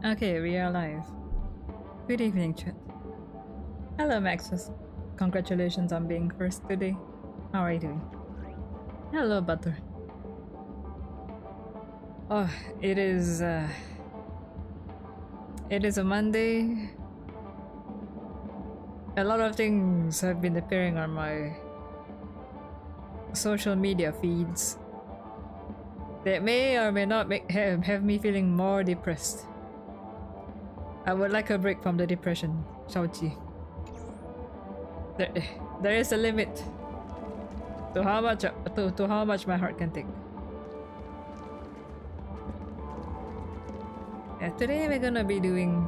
Okay, we are live. Good evening, chat. Hello, Maxus. Congratulations on being first today. How are you doing? Hello, Butter. Oh, it is a Monday. A lot of things have been appearing on my social media feeds that may or may not have me feeling more depressed. I would like a break from the depression, Shao-Chi. There is a limit to how much my heart can take. Yeah, today we're gonna be doing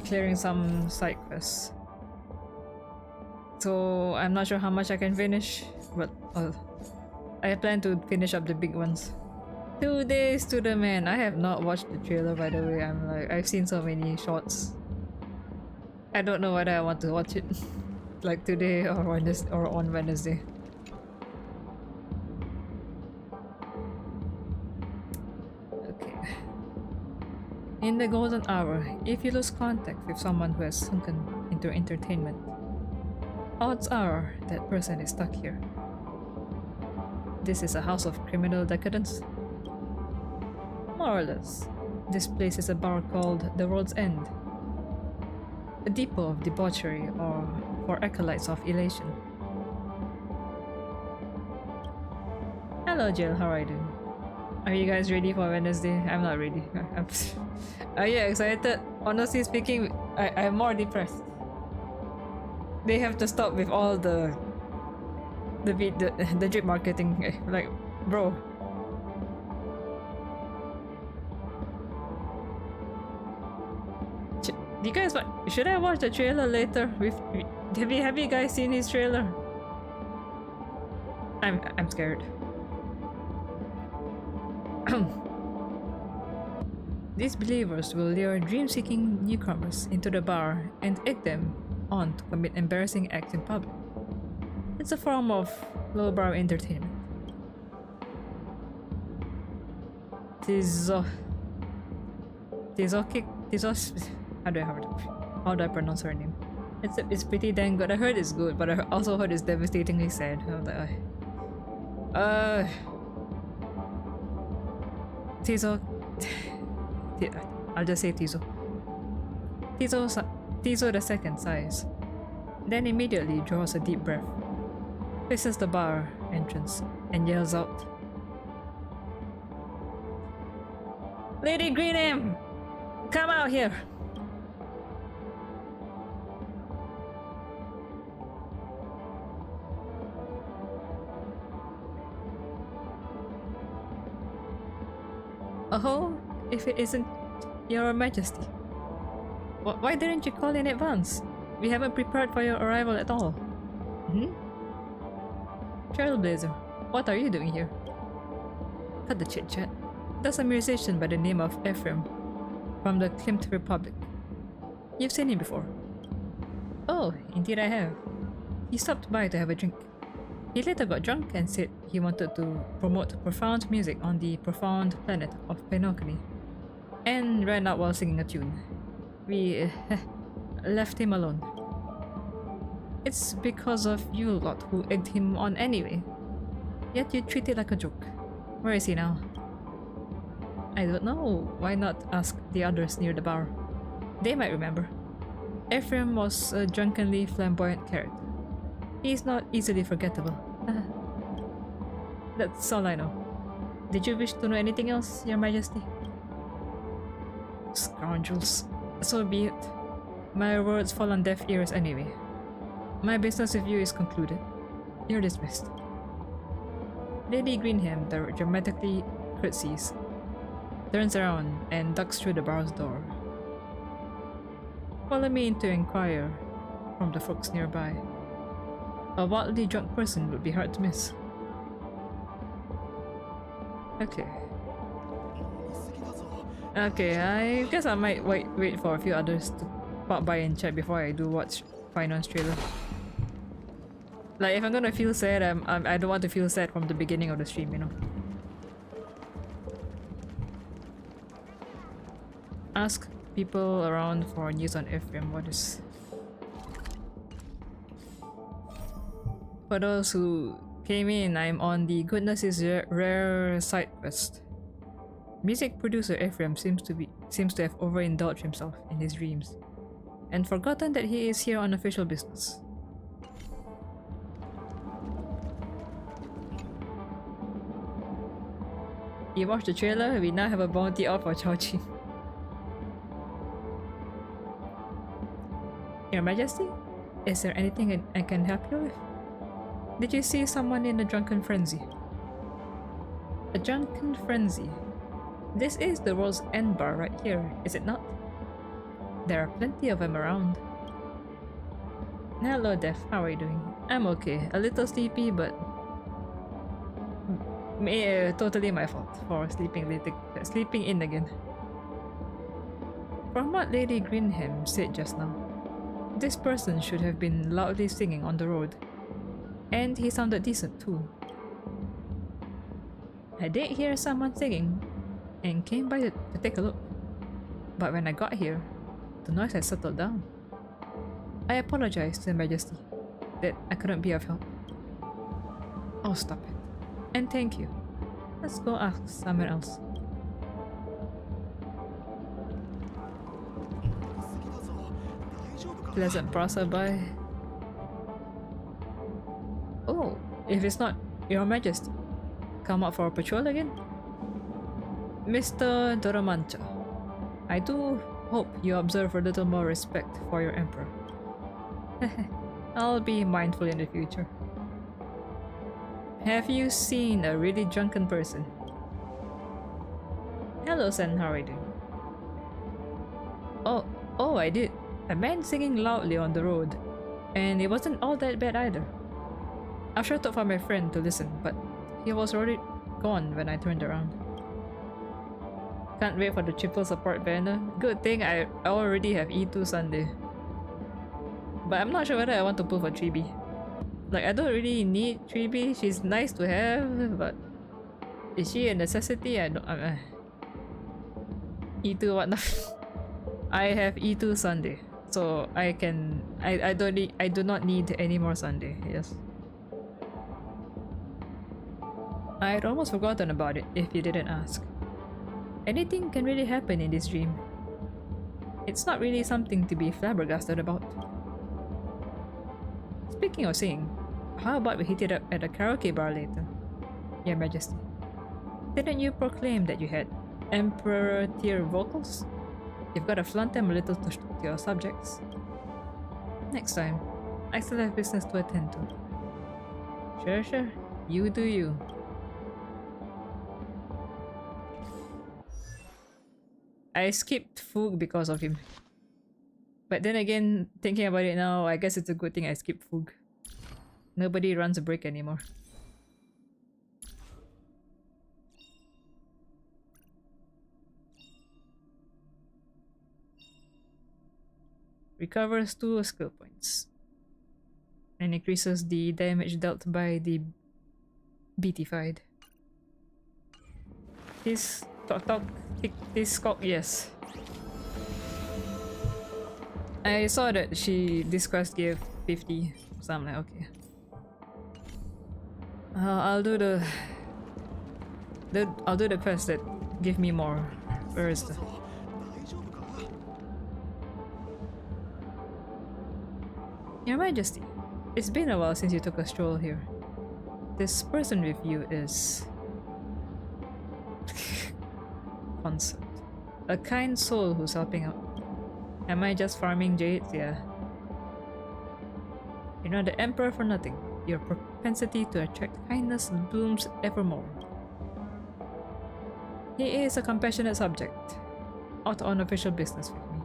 clearing some side quests. So I'm not sure how much I can finish, but I plan to finish up the big ones. 2 days to the man. I have not watched the trailer, by the way. I've seen so many shots. I don't know whether I want to watch it like today or on Wednesday. Okay. In the golden hour, if you lose contact with someone who has sunken into entertainment, odds are that person is stuck here. This is a house of criminal decadence? More or less. This place is a bar called the World's End. A depot of debauchery or for acolytes of elation. Hello Jill, how are you doing? Are you guys ready for Wednesday? I'm not ready. Are you excited? Honestly speaking, I'm more depressed. They have to stop with all the drip marketing. Like, bro. Do you guys want? Should I watch the trailer later? Have you guys seen his trailer? I'm scared. These believers will lure dream-seeking newcomers into the bar and egg them on to commit embarrassing acts in public. It's a form of lowbrow entertainment. How do I pronounce her name? It's pretty dang good. I heard it's good, but I also heard it's devastatingly sad. I'm like, Tizo. I'll just say Tizo. Tizo the second sighs, then immediately draws a deep breath, faces the bar entrance, and yells out, "Lady Greenham, come out here!" Oh, if it isn't Your Majesty. Why didn't you call in advance? We haven't prepared for your arrival at all. Trailblazer, what are you doing here? Cut the chit-chat. That's a musician by the name of Ephraim from the Klimt Republic. You've seen him before. Oh, indeed I have. He stopped by to have a drink. He later got drunk and said he wanted to promote profound music on the profound planet of Phainonony, and ran out while singing a tune. We left him alone. It's because of you lot who egged him on anyway. Yet you treat it like a joke. Where is he now? I don't know. Why not ask the others near the bar? They might remember. Ephraim was a drunkenly flamboyant character. He's not easily forgettable. That's all I know. Did you wish to know anything else, Your Majesty? Scoundrels. So be it. My words fall on deaf ears anyway. My business with you is concluded. You're dismissed. Lady Greenham dramatically curtsies, turns around, and ducks through the bar's door. Follow me in to inquire from the folks nearby. A wildly drunk person would be hard to miss. Okay. Okay, I guess I might wait for a few others to pop by and chat before I do watch Phainon's trailer. Like, if I'm gonna feel sad, I don't want to feel sad from the beginning of the stream, you know. ask people around for news on Ephraim. What is... For those who came in, I'm on the Goodness is Rare side quest. Music producer Ephraim seems to have overindulged himself in his dreams and forgotten that he is here on official business. You watched the trailer? We now have a bounty out for Chaochi. Your Majesty? Is there anything I can help you with? Did you see someone in a drunken frenzy? A drunken frenzy? This is the world's end bar right here, is it not? There are plenty of them around. Hello, Def. How are you doing? I'm okay. A little sleepy, but... totally my fault for sleeping in again. From what Lady Greenham said just now, this person should have been loudly singing on the road. And he sounded decent too. I did hear someone singing and came by to take a look. But when I got here, the noise had settled down. I apologize to Her Majesty that I couldn't be of help. Oh, stop it. And thank you. Let's go ask someone else. Pleasant passerby. Oh, if it's not Your Majesty, come out for a patrol again? Mr. Doromancha, I do hope you observe a little more respect for your Emperor. I'll be mindful in the future. Have you seen a really drunken person? Hello, Sen, how are you doing? Oh, I did. A man singing loudly on the road, and it wasn't all that bad either. I shouted for my friend to listen, but he was already gone when I turned around. Can't wait for the triple support banner. Good thing I already have E2 Sunday. But I'm not sure whether I want to pull for 3B. Like, I don't really need 3B. She's nice to have, but is she a necessity? I don't... E2 what now? I have E2 Sunday, so I can... I do not need any more Sunday, yes. I'd almost forgotten about it if you didn't ask. Anything can really happen in this dream. It's not really something to be flabbergasted about. Speaking of singing, how about we hit it up at a karaoke bar later? Your Majesty. Didn't you proclaim that you had Emperor tier vocals? You've gotta flaunt them a little to your subjects. Next time, I still have business to attend to. Sure, you do you. I skipped Foog because of him. But then again, thinking about it now, I guess it's a good thing I skipped Foog. Nobody runs a break anymore. Recovers 2 skill points. And increases the damage dealt by the beatified. This cock, yes. I saw that this quest gave 50, so I'm like, okay. I'll do the quest that give me more. Where is the... Your Majesty, it's been a while since you took a stroll here. This person with you is... Concept. A kind soul who's helping out. Am I just farming jades? Yeah. You're not the Emperor for nothing. Your propensity to attract kindness blooms evermore. He is a compassionate subject, out on official business with me.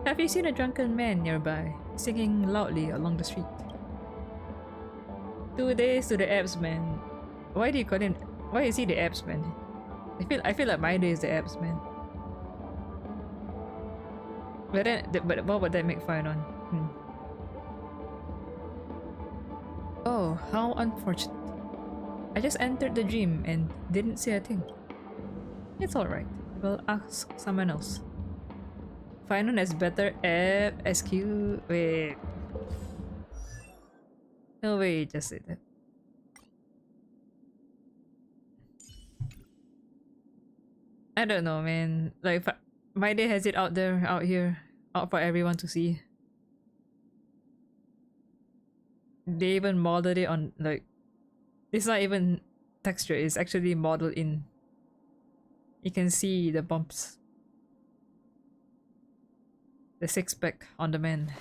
Have you seen a drunken man nearby, singing loudly along the street? 2 days to the abs man. Why do you call him? Why is he the abs man? I feel like my day is the abs man. But what would that make Phainon? Oh, how unfortunate. I just entered the dream and didn't see a thing. It's alright. We'll ask someone else. Phainon is better SQ. Wait. No way, just say that. I don't know, man. Like, my day has it out there, out here, out for everyone to see. They even modeled it on, like, it's not even texture, it's actually modeled in. You can see the bumps. The six-pack on the man.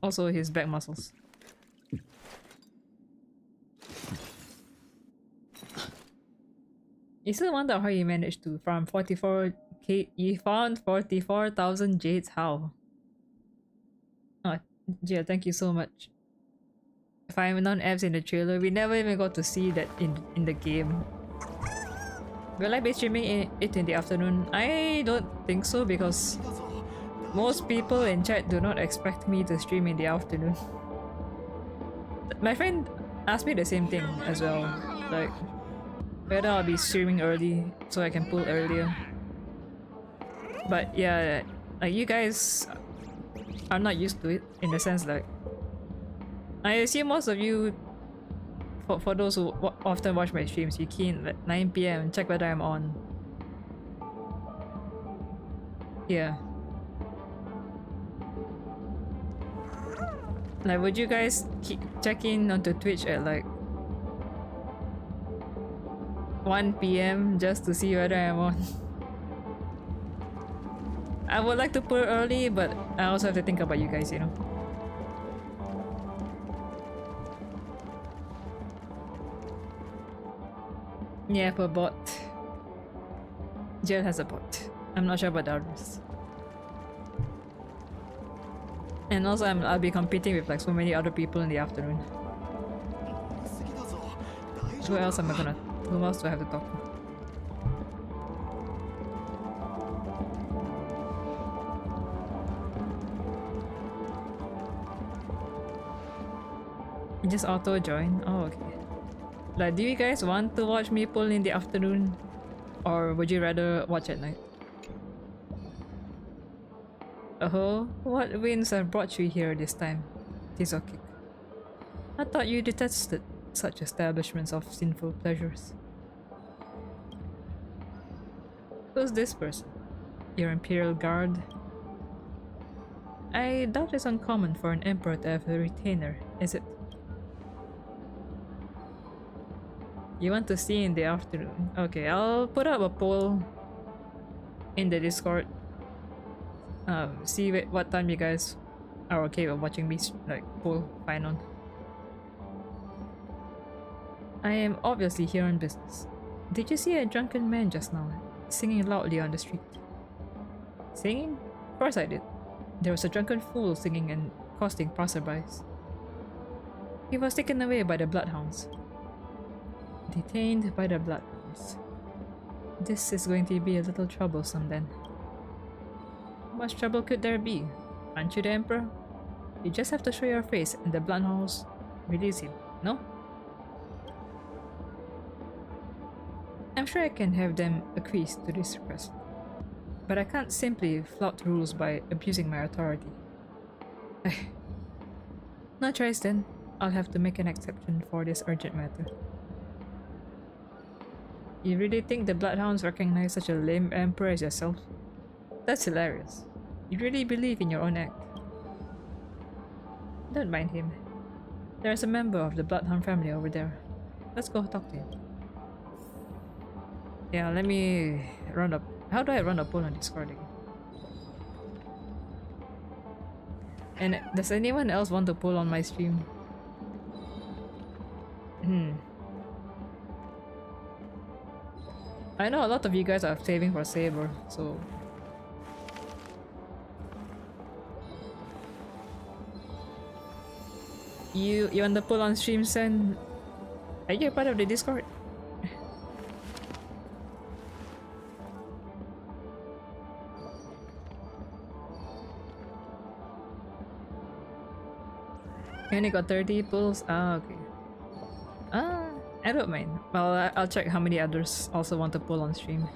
Also his back muscles. You still wonder how you managed to farm 44k. You found 44,000 jades. How? Oh, yeah, thank you so much. Phainon abs in the trailer. We never even got to see that in the game. Will I be streaming it in the afternoon? I don't think so because most people in chat do not expect me to stream in the afternoon. My friend asked me the same thing as well. Like, whether I'll be streaming early so I can pull earlier. But yeah, like you guys are not used to it in the sense like I assume most of you, for those who often watch my streams, you key in at 9 PM and check whether I'm on. Yeah. Like, would you guys check in onto Twitch at like 1 PM just to see whether I'm on? I would like to pull early, but I also have to think about you guys, you know? Yeah, for bot. Jail has a bot. I'm not sure about the others. And also I'll be competing with like so many other people in the afternoon. Who else do I have to talk to? You just auto join? Oh, okay. Like, do you guys want to watch me pull in the afternoon? Or would you rather watch at night? Oh, what winds have brought you here this time? Tizoki. I thought you detested such establishments of sinful pleasures. Who's this person? Your Imperial Guard? I doubt it's uncommon for an emperor to have a retainer, is it? You want to see in the afternoon? Okay, I'll put up a poll in the Discord. See what time you guys are okay with watching me like pull Phainon. I am obviously here on business. Did you see a drunken man just now, singing loudly on the street? Singing? Of course I did. There was a drunken fool singing and accosting passerbys. He was taken away by the bloodhounds. Detained by the bloodhounds. This is going to be a little troublesome then. How much trouble could there be? Aren't you the emperor? You just have to show your face and the bloodhounds release him, no? I'm sure I can have them acquiesce to this request. But I can't simply flout rules by abusing my authority. No choice then. I'll have to make an exception for this urgent matter. You really think the bloodhounds recognize such a lame emperor as yourself? That's hilarious. You really believe in your own act. Don't mind him. There's a member of the bloodhound family over there. Let's go talk to him. Yeah, let me run up. How do I run a poll on Discord again? And does anyone else want to poll on my stream? I know a lot of you guys are saving for Saber, so... You want to pull on stream, Sen? Are you a part of the Discord? You only got 30 pulls? Ah, okay. Ah, I don't mind. Well, I'll check how many others also want to pull on stream.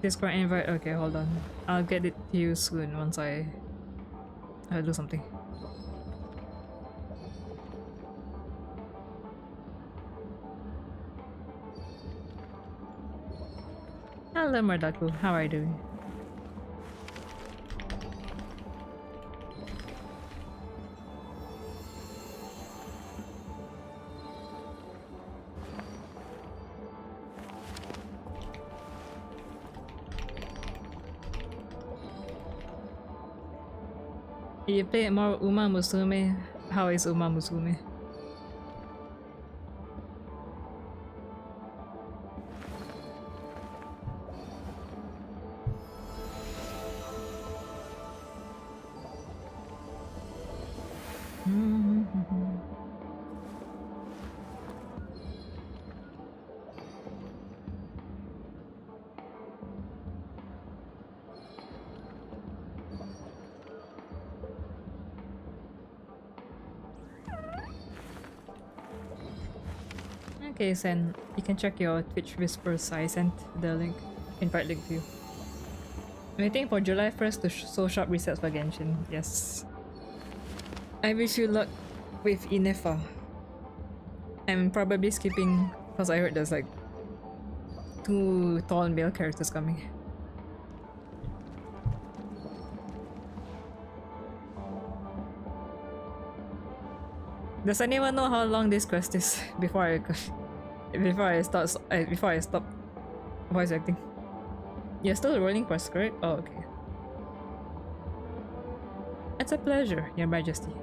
Discord invite? Okay, hold on. I'll get it to you soon once I do something. Hello Mardaku, how are you doing? You play more Uma Musume? How is Uma Musume? Okay, Sen, you can check your Twitch Whispers. I sent the link, invite link to you. Waiting for July 1st to show shop resets for Genshin. Yes. I wish you luck with Inefa. I'm probably skipping because I heard there's like 2 tall male characters coming. Does anyone know how long this quest is before I stop voice acting? You're still rolling for correct? Oh, okay. It's a pleasure, Your Majesty.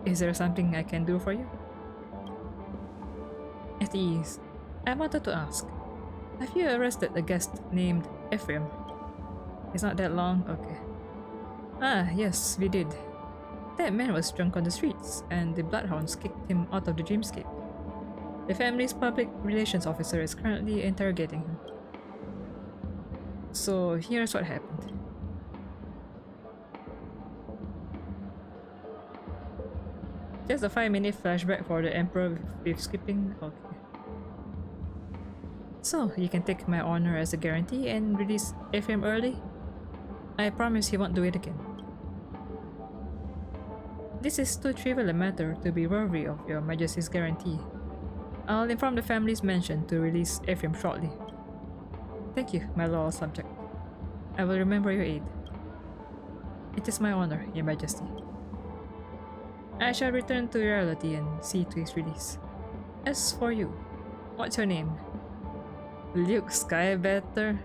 Is there something I can do for you? At ease. I wanted to ask, have you arrested a guest named Ephraim? It's not that long? Okay. Ah, yes, we did. That man was drunk on the streets, and the Bloodhounds kicked him out of the dreamscape. The family's public relations officer is currently interrogating him. So here's what happened. Just a 5-minute flashback for the Emperor with skipping? Okay. So, you can take my honor as a guarantee and release Ephraim early? I promise he won't do it again. This is too trivial a matter to be worthy of Your Majesty's guarantee. I'll inform the family's mansion to release Ephraim shortly. Thank you, my loyal subject. I will remember your aid. It is my honor, Your Majesty. I shall return to reality and see to his release. As for you, what's your name? Luke Skybetter?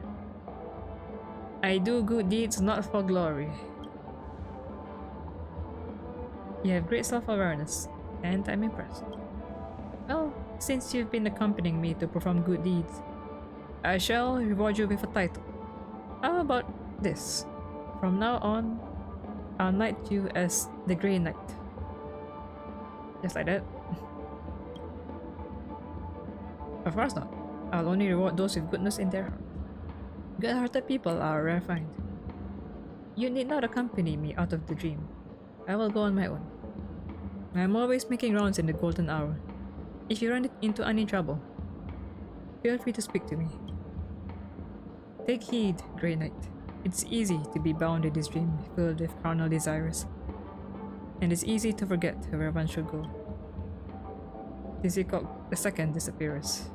I do good deeds not for glory. You have great self-awareness, and I'm impressed. Well, since you've been accompanying me to perform good deeds, I shall reward you with a title. How about this? From now on, I'll knight you as the Grey Knight. Just like that. Of course not. I'll only reward those with goodness in their heart. Good-hearted people are a rare find. You need not accompany me out of the dream. I will go on my own. I'm always making rounds in the golden hour. If you run into any trouble, feel free to speak to me. Take heed, Grey Knight. It's easy to be bound in this dream filled with carnal desires, and it's easy to forget where one should go. Tizikok II disappears.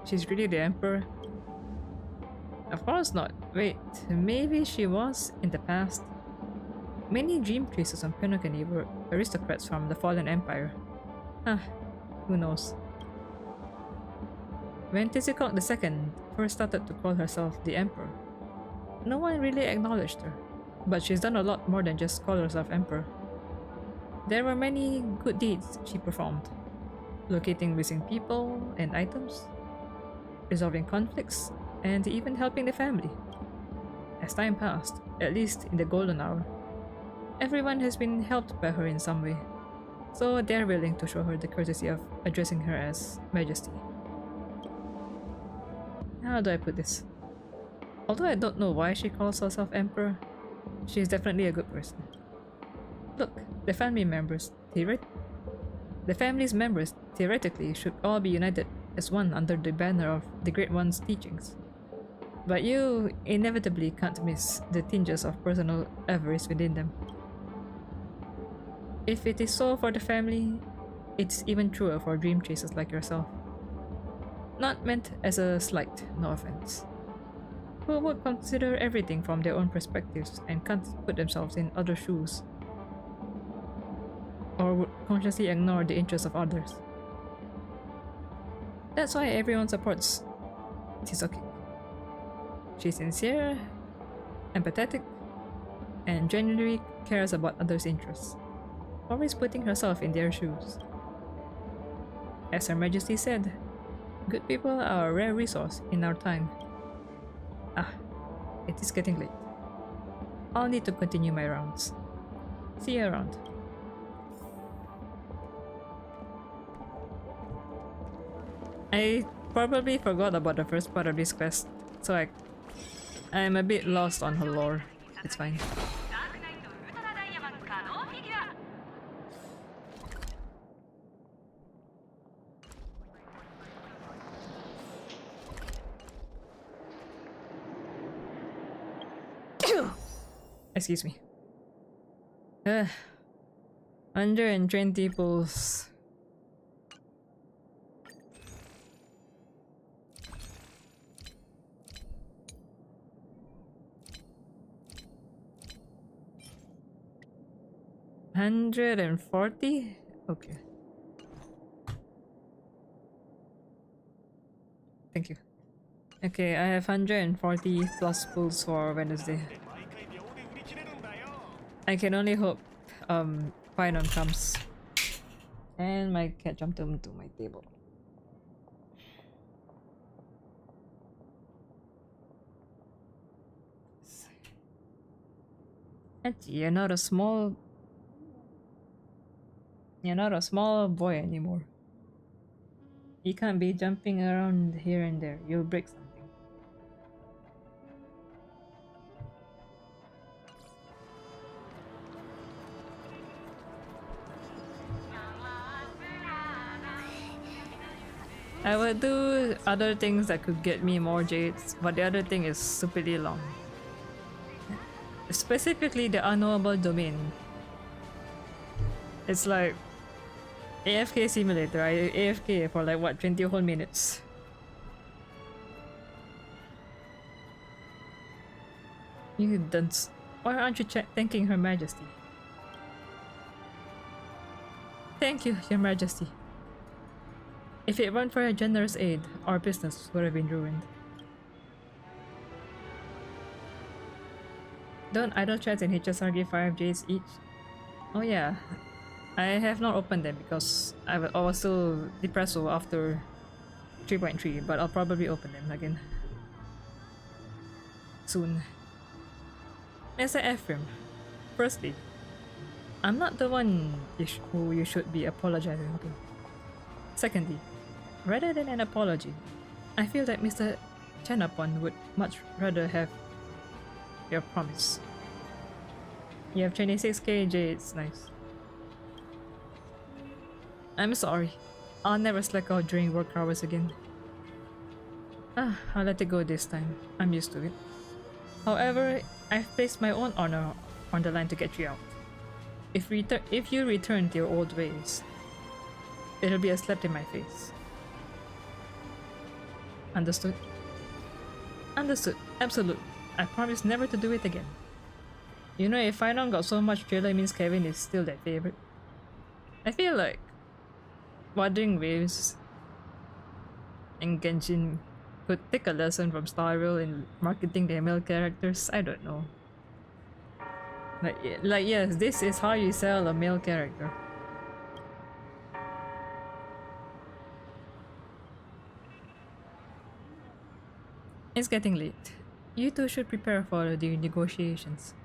She's really the Emperor? Of course not. Wait, maybe she was in the past. Many dream priestesses on Penokani were aristocrats from the fallen empire. Huh, who knows? When Tizikok II first started to call herself the Emperor, no one really acknowledged her, but she's done a lot more than just call herself Emperor. There were many good deeds she performed, locating missing people and items, resolving conflicts, and even helping the family. As time passed, at least in the golden hour, everyone has been helped by her in some way, so they're willing to show her the courtesy of addressing her as Majesty. How do I put this? Although I don't know why she calls herself Emperor, she's definitely a good person. Look, the family's members theoretically should all be united as one under the banner of the Great One's teachings. But you inevitably can't miss the tinges of personal avarice within them. If it is so for the family, it's even truer for dream chasers like yourself. Not meant as a slight, no offense. Who would consider everything from their own perspectives and can't put themselves in other shoes, or would consciously ignore the interests of others. That's why everyone supports Tisoki. She's sincere, empathetic, and genuinely cares about others' interests, always putting herself in their shoes. As Her Majesty said, good people are a rare resource in our time. Ah, it is getting late. I'll need to continue my rounds. See you around. I probably forgot about the first part of this quest, so I'm a bit lost on her lore. It's fine. Excuse me. 120 pulls. $140? Okay. Thank you. Okay, I have 140 plus pulls for Wednesday. I can only hope Phainon comes. And my cat jumped onto my table. You're not a small boy anymore. You can't be jumping around here and there. You'll break something. I would do other things that could get me more jades, but the other thing is stupidly long. Specifically the unknowable domain. It's like AFK simulator. I AFK for like what, 20 whole minutes. You dunce. Why aren't you thanking Her Majesty? Thank you, Your Majesty. If it weren't for your generous aid, our business would have been ruined. Don't idle chats and HSR give 5 jades each? Oh yeah, I have not opened them because I was still depressed after 3.3, but I'll probably open them again soon. Mr. Ephraim, firstly, I'm not the one who you should be apologizing to. Secondly, rather than an apology, I feel that Mr. Chenapon would much rather have your promise. You have 26k jades, nice. I'm sorry. I'll never slack out during work hours again. I'll let it go this time. I'm used to it. However, I've placed my own honor on the line to get you out. If you return to your old ways, it'll be a slap in my face. Understood? Understood. Absolute. I promise never to do it again. You know, if Phainon got so much trailer, it means Kevin is still their favorite. I feel like Wuthering Waves and Genshin could take a lesson from Star Rail in marketing their male characters. I don't know. Like yes, this is how you sell a male character. It's getting late. You two should prepare for the negotiations.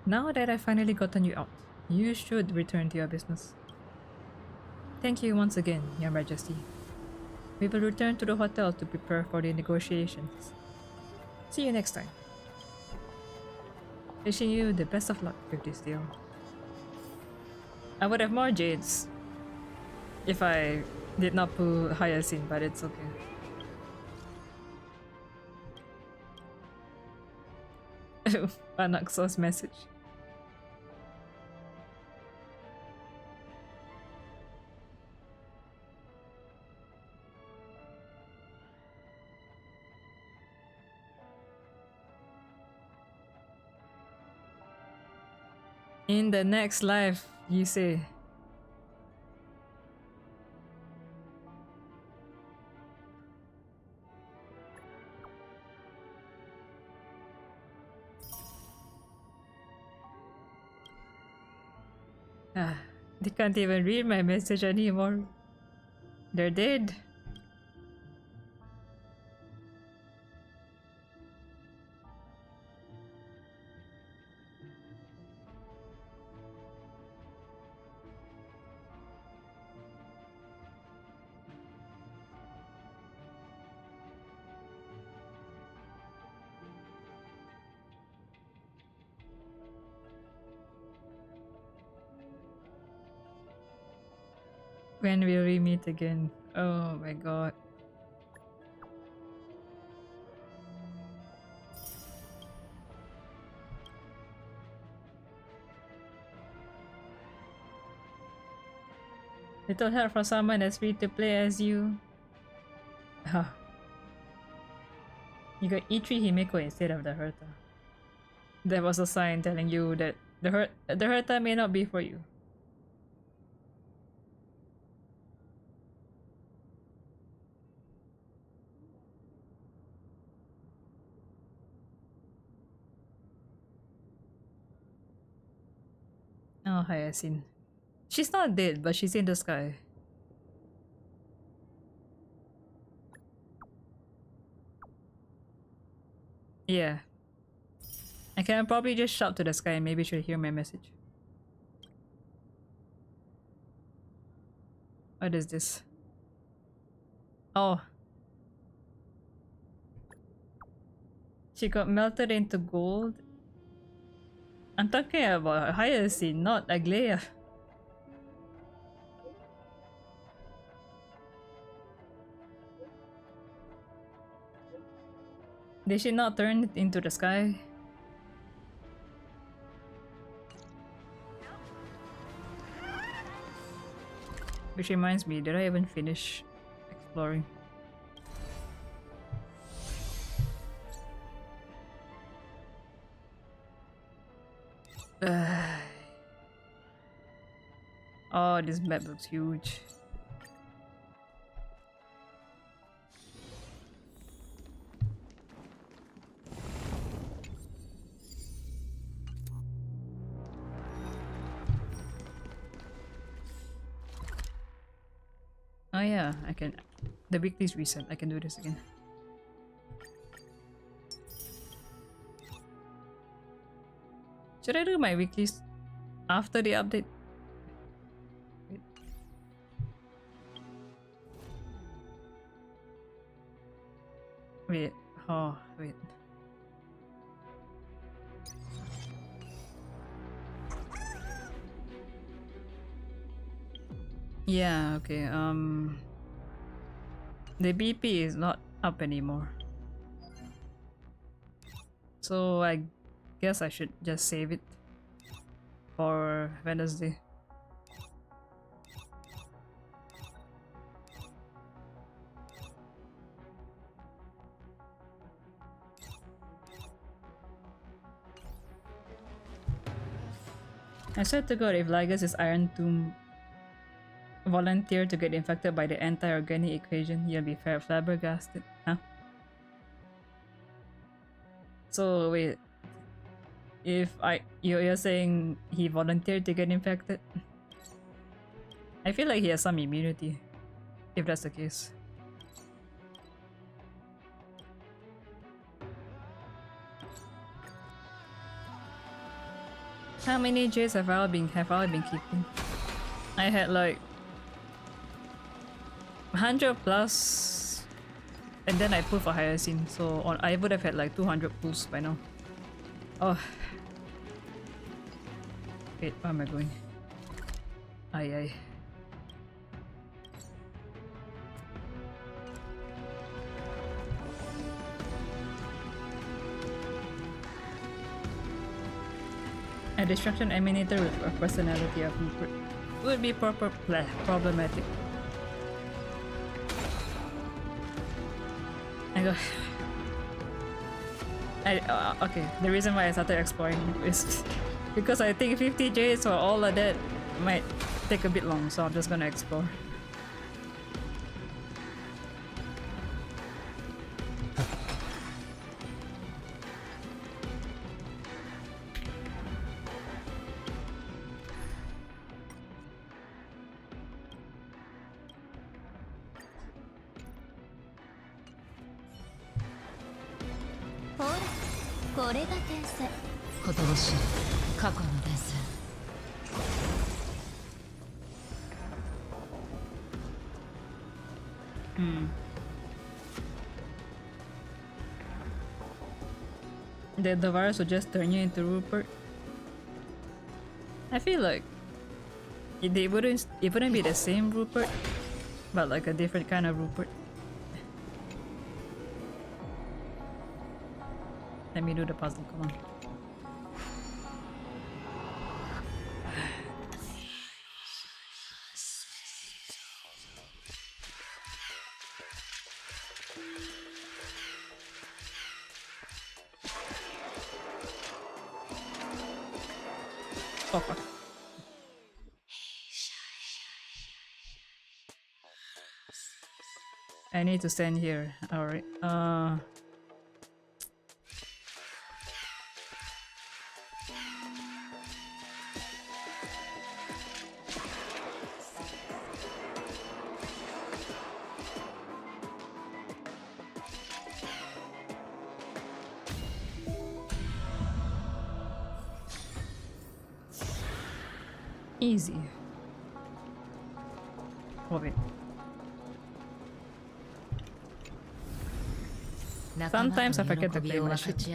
Now that I've finally gotten you out, you should return to your business. Thank you once again, Your Majesty. We will return to the hotel to prepare for the negotiations. See you next time. Wishing you the best of luck with this deal. I would have more jades if I Did not put Hyacinth, but it's okay. Anaxos message. In the next life, you say. Ah, they can't even read my message anymore. They're dead. When will we meet again? Oh my god. Little help from someone that's free to play as you. Huh. You got E3 Himeko instead of the Herta. There was a sign telling you that the Herta may not be for you. Oh, Hyacinth. She's not dead, but she's in the sky. Yeah. I can probably just shout to the sky and maybe she'll hear my message. What is this? Oh. She got melted into gold? I'm talking about Hyacinth, not Aglaya. Did she not turn it into the sky? Which reminds me, did I even finish exploring? Oh, this map looks huge. Oh yeah, I can. The weekly's reset. I can do this again. Should I do my weeklies after the update? Wait. Wait. Oh, wait. Yeah, okay. The BP is not up anymore. So I guess I should just save it for Wednesday. I swear to God, if Ligas' Iron Tomb volunteer to get infected by the anti-organic equation, you'll be flabbergasted. Huh? So wait, if you're saying he volunteered to get infected? I feel like he has some immunity, if that's the case. How many jades have I been keeping? I had like 100 plus, and then I pulled for Hyacinth, so I would have had like 200 pulls by now. Oh. Wait, where am I going? Aye. A destruction emanator with a personality of Rupert would be problematic. Okay, the reason why I started exploring is because I think 50 jades for all of that might take a bit long, so I'm just gonna explore. The virus would just turn you into Rupert. I feel like it wouldn't be the same Rupert, but like a different kind of Rupert. Let me do the puzzle, come on. Oh fuck. I need to stand here. Alright. Easy. Oh wait. Sometimes I forget to play my shit.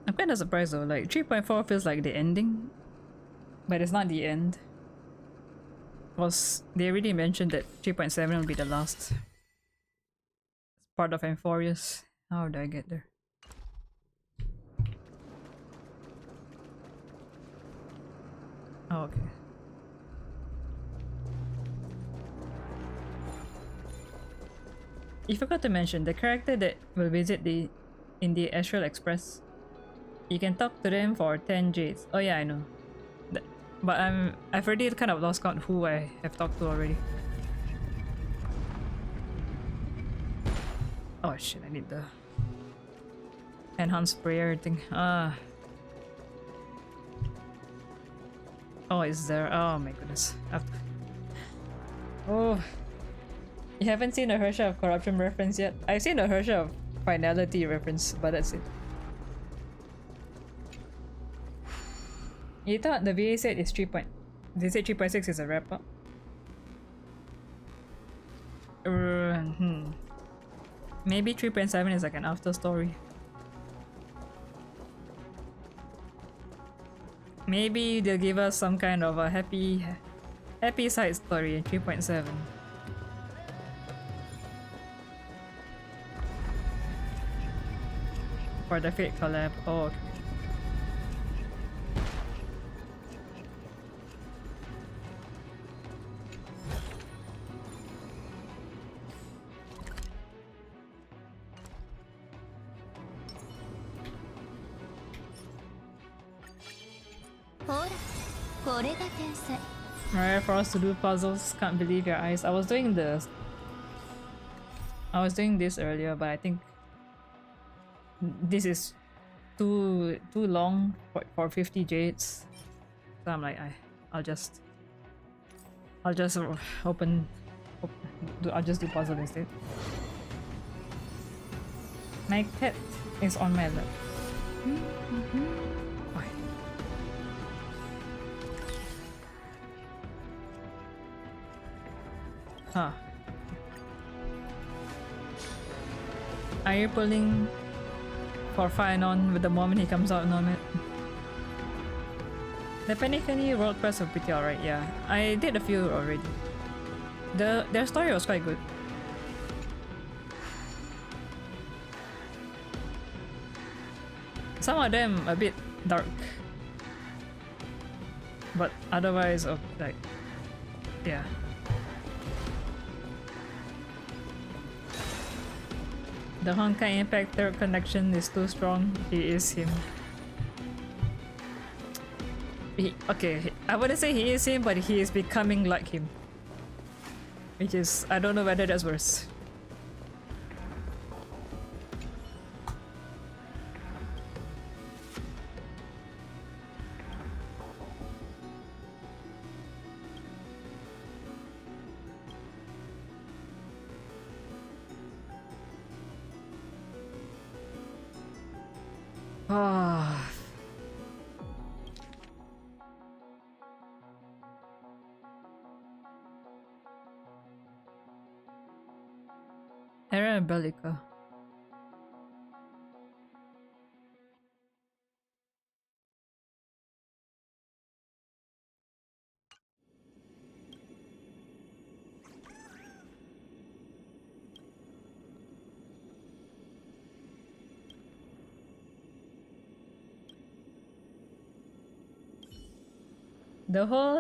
I'm kinda surprised though, like 3.4 feels like the ending, but it's not the end. Was they already mentioned that 3.7 will be the last part of Amphorius. How did I get there? Oh, okay. You forgot to mention the character that will visit in the Astral Express. You can talk to them for 10 jades. Oh yeah, I know. But I've already kind of lost count who I have talked to already. Oh shit, I need the enhanced prayer thing. Oh, it's there. Oh my goodness. Oh. You haven't seen a Hersha of Corruption reference yet? I've seen a Hersha of Finality reference, but that's it. You thought the VA said it's 3. They said 3.6 is a wrap up? Maybe 3.7 is like an after story. Maybe they'll give us some kind of a happy side story in 3.7. For the Fate collab. Oh, okay. Alright, for us to do puzzles, can't believe your eyes. I was doing this earlier, but I think this is too long for 50 jades. So I'm like, I'll just do puzzle instead. My cat is on my lap. Huh. Are you pulling for Phainon with the moment he comes out, Nomad? The Penny World Press were pretty alright, yeah. I did a few already. Their story was quite good. Some of them a bit dark, but otherwise, like, yeah. The Honkai Impactor connection is too strong. He is him. Okay, I wouldn't say he is him, but he is becoming like him. Which is, I don't know whether that's worse. Ah. Era Bellica.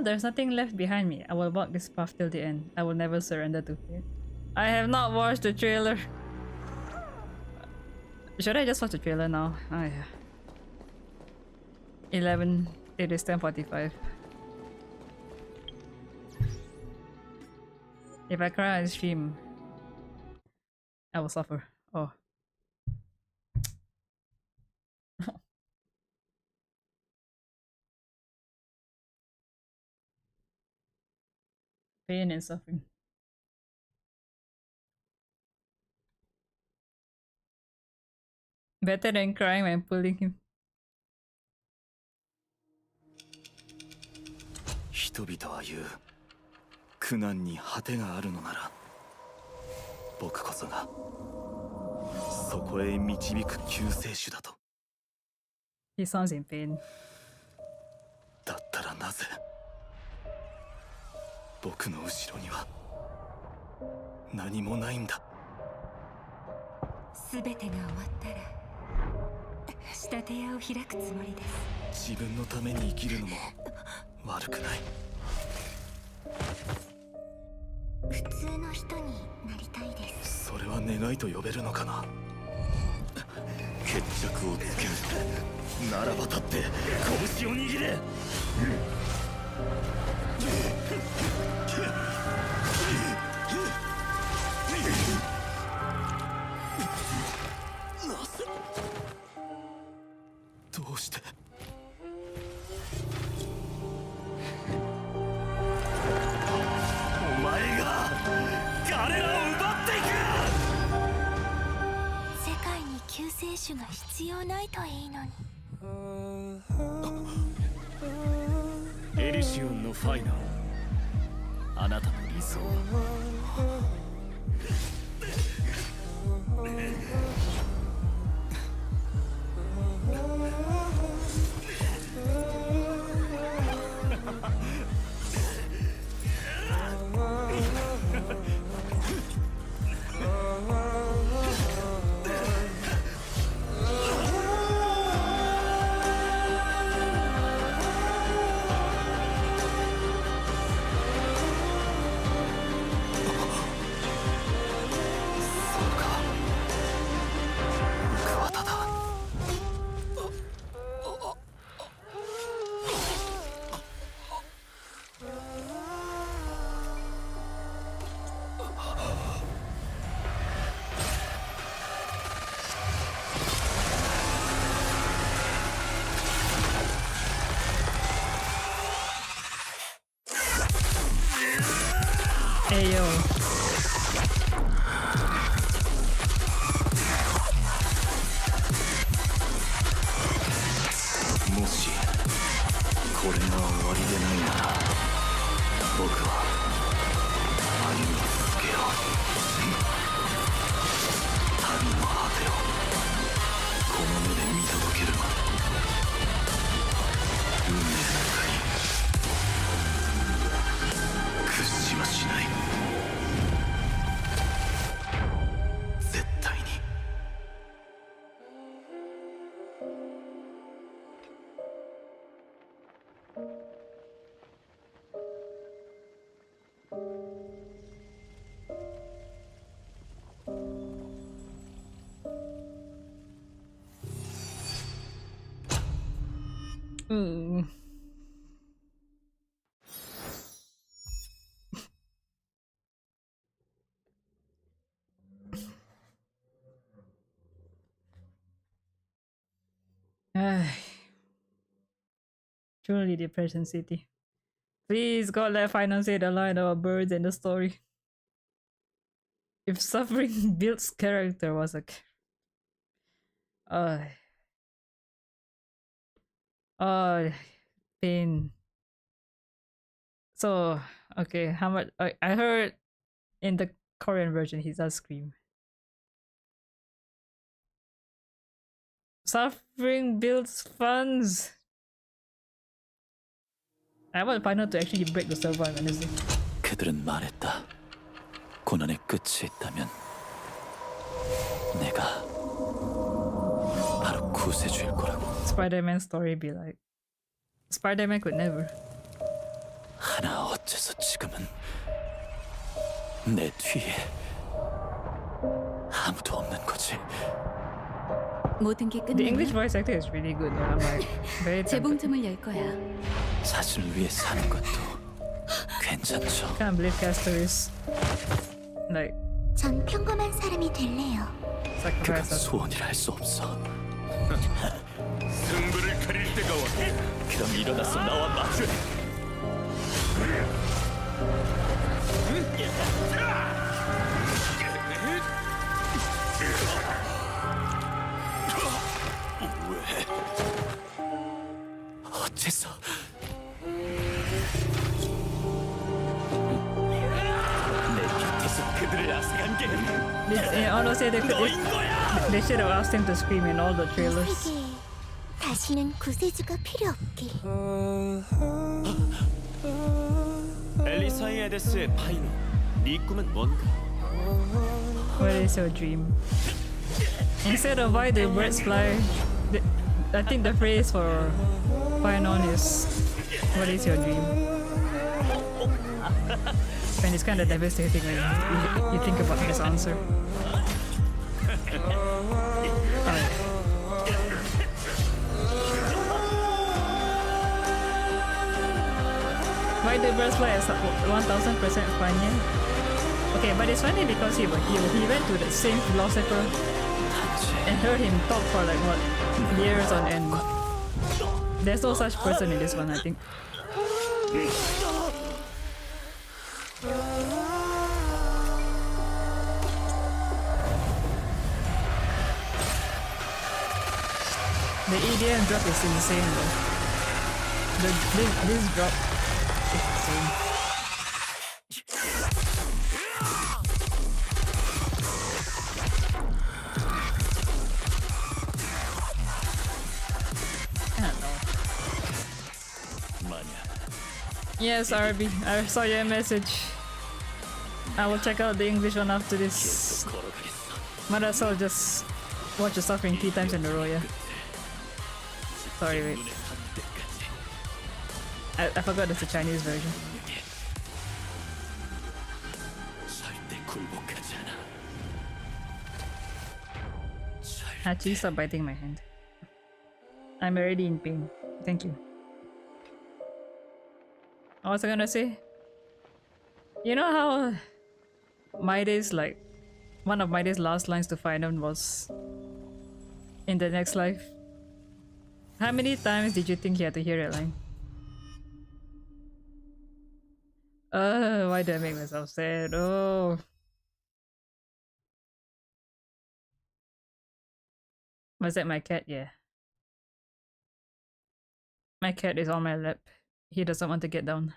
There's nothing left behind me. I will walk this path till the end. I will never surrender to fear. I have not watched the trailer. Should I just watch the trailer now? Oh yeah. 11. It is 10:45. If I cry on stream, I will suffer. Oh. Pain and suffering. Better than crying when pulling him. 人々は言う、苦難に果てがあるのなら、僕こそがそこへ導く救世主だと。He sounds in pain. だったらなぜ僕の後ろには何もないんだ。全てが終わったら仕立て屋を開くつもりです。自分のために生きるのも悪くない。普通の人になりたいです。それは願いと呼べるのかな。決着をつけるならば立って拳を握れ。どうしてお前が彼らを奪っていく。世界に救世主が必要ないといいのに。エリシオンのファイナル、あなたの理想は。Hey yo. もしこれが終わりでないなら、僕は歩み続けよう。旅の果てをこの目で見届けるまで。運命なんかに屈しはしない。Mm. Ay, truly depression city. Please God let Phainon say the line about birds in the story. If suffering builds character was a uh pain. So okay, how much I heard in the Korean version he does scream. Suffering builds funds. I want Phainon to actually break the server on Wednesday. 그들은 말했다. 고난의 끝이 있다면 내가 바로 구세주일 거라고. Spider-Man story be like Spider-Man could never. 하나 어째서 지금은 내 뒤에 아무도 없는 거지. 모든 게 The English 끝났나? voice acting is really good though. I'm like very tempted. 재봉점을 열 거야. 자신을 위해 사는 것도 괜찮죠. Can't believe Castor is like 전 평범한 사람이 될래요. 그간 sacrifice us. 소원이라 할 수 없어. 승부를 가릴 때가 왔다. 그럼 일어나서 나와 마주해. 왜? 어째서? 내 곁에서 그들을 아생한 게 Honestly, 너인 거야! they should have asked him to scream in all the 이 trailers. 세계에 다시는 구세주가 필요 없길. 엘리사의 에데스의 파이노. 네 꿈은 뭔가? What is your dream? Instead of why the birds fly, I think the phrase for Phainon is what is your dream? And it's kind of devastating when you think about this answer. Why the birds fly is 1000% funny? Okay, but it's funny because he went to the same philosopher and heard him talk for like what years on end. There's no such person in this one, I think. The EDM drop is insane though. This drop is insane. I don't know. Yes, RB, I saw your message. I will check out the English one after this. Might as well just watch the suffering 3 times in a row, yeah. Sorry, wait. I forgot there's a Chinese version. Hachi, stop biting my hand. I'm already in pain. Thank you. What was I gonna say? You know how Maide's like one of Maide's last lines to Phainon was in the next life? How many times did you think he had to hear that line? Why do I make myself sad? Oh. Was that my cat? Yeah. My cat is on my lap. He doesn't want to get down.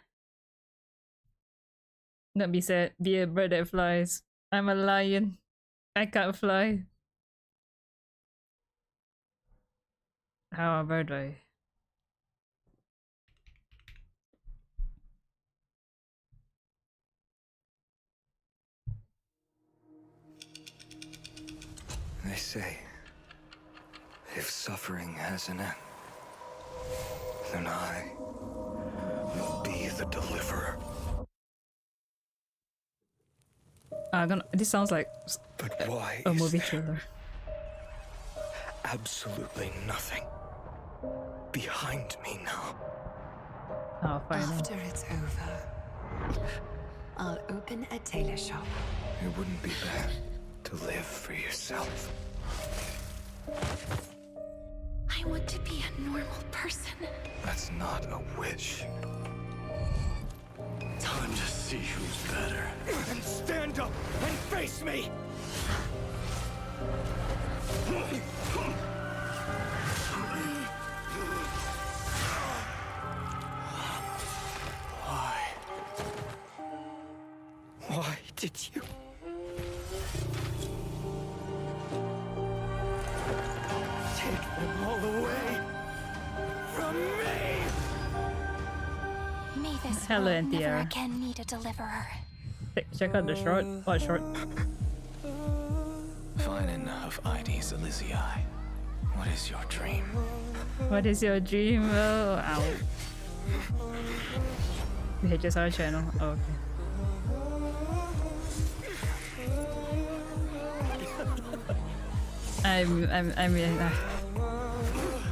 Don't be sad. Be a bird that flies. I'm a lion. I can't fly. However do I? They say, if suffering has an end, then I will be the deliverer. This sounds like But why a is movie there trailer. absolutely nothing behind me now. Oh, final. After it's over, I'll open a tailor shop. It wouldn't be bad to live for yourself. I want to be a normal person. That's not a wish. Time to see who's better. And stand up and face me! Why? Why did you? Take them all away from me! May this Hello, world Auntie never Ara. again need a deliverer. Check out the short. What short? Phainon of Ides Elysiae. What is your dream? What is your dream? Oh, ow. HSR channel. Oh, okay.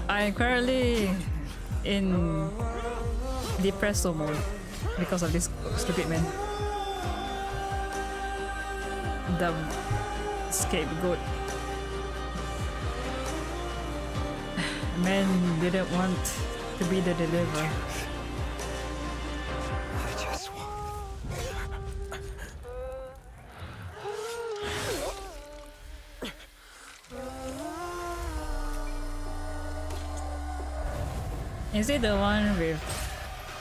I'm currently in depresso mode because of this stupid man. The scapegoat. Man didn't want to be the deliverer. I just want... Is it the one with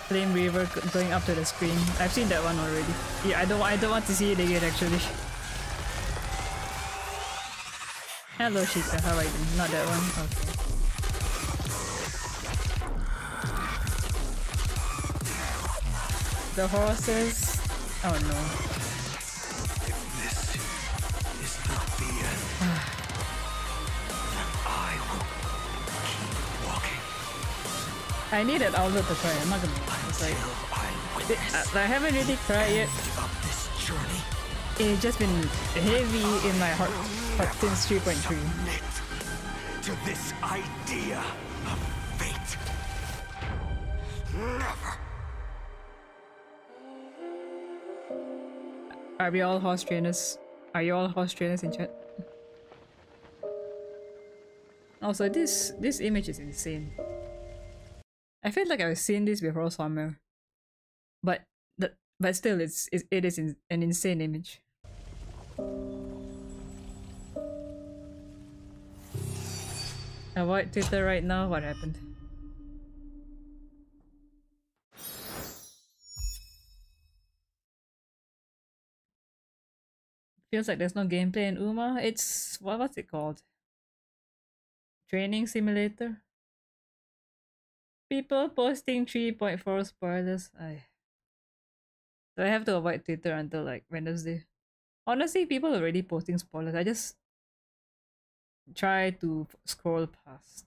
Flame River going up to the screen? I've seen that one already. Yeah, I don't want to see it again actually. Hello Shika, how are you doing? Not that one? Okay. The horses. Oh no. This is not the end. I will keep walking I need an outlet to try. I'm not gonna lie. It's like I haven't really tried yet. up this journey. It's just been heavy in my heart since 3.3. Knit to this idea of fate. Never. Are we all horse trainers? Are you all horse trainers in chat? Also, this image is insane. I feel like I've seen this before somewhere, but still, it is an insane image. Avoid Twitter right now. What happened? Feels like there's no gameplay in Uma. It's what's it called? Training simulator. People posting 3.4 spoilers. So I have to avoid Twitter until like Wednesday. Honestly, people are already posting spoilers. I just try to scroll past.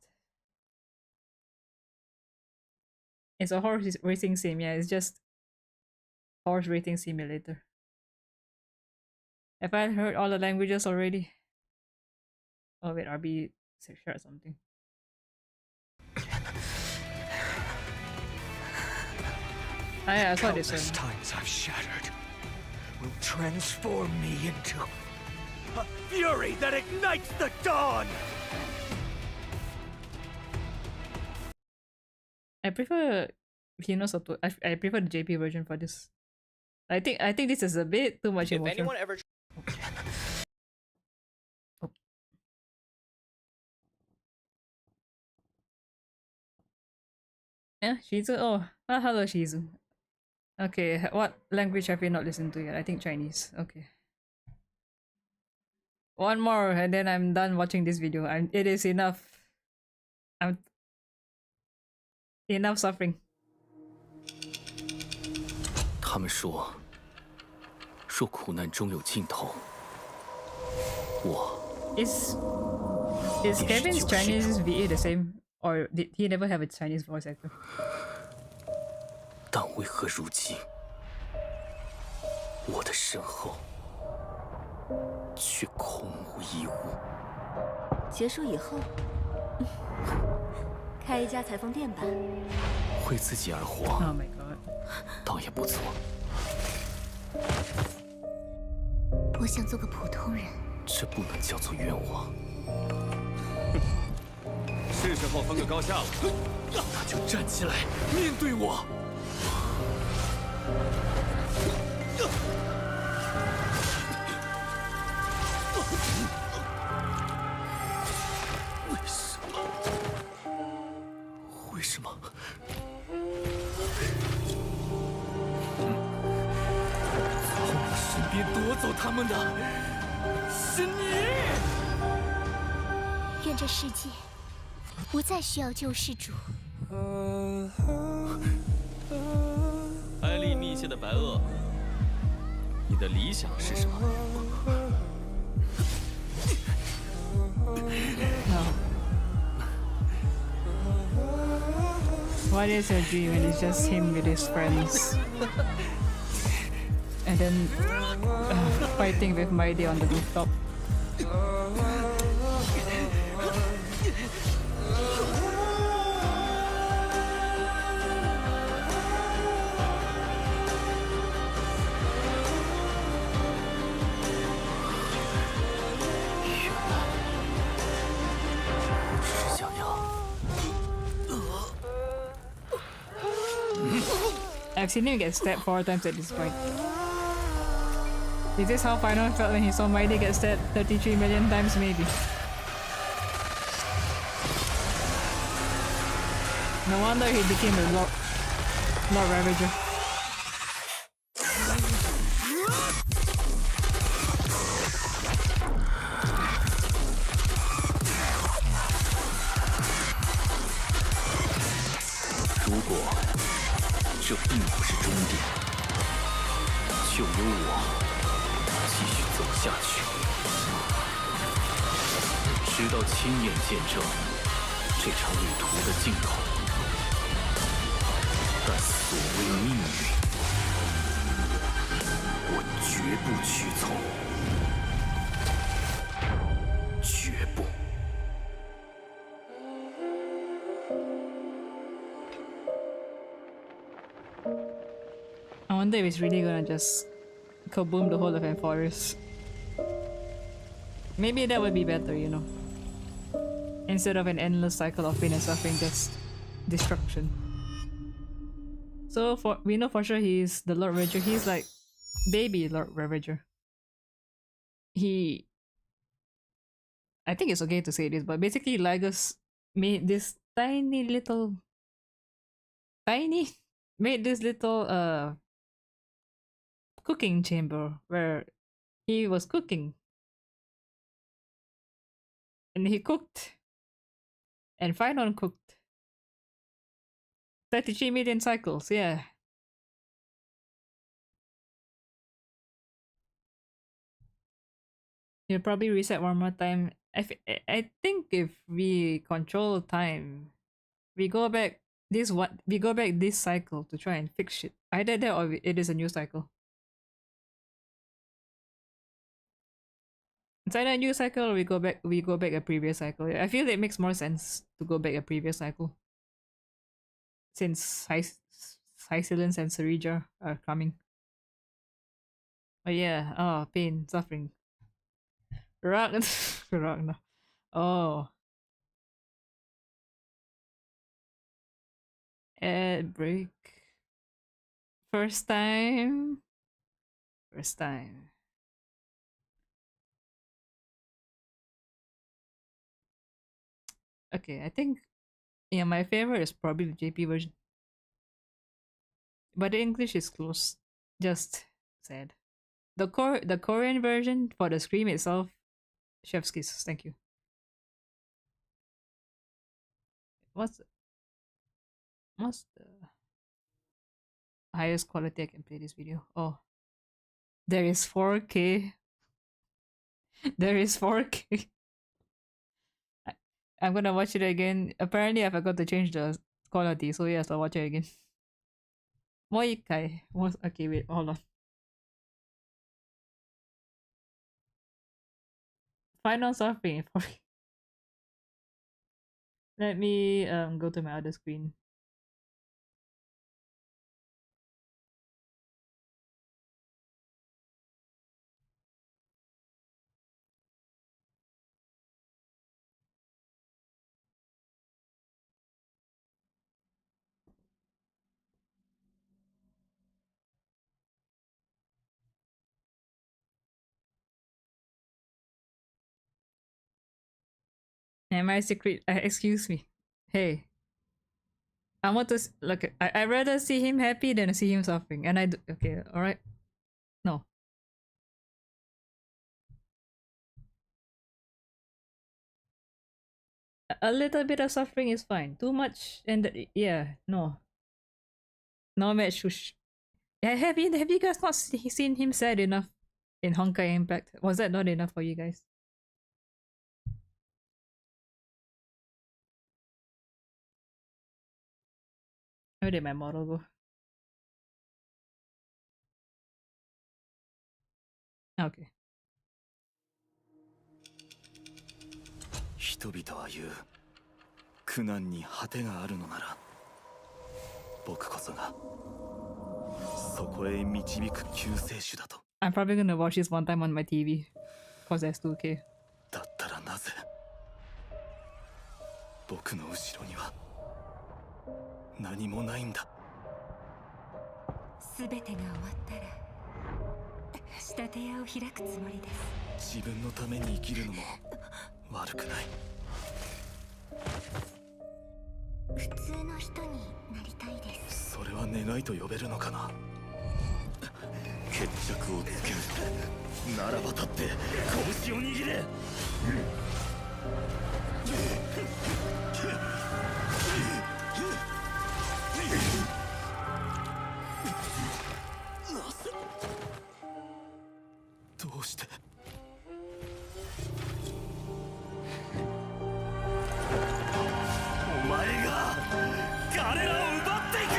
It's a horse racing sim. Yeah, it's just horse racing simulator. Have I heard all the languages already? Oh wait, RB shared something. Ah yeah, I saw this Countless one. times I've shattered will transform me into a fury that ignites the dawn. I prefer Hino's auto. I prefer the JP version for this. I think this is a bit too much emotion. If anyone ever Yeah, Shizu. Oh, hello Shizu. Okay, what language have you not listened to yet? I think Chinese. Okay. One more and then I'm done watching this video. It is enough. I'm enough suffering. 他们说苦难终有尽头。我 Is 也许 Kevin's 就是 Chinese VA the same? Or did he never have a Chinese voice actor? 但为何如今，我的身后却空无一物？结束以后，开一家裁缝店吧。为自己而活， Oh my god. 倒也不错。我想做个普通人。这不能叫做冤枉。是时候分个高下了。那就站起来，面对我。为什么？为什么？从你身边夺走他们的是你。愿这世界不再需要救世主。艾丽密线的白垩，你的理想是什么？ No. What is your dream when it's just him with his friends? And then fighting with Mighty on the rooftop. I've seen him get stabbed 4 times at this point. Is this how Phainon felt when he saw Mighty get stabbed 33 million times? Maybe. No wonder he became a Lord Ravager. I wonder if it's really gonna just kaboom the whole of Forest. Maybe that would be better, you know. Instead of an endless cycle of pain and suffering, just destruction. So we know for sure he's the Lord Ravager. He's like baby Lord Ravager. I think it's okay to say this, but basically Lygus made this little cooking chamber where he was cooking. And he cooked. And Phainon cooked. 33 million cycles, yeah. He'll probably reset one more time. I think if we control time, we go back this cycle to try and fix shit. Either that or it is a new cycle. It's either a new cycle or we go back a previous cycle. I feel it makes more sense to go back a previous cycle. Since Hysilence and Serija are coming. But yeah, oh, pain, suffering. Ragnar. Oh. Ad break. First time. Okay, I think yeah, my favorite is probably the JP version. But the English is close. Just sad. The Korean version for the scream itself, chef's kiss, thank you. What's the highest quality I can play this video? Oh. There is 4K. There is 4K. I'm gonna watch it again. Apparently I forgot to change the quality, so yes, I'll watch it again. Moikai. Okay, wait, hold on. Final suffering. Let me go to my other screen. Am I secret? Excuse me. Hey, I want to look. I rather see him happy than see him suffering. And okay, all right. No, a little bit of suffering is fine. Too much and yeah, no, no match. Have you guys not seen him sad enough in Honkai Impact? Was that not enough for you guys? Where did my model go? Okay. 人々は言う苦難に果てがあるのなら僕こそがそこへ導く救世主だと I'm probably gonna watch this one time on my TV. Cause there's 2K. だったらなぜ僕の後ろには何もないんだ全てが終わったら仕立て屋を開くつもりです。自分のために生きるのも悪くない普通の人になりたいです。それは願いと呼べるのかな決着をつけるならば立って拳を握れどうしてお前が彼らを奪っていく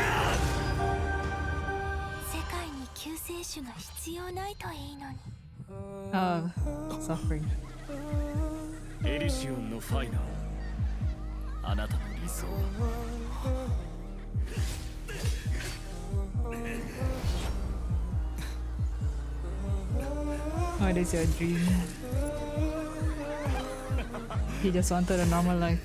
世界に救世主が必要ないといいのに。Suffering. エリシオンのファイナルあなたの理想 Oh, it is your dream. He just wanted a normal life.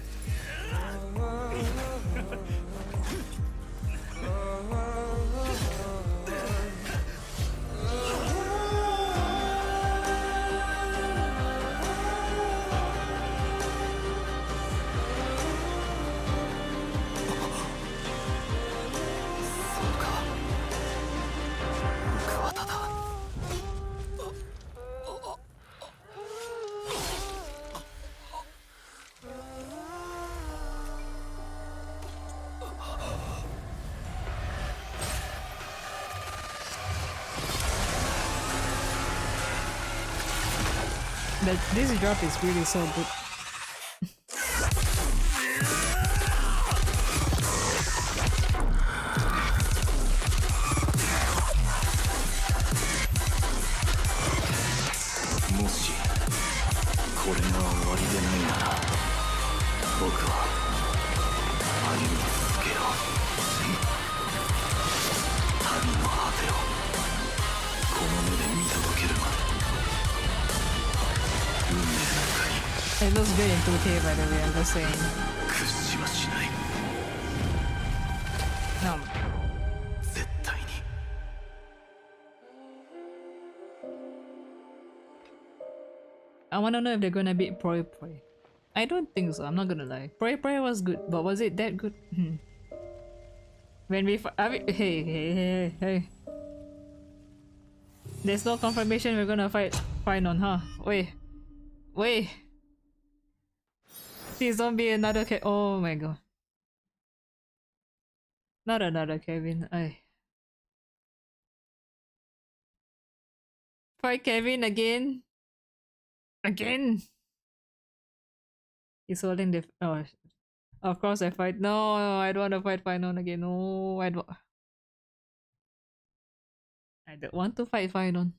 This drop is really so good. It looks good in 2K, by the way, I'm just saying. No. I wanna know if they're gonna beat Proi Proi. I don't think so, I'm not gonna lie. Proi Proi was good, but was it that good? When we hey. There's no confirmation we're gonna fight Phainon, huh? Wait. Please don't be another oh my god. Not another Kevin. Fight Kevin again? Again? He's holding the oh, of course I fight. No, I don't want to fight Phainon again. No, I don't want to fight Phainon.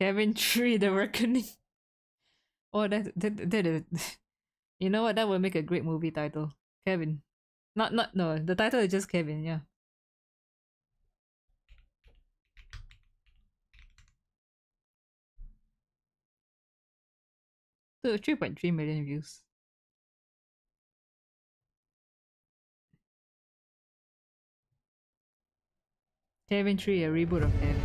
Kevin 3, The Reckoning. Oh, that is. You know what? That would make a great movie title. Kevin. No. The title is just Kevin, yeah. So 3.3 million views. Kevin 3, a reboot of Kevin.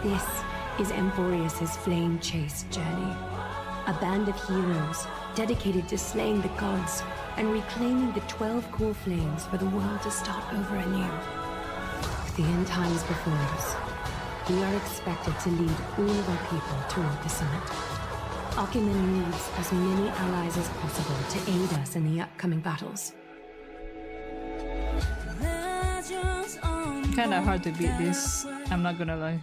This is Amphorius's flame chase journey. A band of heroes dedicated to slaying the gods and reclaiming the 12 core flames for the world to start over anew. With the end times before us, we are expected to lead all of our people toward the summit. Acumen needs as many allies as possible to aid us in the upcoming battles. Kinda hard to beat this, I'm not gonna lie.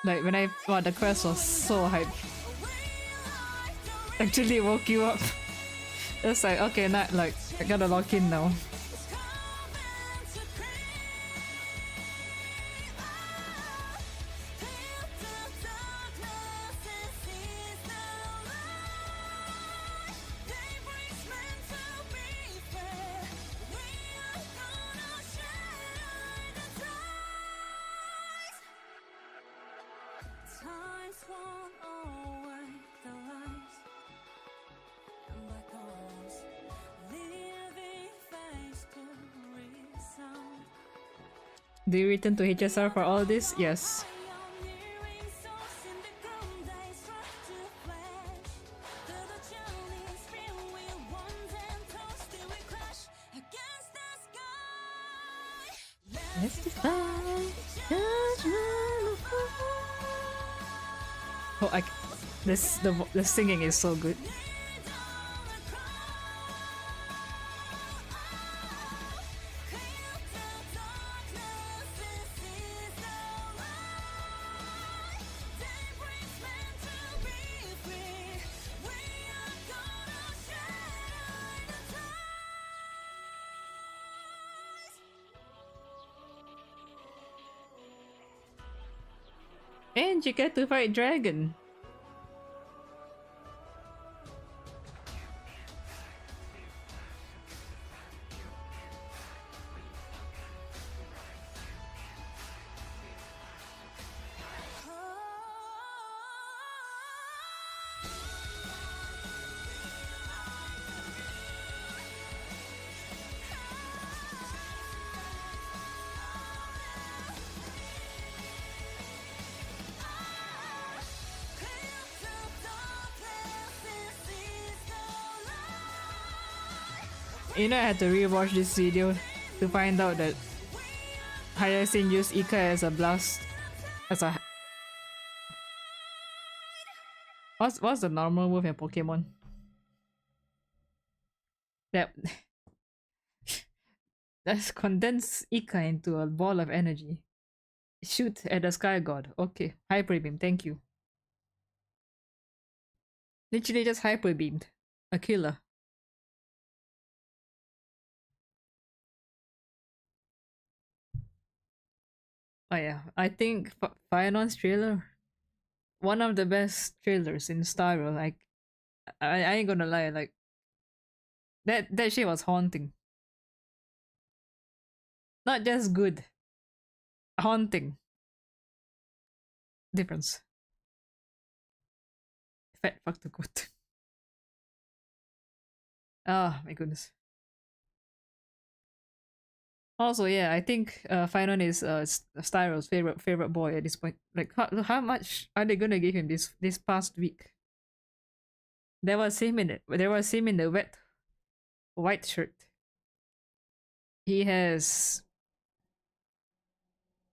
Like when I the quest was so hype. Actually woke you up. It's like okay, not like I gotta log in now. Do you return to HSR for all this? Yes. Oh, the singing is so good. And you get to fight dragon. You know, I had to rewatch this video to find out that Hyacinth used Ika as a blast. As a what's the normal move in Pokemon? That let's condense Ika into a ball of energy. Shoot at the Sky God. Okay, Hyper Beam. Thank you. Literally just Hyper Beamed a killer. Oh yeah, I think Phainon's trailer, one of the best trailers in Starro. Like, I ain't gonna lie, like that shit was haunting. Not just good, haunting. Difference. Fat fuck the goat. Ah, my goodness. Also, yeah, I think Phainon is Styro's favorite boy at this point. Like, how much are they gonna give him this past week? There was him in the wet white shirt. He has.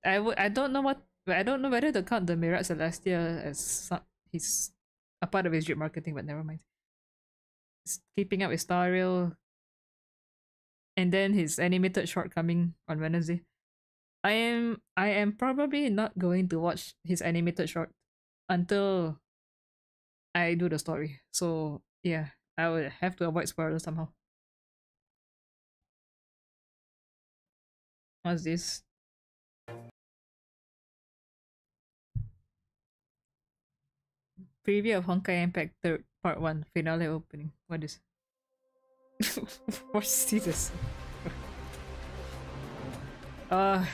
I don't know whether to count the Mirat Celestia as he's a part of his drip marketing, but never mind. keeping up with Star Rail, and then his animated short coming on Wednesday. I am probably not going to watch his animated short until I do the story. So yeah, I would have to avoid spoilers somehow. What's this? Preview of Honkai Impact 3rd Part 1 Finale Opening. What is? What's this? Uh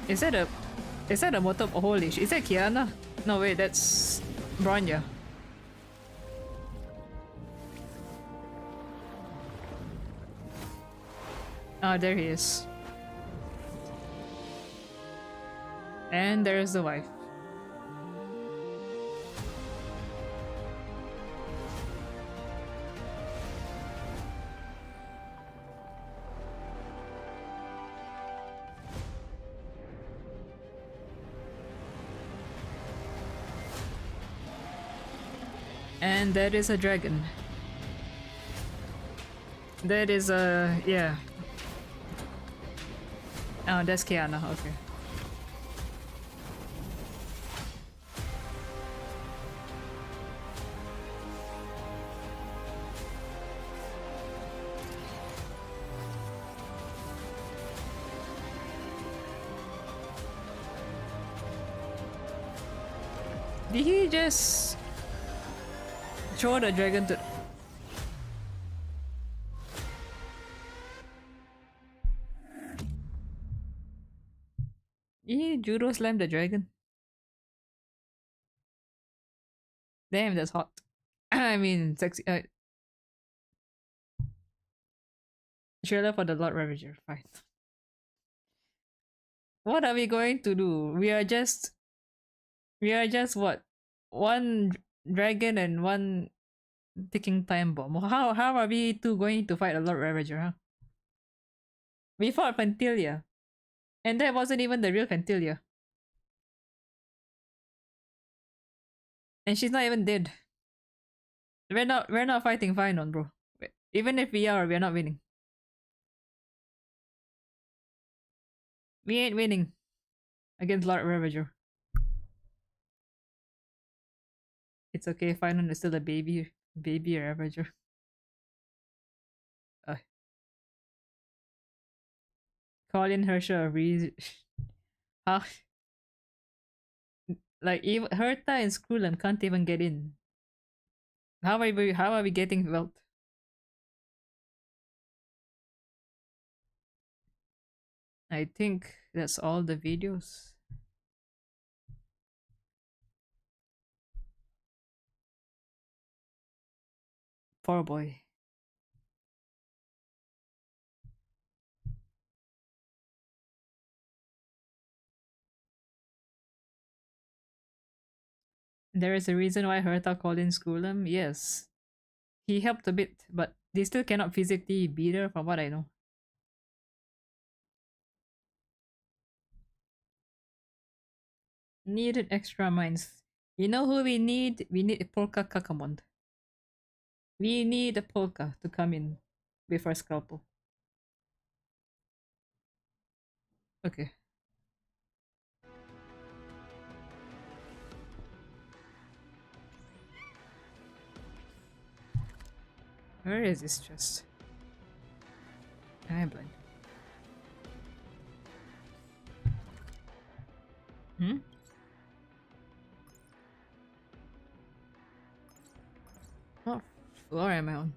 Is that a motor? Holy shit! Is that Kiana? No wait, that's Bronya. Oh, there he is. And there's the wife. And that is a dragon. That is a... yeah. Oh, that's Kiana, okay. Did he just throw the dragon to... He judo slammed the dragon. Damn, that's hot. I mean, sexy. Trailer for the Lord Ravager. Fine. What are we going to do? We are just what? One dragon and one ticking time bomb. How are we two going to fight a Lord Ravager, huh? We fought Fantilia. And that wasn't even the real Fantilia. And she's not even dead. We're not fighting Phainon, bro. Even if we are not winning. We ain't winning against Lord Ravager. It's okay, Phainon is still a baby Ravager. Colin Herschel huh? Like even Herta and Skrullum can't even get in. How are we getting Velt? I think that's all the videos. Poor boy. There is a reason why Herta called in Skrullum. Yes. He helped a bit, but they still cannot physically beat her from what I know. Needed extra mines. You know who we need? We need Polka Kakamond. We need a Polka to come in with our scalpel. Okay. Where is this chest? I'm blind. Hmm? What floor am I on?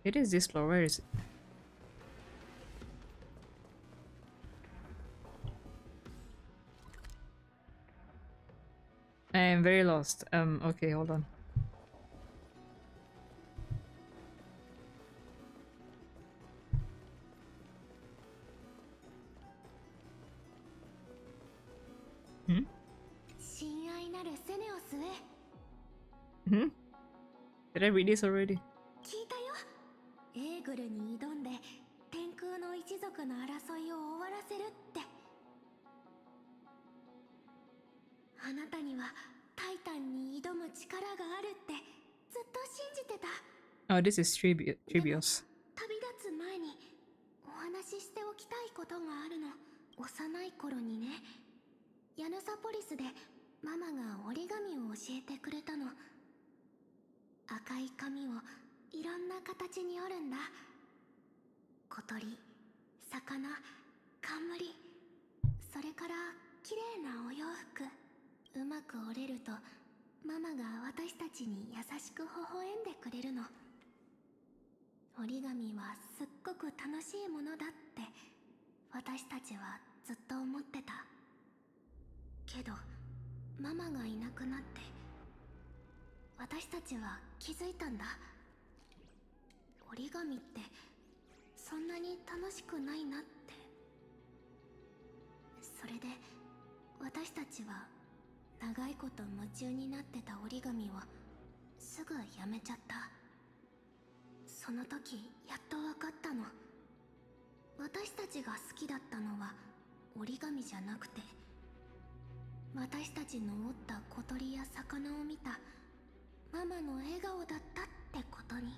It is this floor. Where is it? I am very lost. Okay, hold on. セネオスへ。 Hmm? Did I read this already? 聞いたよ。エーグルに挑んで天空の一族の争いを終わらせるって。あなたにはタイタンに挑む力があるってずっと信じてた。 Oh, this is Trivios. 旅立つ前にお話ししておきたいことがあるの。幼い頃にね、ヤヌサポリスでママが折り紙を教えてくれたの。赤い紙をいろんな形に折るんだ。小鳥、魚、冠、それから綺麗なお洋服。うまく折れるとママが私たちに優しく微笑んでくれるの。折り紙はすっごく楽しいものだって私たちはずっと思ってた。けどママがいなくなって私たちは気づいたんだ。折り紙ってそんなに楽しくないなって。それで私たちは長いこと夢中になってた折り紙をすぐやめちゃった。その時やっと分かったの。私たちが好きだったのは折り紙じゃなくて、私たちの折った小鳥や魚を見たママの笑顔だったってことに。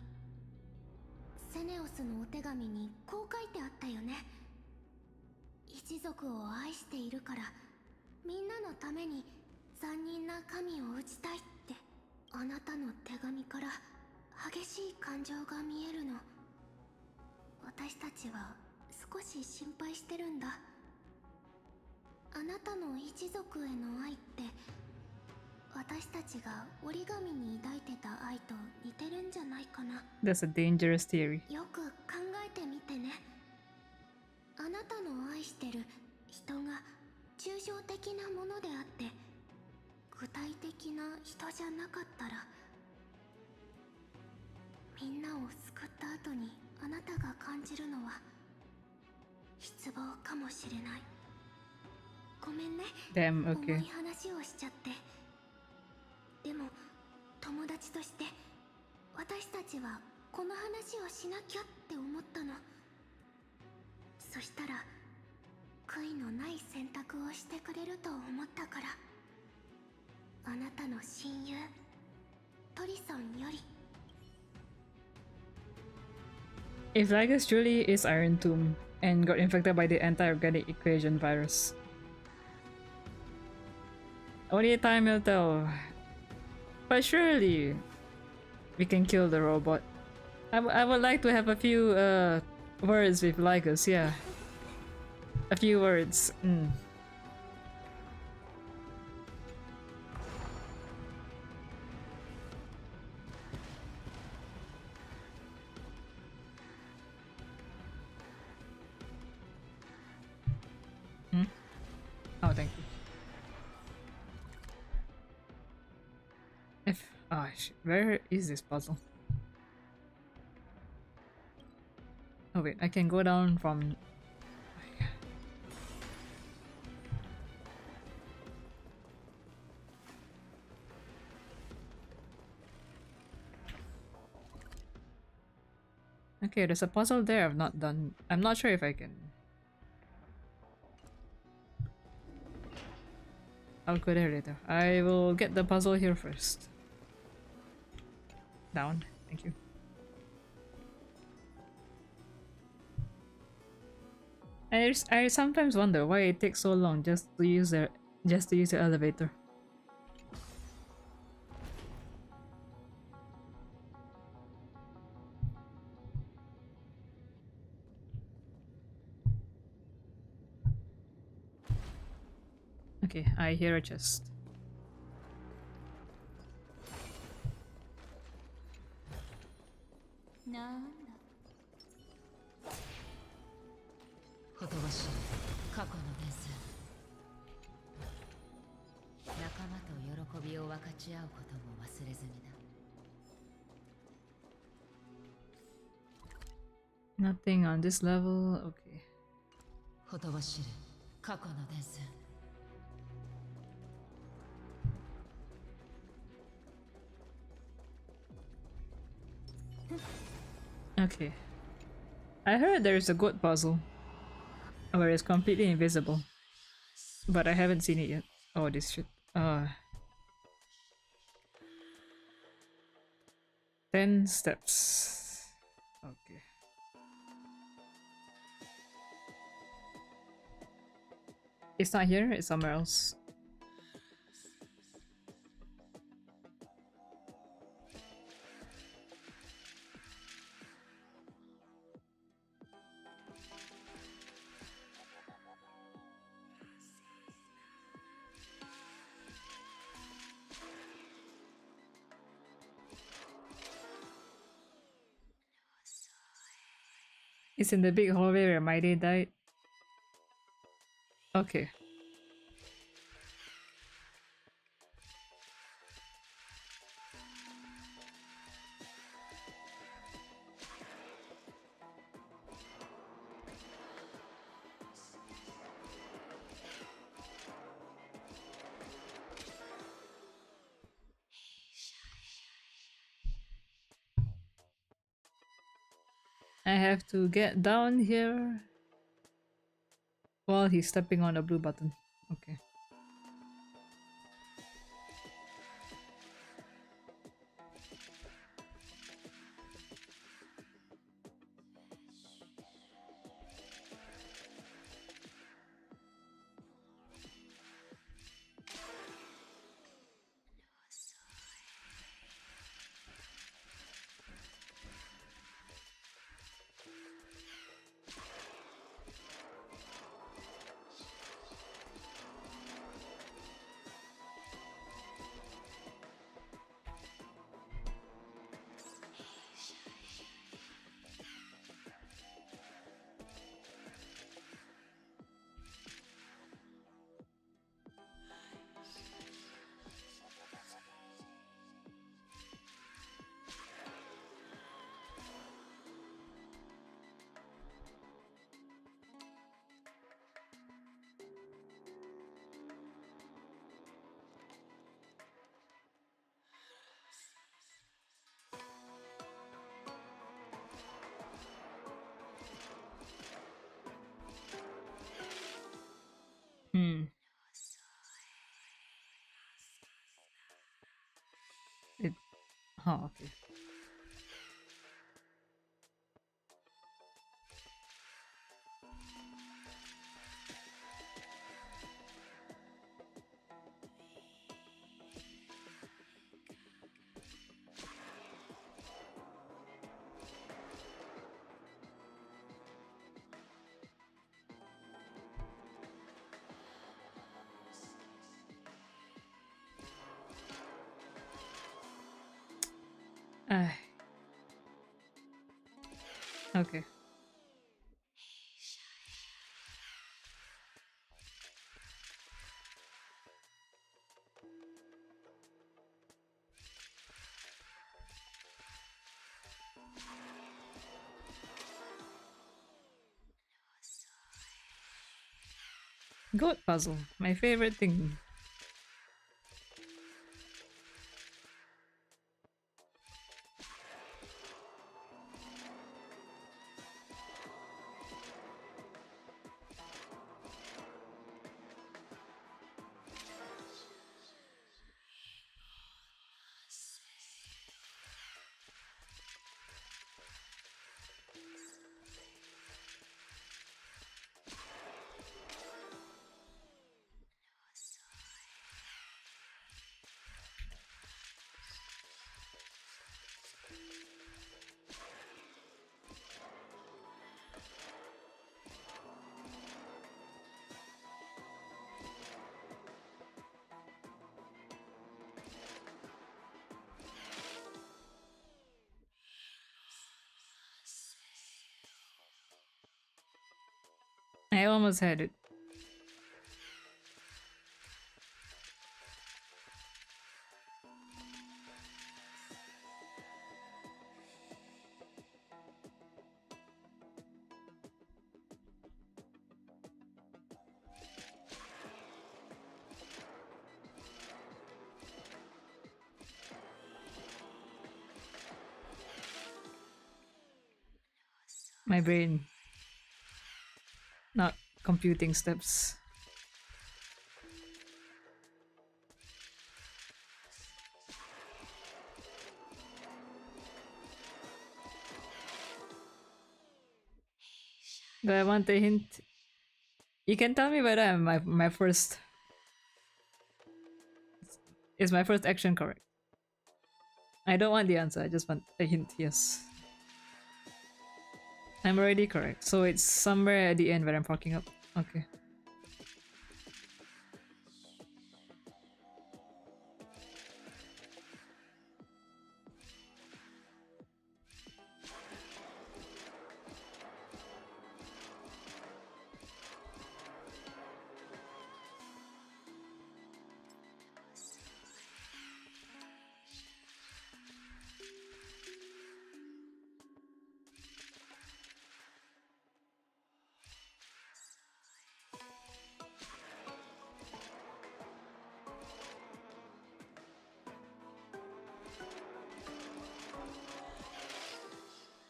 セネオスのお手紙にこう書いてあったよね。一族を愛しているからみんなのために残忍な神を打ちたいって。あなたの手紙から激しい感情が見えるの。私たちは少し心配してるんだ。あなたの一族への愛って私たちが折り紙に抱いてた愛と似てるんじゃないかな。 That's a dangerous theory. よく考えてみてね。あなたの愛してる人が抽象的なものであって具体的な人じゃなかったら、みんなを救った後にあなたが感じるのは失望かもしれない。ごめんね。 Damn, 重 okay. い話をしちゃって。でも友達として私たちはこの話をしなきゃって思ったの。そしたら悔いのない選択をしてくれると思ったから。あなたの親友トリソンより。 If Lygus truly is Iron Tomb and got infected by the anti-organic equation virus, only time will tell. But surely we can kill the robot. I would like to have a few words with Lygus, yeah. A few words. Oh, thank you. Where is this puzzle? Oh wait, I can go down from... Okay, there's a puzzle there I've not done. I'm not sure if I can... I'll go there later. I will get the puzzle here first. Down. Thank you. I sometimes wonder why it takes so long just to use the elevator. Okay, I hear a chest. Nothing on this level. Okay. Okay. I heard there's a goat puzzle where it's completely invisible, but I haven't seen it yet. Oh, this shit. 10 steps. Okay. It's not here, it's somewhere else. It's in the big hallway where my day died. Okay. I have to get down here while he's stepping on the blue button. Okay. It... Oh, okay. Okay. Goat puzzle, my favorite thing. I almost had it. My brain not computing steps. Do I want a hint? You can tell me whether I'm my first... Is my first action correct? I don't want the answer, I just want a hint, yes. I'm already correct, so it's somewhere at the end where I'm fucking up. Okay.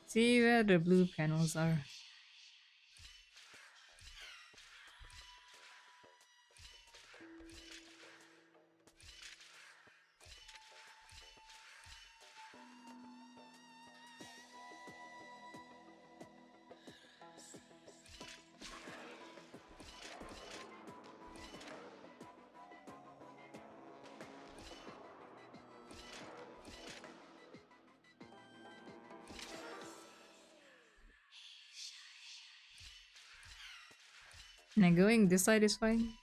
See where the blue panels are. And going this side is fine.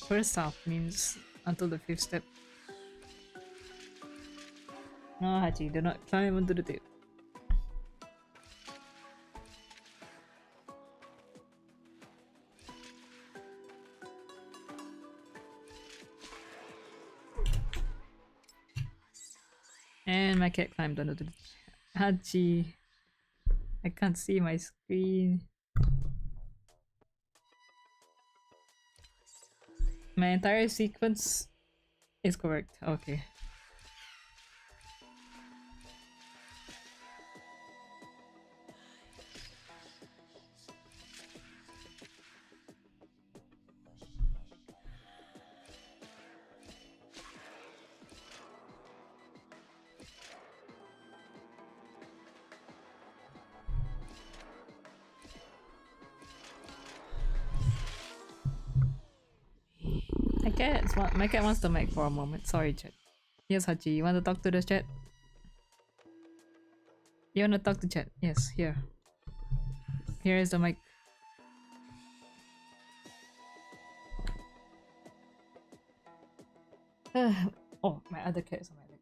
First half means until the 5th step. No, Hachi, do not climb onto the tape. And my cat climbed onto the... Hachi. I can't see my screen. My entire sequence is correct. Okay. My cat wants to mic for a moment. Sorry, chat. Yes, Hachi, you want to talk to the chat? You want to talk to chat? Yes, here. Here is the mic. Oh, my other cat is on my leg.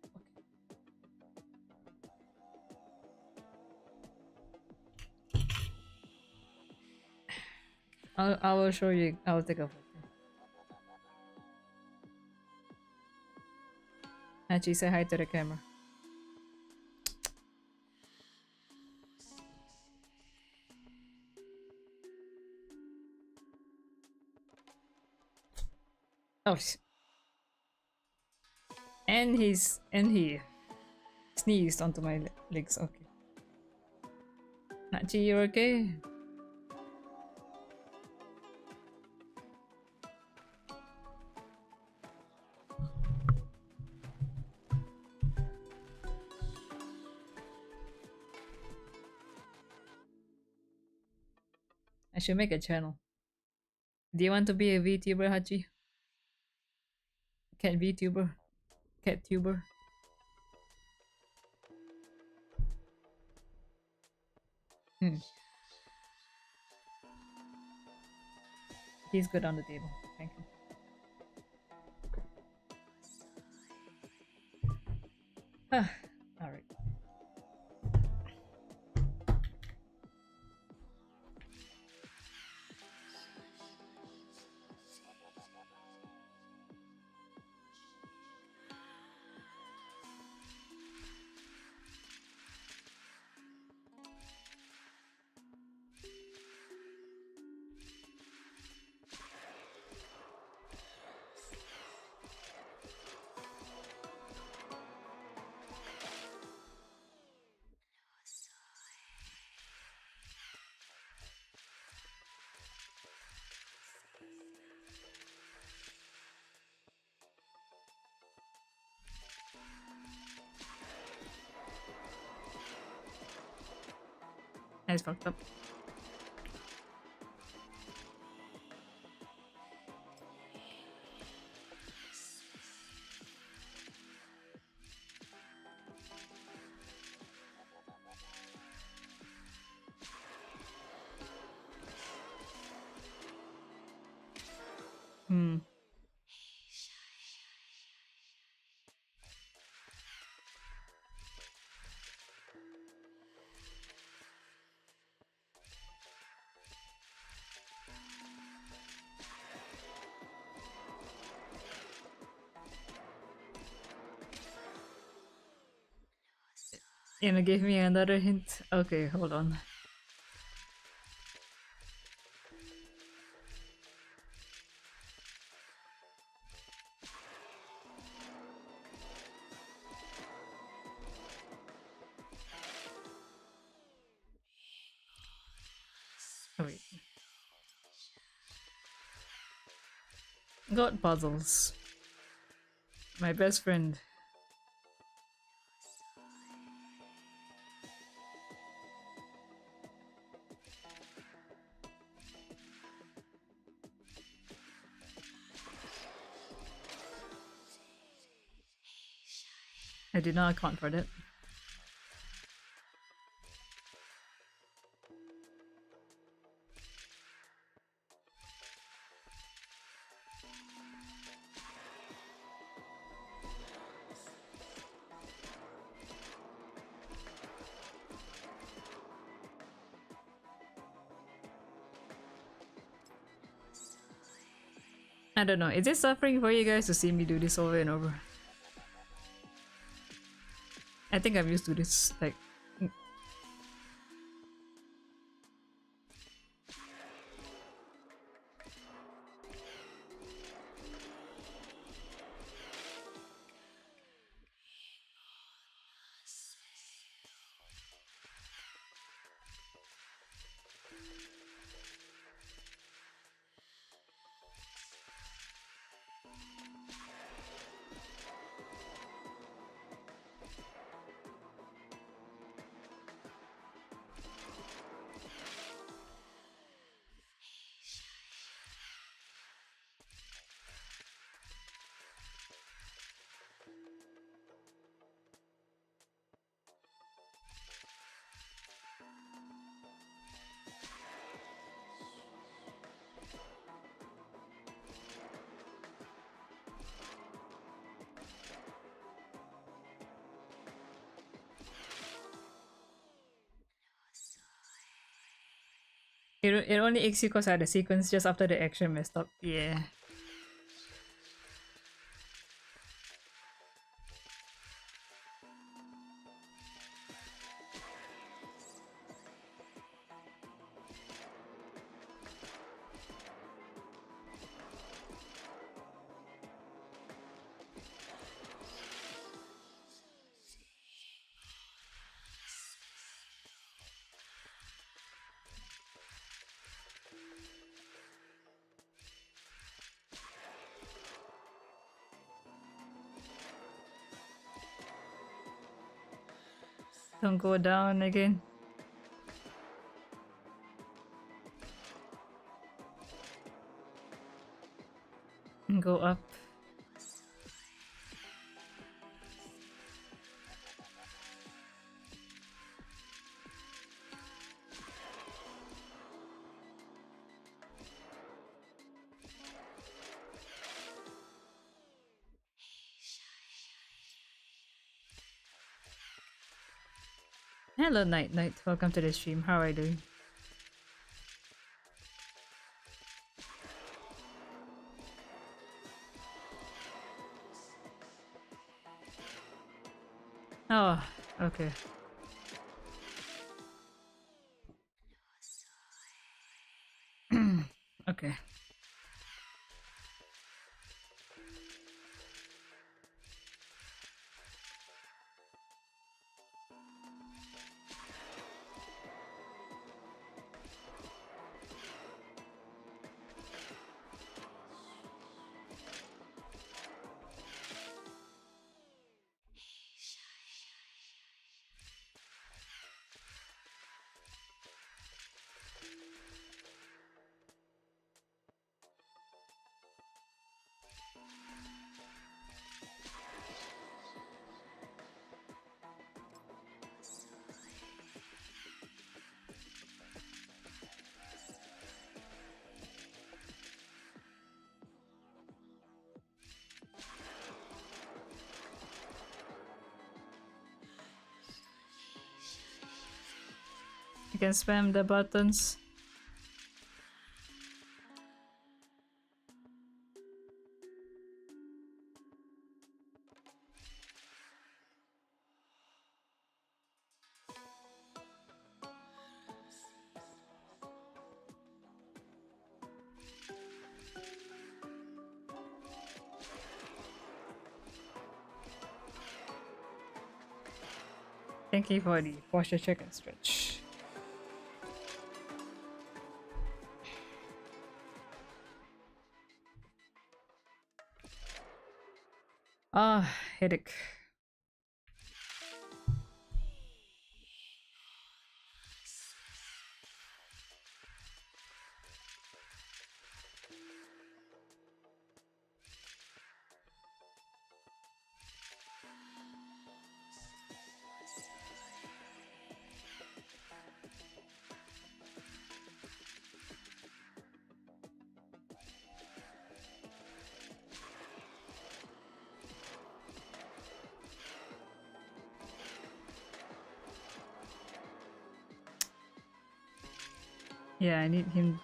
Okay. I will show you. I will take a photo. Hachi, say hi to the camera. Oh, and he sneezed onto my legs. Okay. Hachi, you okay? I should make a channel. Do you want to be a VTuber, Hachi? Cat VTuber? Cat tuber? Hmm. He's good on the table. Thank you. Ah, alright. That's fucked up. Hmm. Anna gave me another hint. Okay, hold on. Oh, wait. Got puzzles. My best friend. I did not account for that. I don't know. Is it suffering for you guys to see me do this over and over? I think I'm used to this. Like, it only aches you because I had a sequence just after the action messed up. Yeah. Don't go down again. And go up. Hello, Night Night. Welcome to the stream. How are you doing? Oh, okay. Okay. You can spam the buttons. Thank you for the posture check and stretch. Ah, headache. Yeah, I need him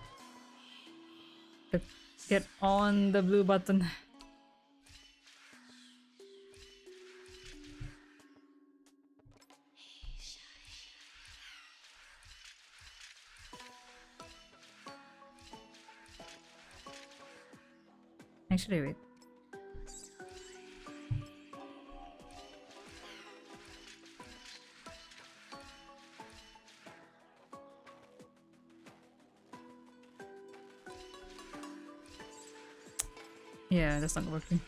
to get on the blue button. Actually, wait. Yeah, that's not working.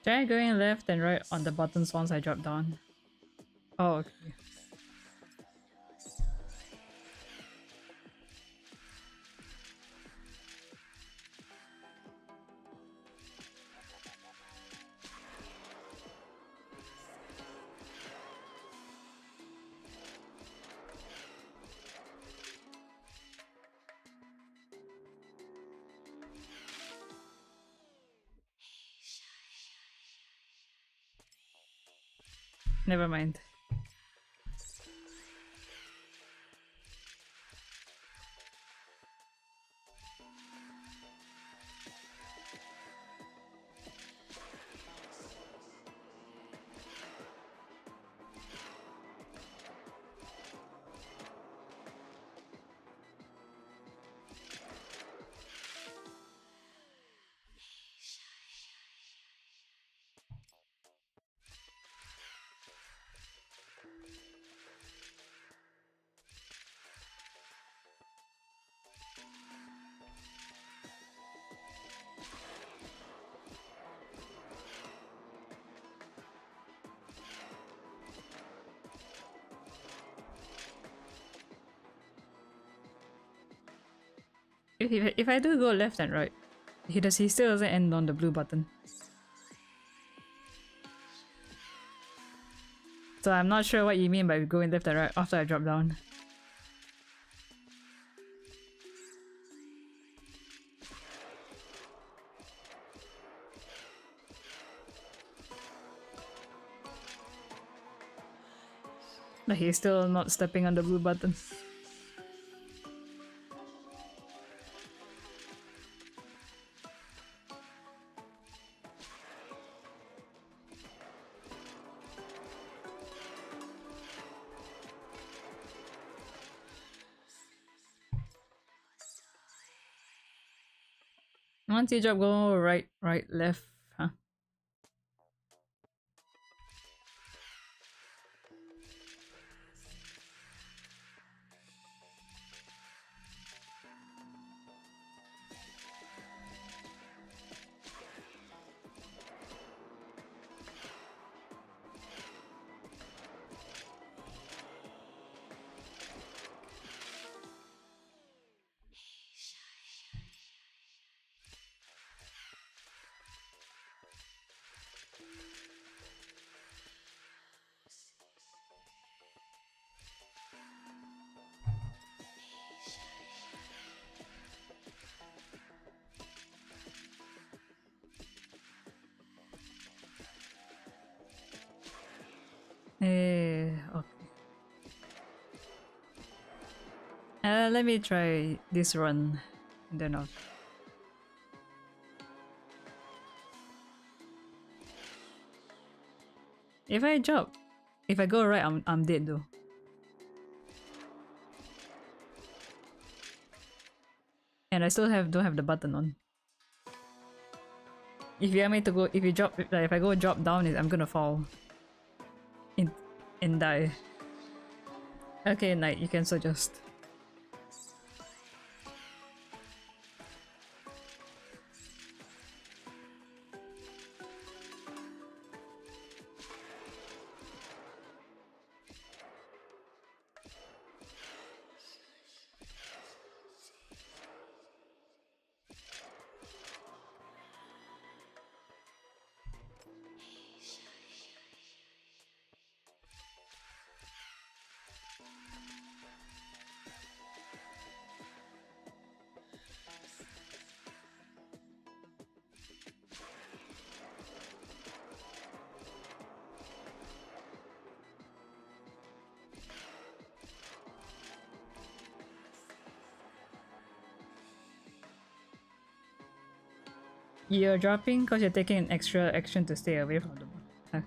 Try going left and right on the buttons once I drop down. Oh, okay. Never mind. If I do go left and right, he still doesn't end on the blue button. So I'm not sure what you mean by going left and right after I drop down. But he's still not stepping on the blue button. Once you drop, go right, right, left, huh? Okay. Let me try this run. Then I'll... If I jump, if I go right, I'm dead though. And I still don't have the button on. If you want me to go, if you drop, like if I go drop down, I'm gonna fall. And die. Okay, Knight, you can suggest. You're dropping because you're taking an extra action to stay away from the ball. Huh.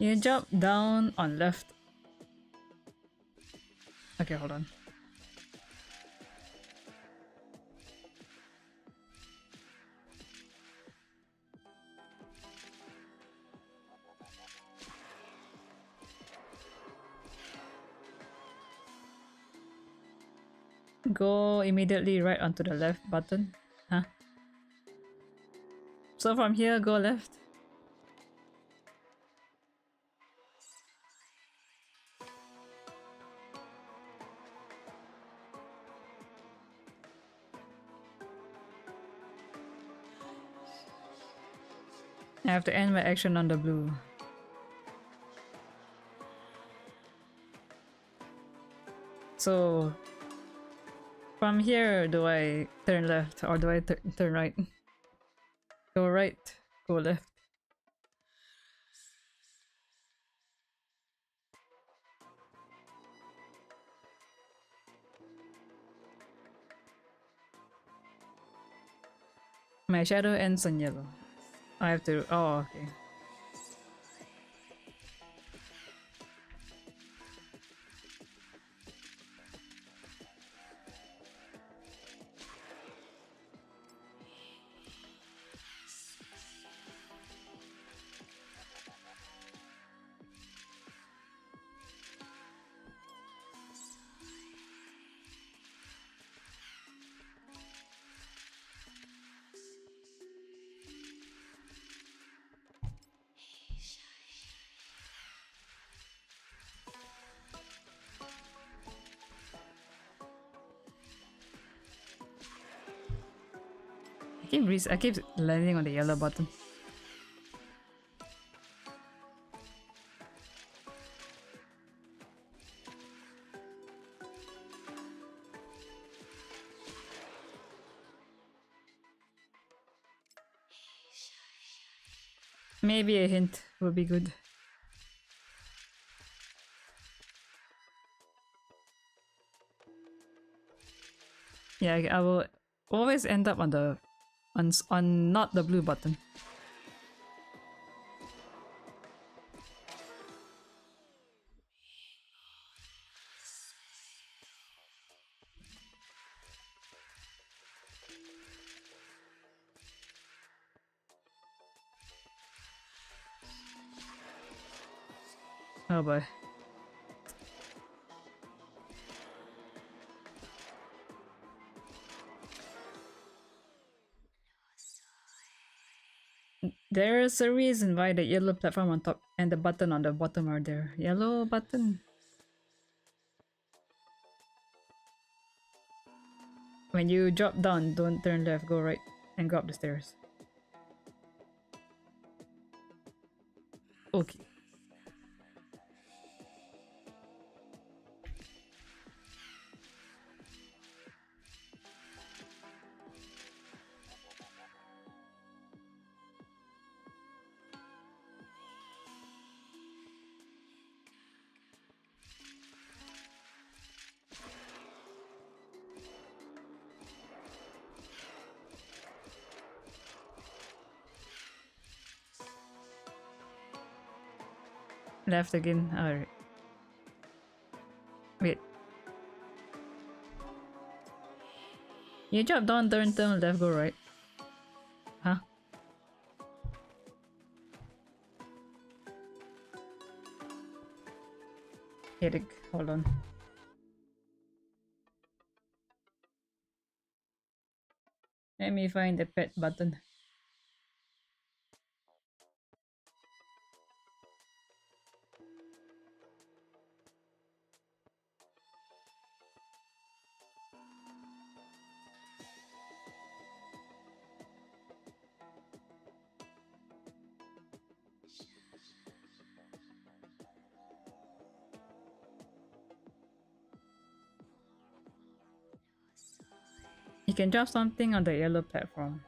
You jump down on left. Okay, hold on. Go immediately right onto the left button. Huh? So from here, go left. I have to end my action on the blue. So from here, do I turn left or do I turn right? Go right, go left. My shadow ends on yellow. I have to... Oh, okay. I keep landing on the yellow button. Maybe a hint would be good. Yeah, I will always end up on the on not the blue button. Oh boy. There's a reason why the yellow platform on top and the button on the bottom are there. Yellow button. When you drop down, don't turn left, go right, and go up the stairs. Okay. Left again. Alright. Wait. You drop down, turn left, go right. Huh? Eric, hold on. Let me find the pet button. You can drop something on the yellow platform.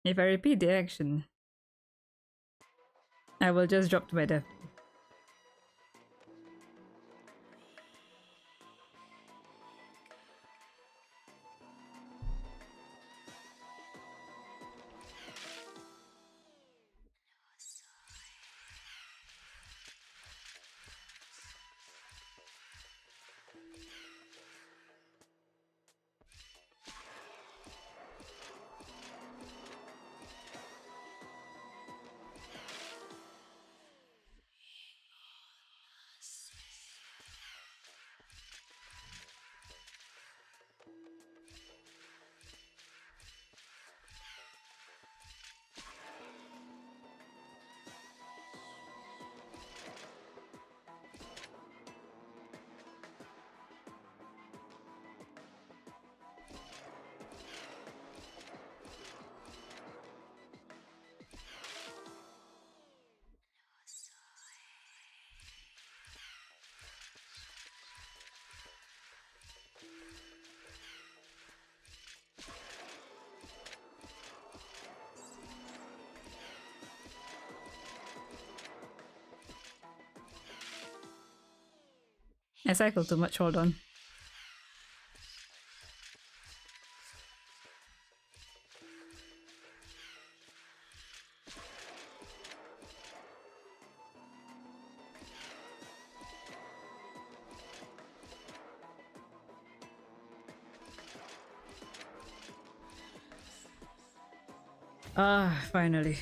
If I repeat the action, I will just drop to my death. I cycle too much, hold on. Ah, finally.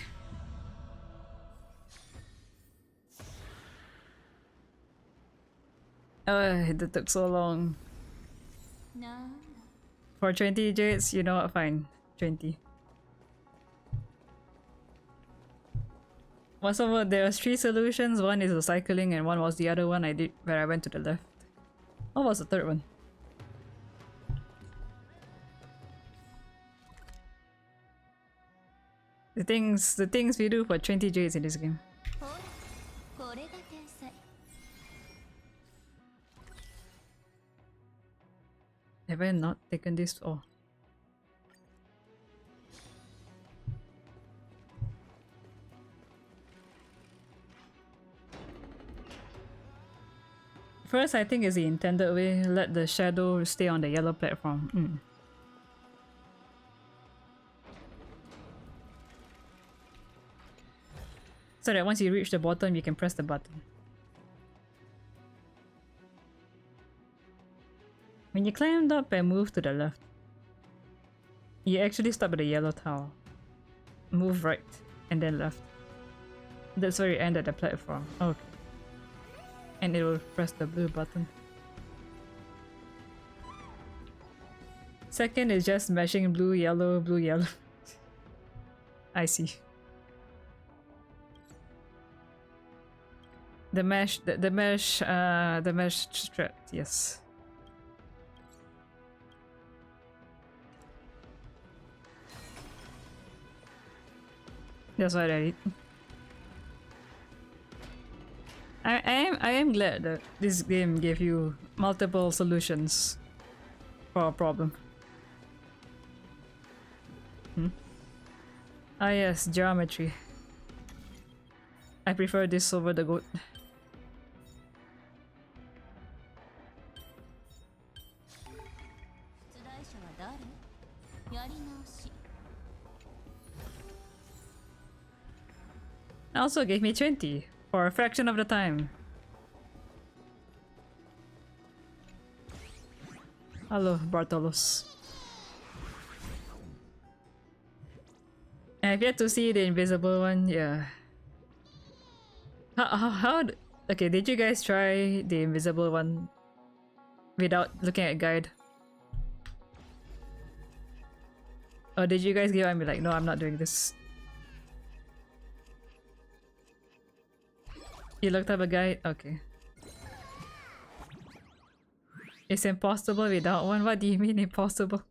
That took so long. For 20 jades, you know what? Fine. 20. What's over? There was 3 solutions. One is the cycling, and one was the other one I did where I went to the left. What was the third one? The things we do for 20 jades in this game. Have I not taken this? Oh. First, I think is the intended way. Let the shadow stay on the yellow platform. So that once you reach the bottom, you can press the button. When you climbed up and moved to the left, you actually stop at the yellow tower. Move right, and then left. That's where you end at the platform. Okay. And it will press the blue button. Second is just mashing blue, yellow, blue, yellow. I see. The mesh strat, yes. That's what I did. I am glad that this game gave you multiple solutions for a problem. Ah yes, geometry. I prefer this over the goat. Also gave me 20 for a fraction of the time. Hello, Bartolos. I've yet to see the invisible one, yeah. Okay, did you guys try the invisible one without looking at guide? Or did you guys give up and be like, no, I'm not doing this? You looked up a guide? Okay. It's impossible without one? What do you mean impossible?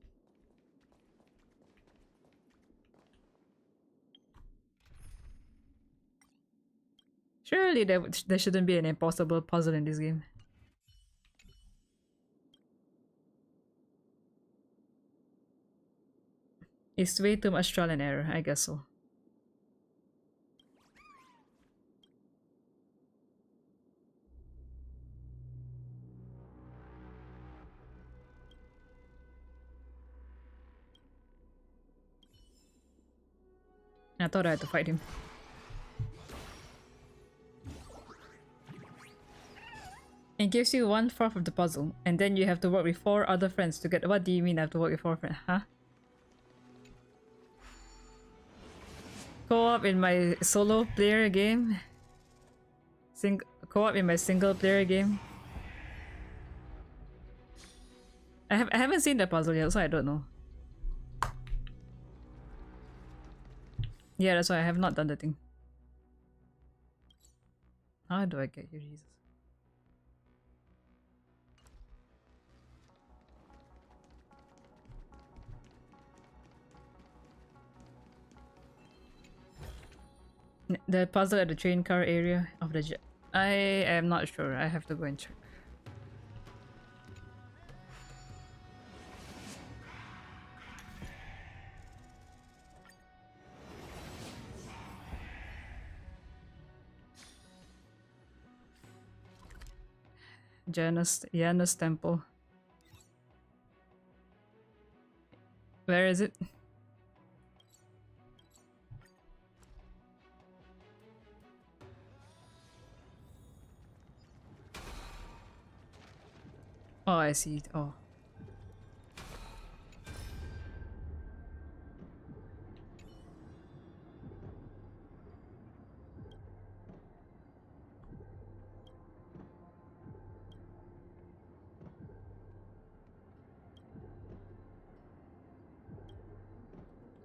Surely there shouldn't be an impossible puzzle in this game. It's way too much trial and error, I guess so. I thought I had to fight him. It gives you 1/4 of the puzzle, and then you have to work with 4 other friends to get— What do you mean I have to work with 4 friends? Huh? Co-op in my solo player game? Co-op in my single player game? I haven't seen the puzzle yet, so I don't know. Yeah, that's why I have not done the thing. How do I get here, Jesus? The puzzle at the train car area of the jet. I am not sure. I have to go and check. Janus Temple. Where is it? Oh, I see it. Oh.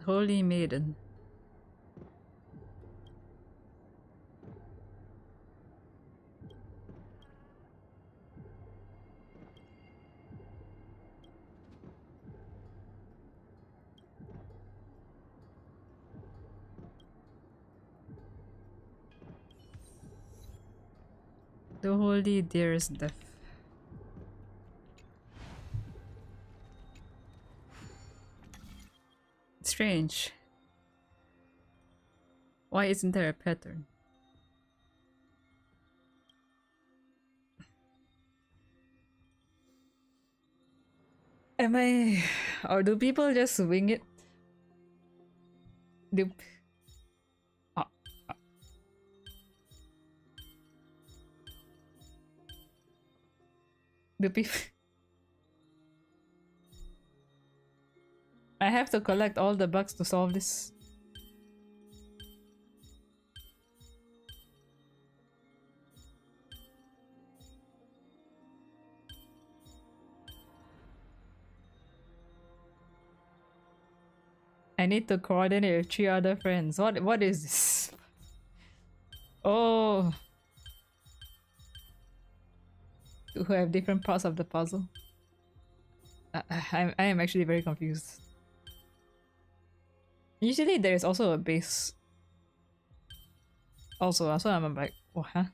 Holy Maiden. The Holy Dearest Death. Strange. Why isn't there a pattern? Am I... or do people just wing it? Do... Ah, ah. Do people... I have to collect all the bugs to solve this. I need to coordinate with 3 other friends. What is this? Oh. Who have different parts of the puzzle. I am actually very confused. Usually there is also a base. Also, so I'm like, what, huh?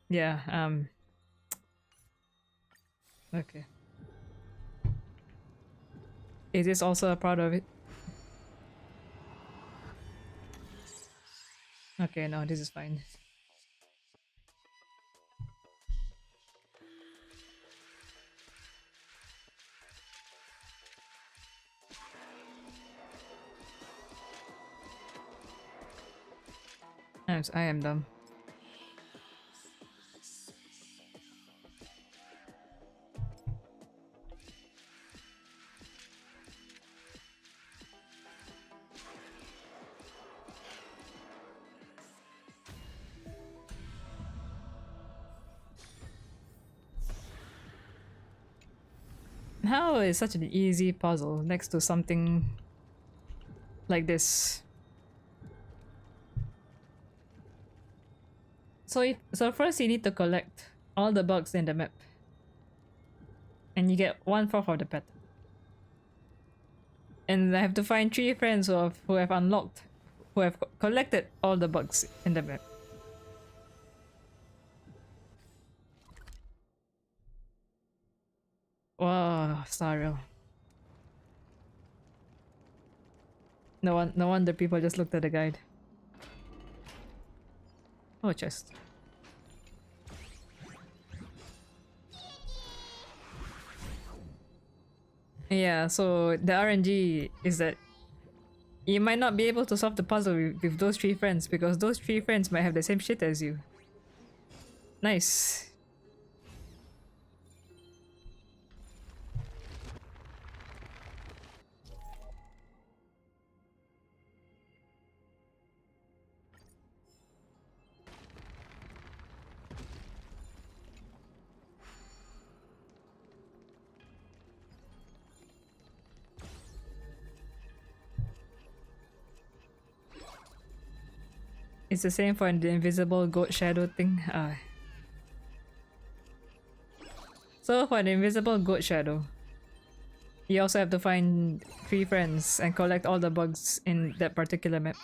Yeah, okay. Is this also a part of it? Okay, no, this is fine. I am dumb. How is such an easy puzzle next to something like this? So first you need to collect all the bugs in the map. And you get 1/4 of the pattern. And I have to find 3 friends who have unlocked, who have collected all the bugs in the map. Wow, Starreal. No wonder people just looked at the guide. Oh, chest. Yeah, so the RNG is that you might not be able to solve the puzzle with those 3 friends because those 3 friends might have the same shit as you. Nice. It's the same for the invisible goat shadow thing. So for the invisible goat shadow, you also have to find 3 friends and collect all the bugs in that particular map.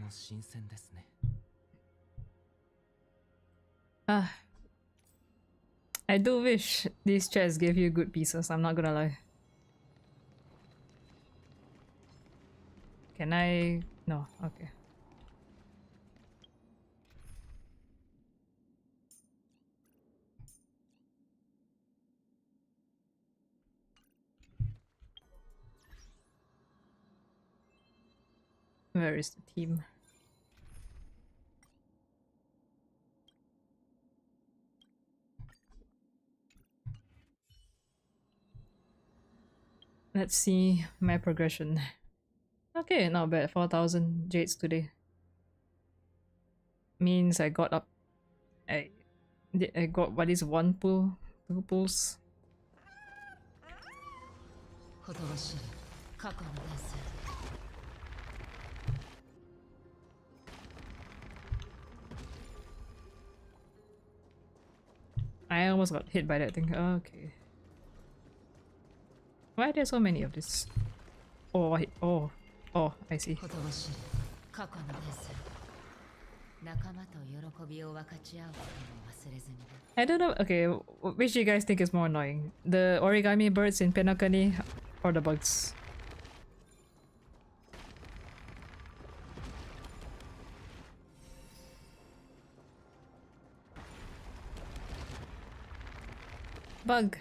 も新鮮ですね。 Ah, I do wish these chests gave you good pieces, I'm not gonna lie. Can I? No, okay. Where is the team? Let's see my progression. Okay, not bad. 4,000 jades today. Means I got up. I got what is one pull, 2 pulls. ほとばしる過去の伝説 I almost got hit by that thing. Okay. Why are there so many of this? Oh, oh, I see. ほとばしる過去の伝説仲間と喜びを分かち合うことも忘れずに I don't know. Okay, which do you guys think is more annoying? The origami birds in Penakani or the bugs? Bug.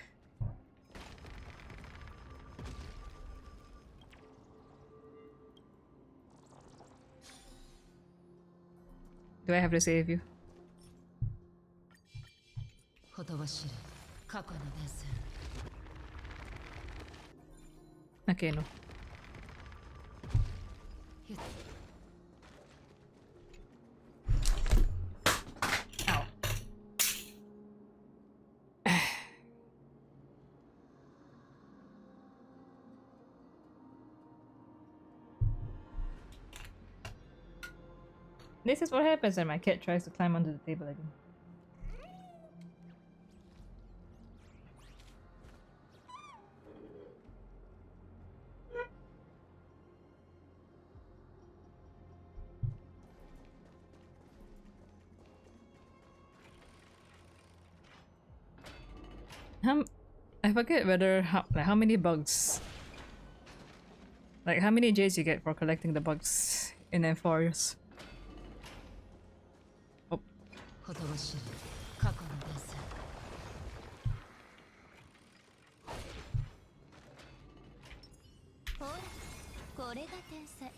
Do I have to save you? ほとばしる過去の伝説 Okay, no. Ow. This is what happens when my cat tries to climb onto the table again. I forget whether how many bugs, like how many jades you get for collecting the bugs in Amphorius. Oh, ほとばしる過去の伝説 ほらこれが天才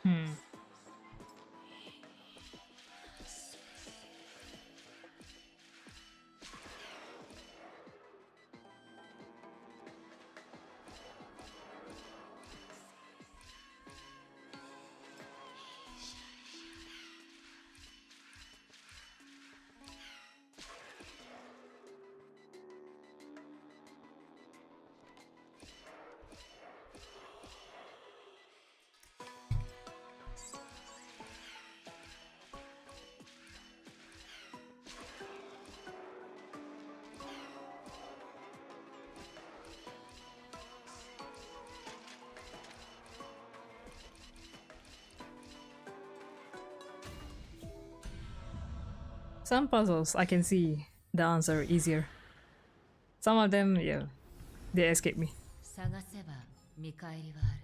hmm. Some puzzles I can see the answer easier. Some of them, yeah, they escape me. 探せば見返りはある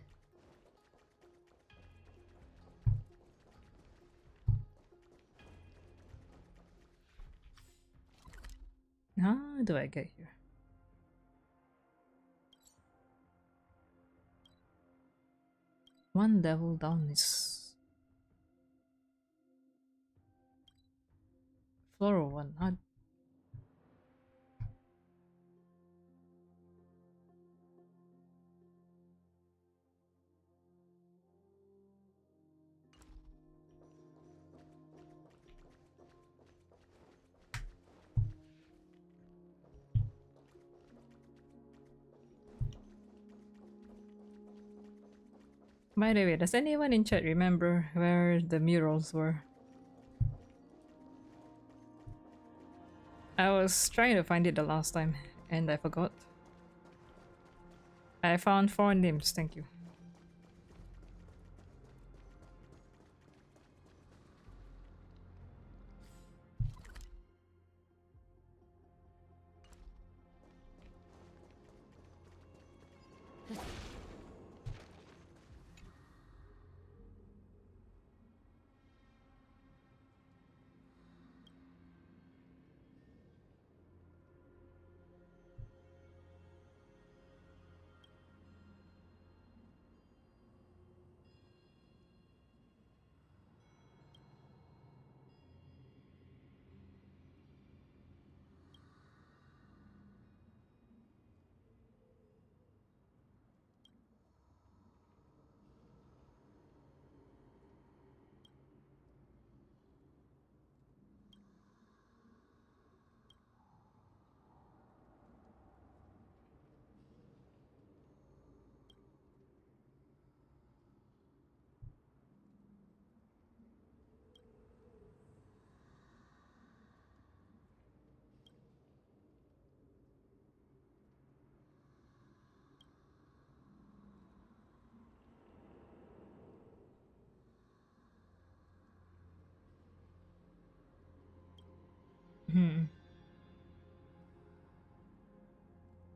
How do I get here? One level down is floor 1. How? By the way, does anyone in chat remember where the murals were? I was trying to find it the last time and I forgot. I found 4 names, thank you.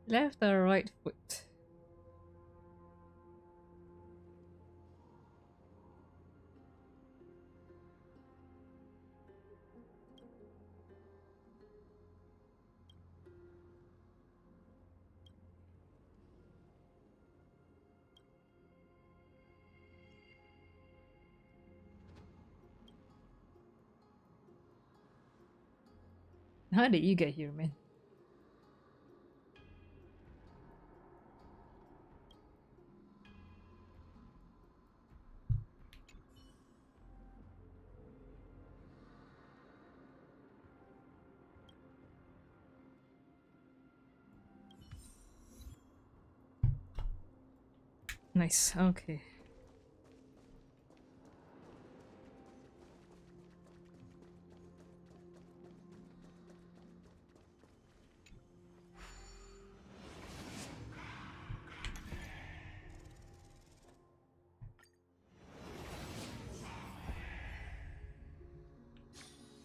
Left or right foot? How did you get here, man? Nice, okay.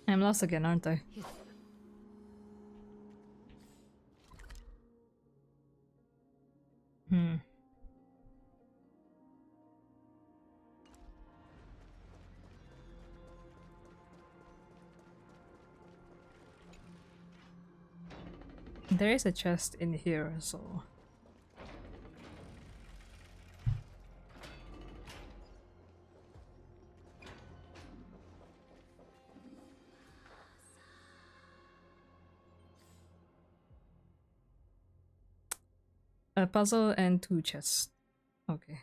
I'm lost again, aren't I? There is a chest in here, so... A puzzle and 2 chests. Okay.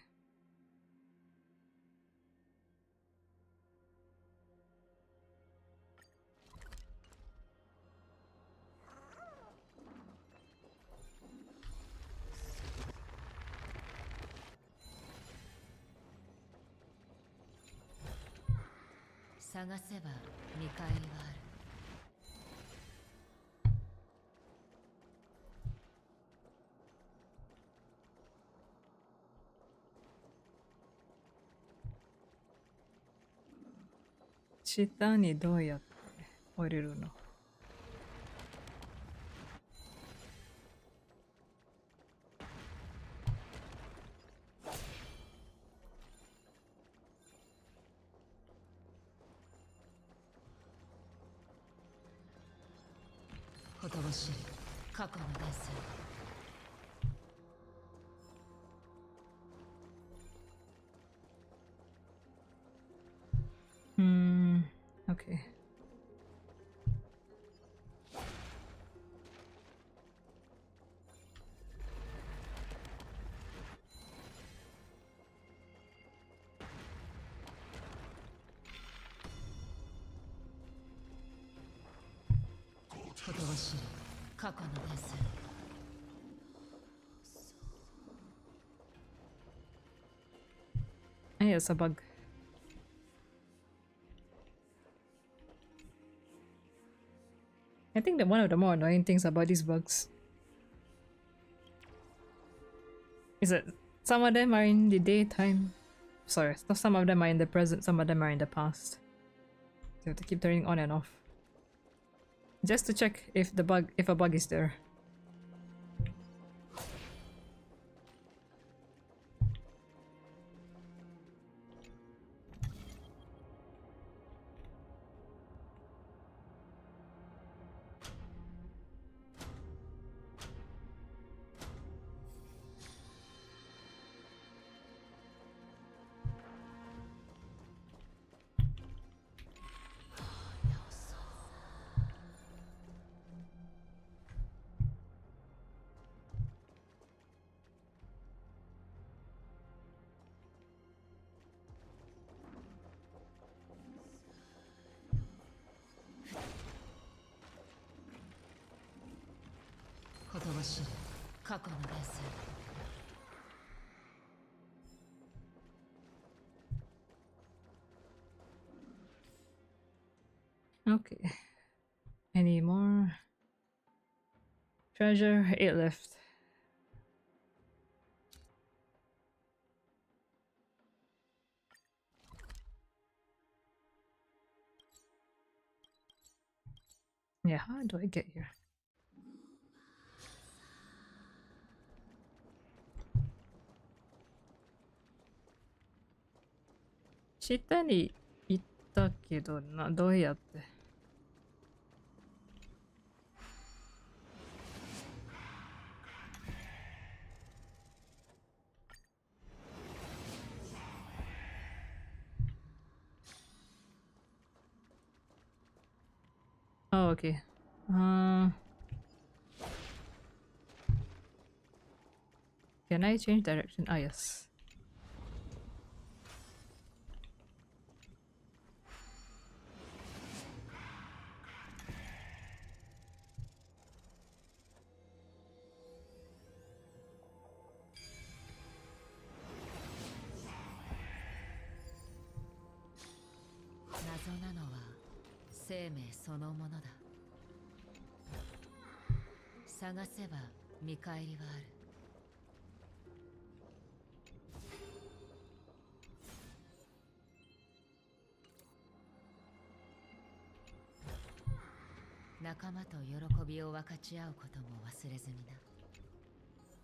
Chita ni どうやって降りるの?ことを知る過去の伝説。 Okay. Hey, it's a bug. I think that one of the more annoying things about these bugs is that some of them are in the daytime. Sorry, some of them are in the present, some of them are in the past. You have to keep turning on and off. Just to check if a bug is there. Okay. Any more? Treasure, 8 left. Yeah, how do I get here? Shita ni itta kedo na, どうやって? Oh, okay. Can I change direction? Ah, yes.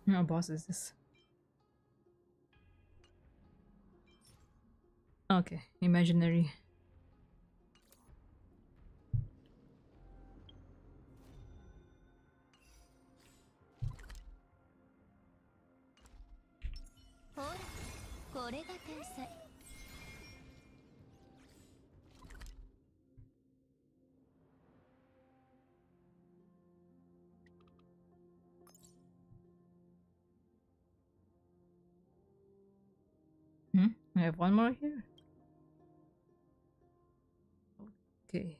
What boss is this? Okay, imaginary. I have one more here. Okay.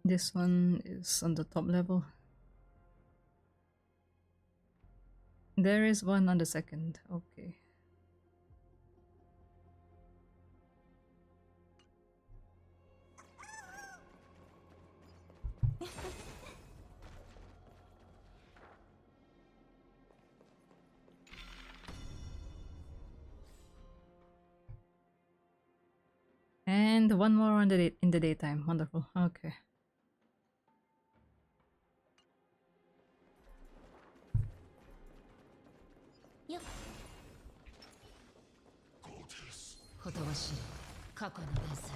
This one is on the top level. There is one on the second. Okay. And one more on the in the daytime. Wonderful. Okay. Yep. ほとばしる過去の伝説。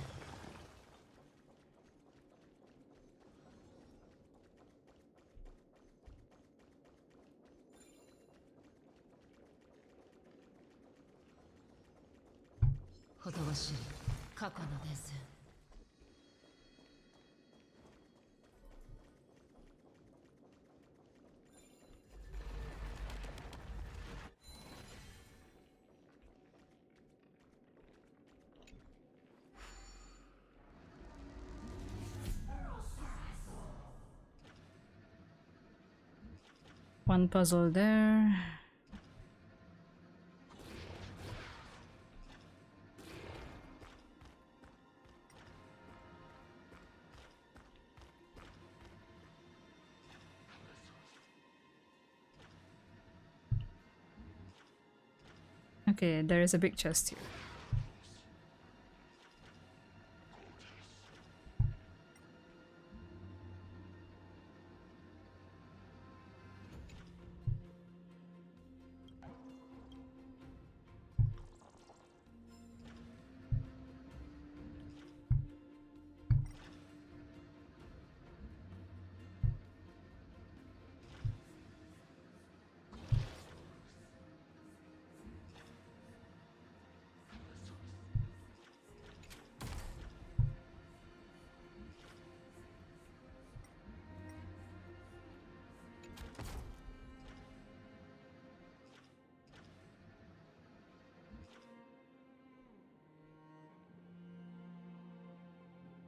ほとばしる過去の伝説。One puzzle there. Okay, there is a big chest here.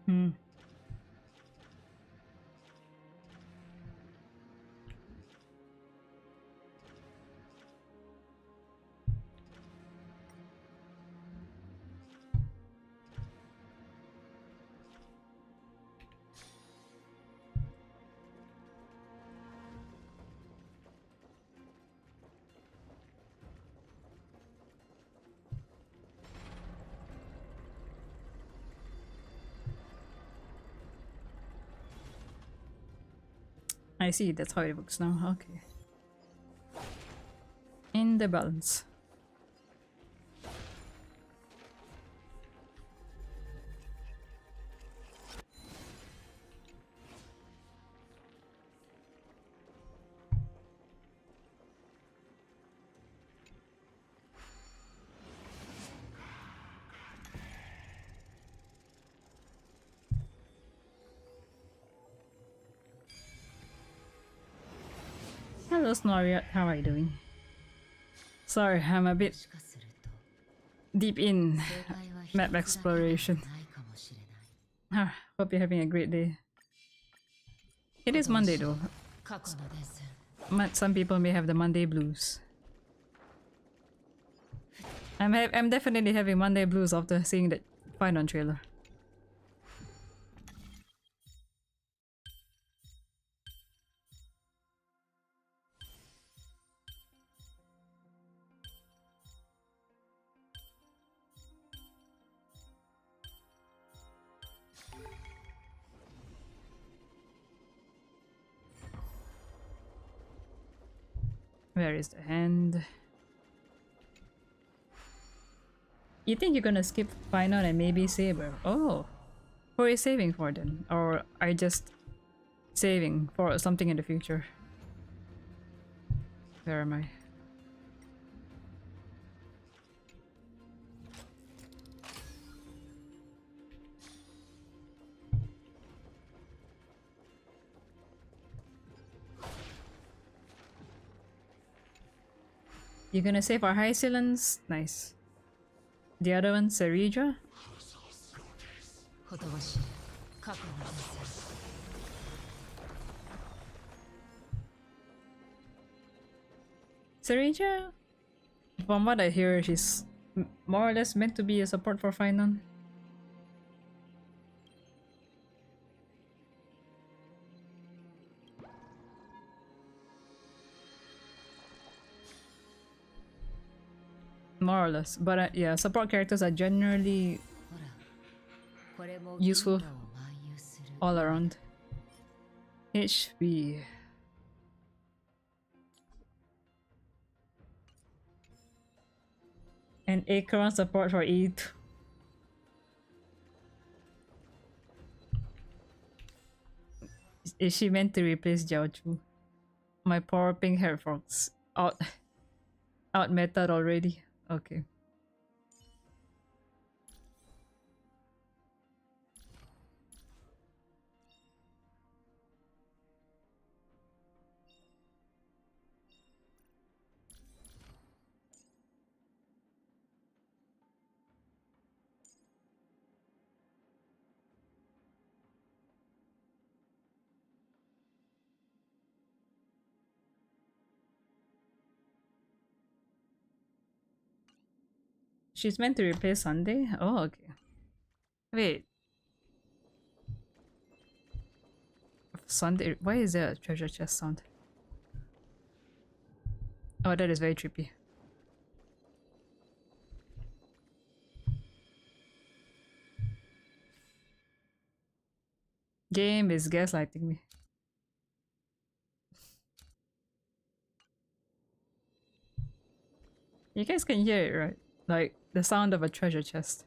Hmm. I see, that's how it works now. Okay. In the balance. Hello Snoria, how are you doing? Sorry, I'm a bit しかすると deep in 正解は一つ map だけでは exploration. ないかもしれない Hope you're having a great day. It is Monday though. 過去の伝説 Some people may have the Monday blues. I'm definitely having Monday blues after seeing the Phainon trailer. Where is the hand? You think you're gonna skip Phainon and maybe Saber? Oh! Who are you saving for then? Or are you just saving for something in the future? Where am I? You're gonna save our Hysilens? Nice. The other one, Seridra? ほとばしる過去の伝説 Seridra? From what I hear, she's more or less meant to be a support for Phainon. More or less. But yeah, support characters are generally ほら useful all around. HP. And Acheron support for E2. Is she meant to replace Jiaochu? My power pink hair fox out method already. Okay. She's meant to replace Sunday? Oh, okay. Wait. Sunday? Why is there a treasure chest sound? Oh, that is very trippy. Game is gaslighting me. You guys can hear it, right? Like the sound of a treasure chest.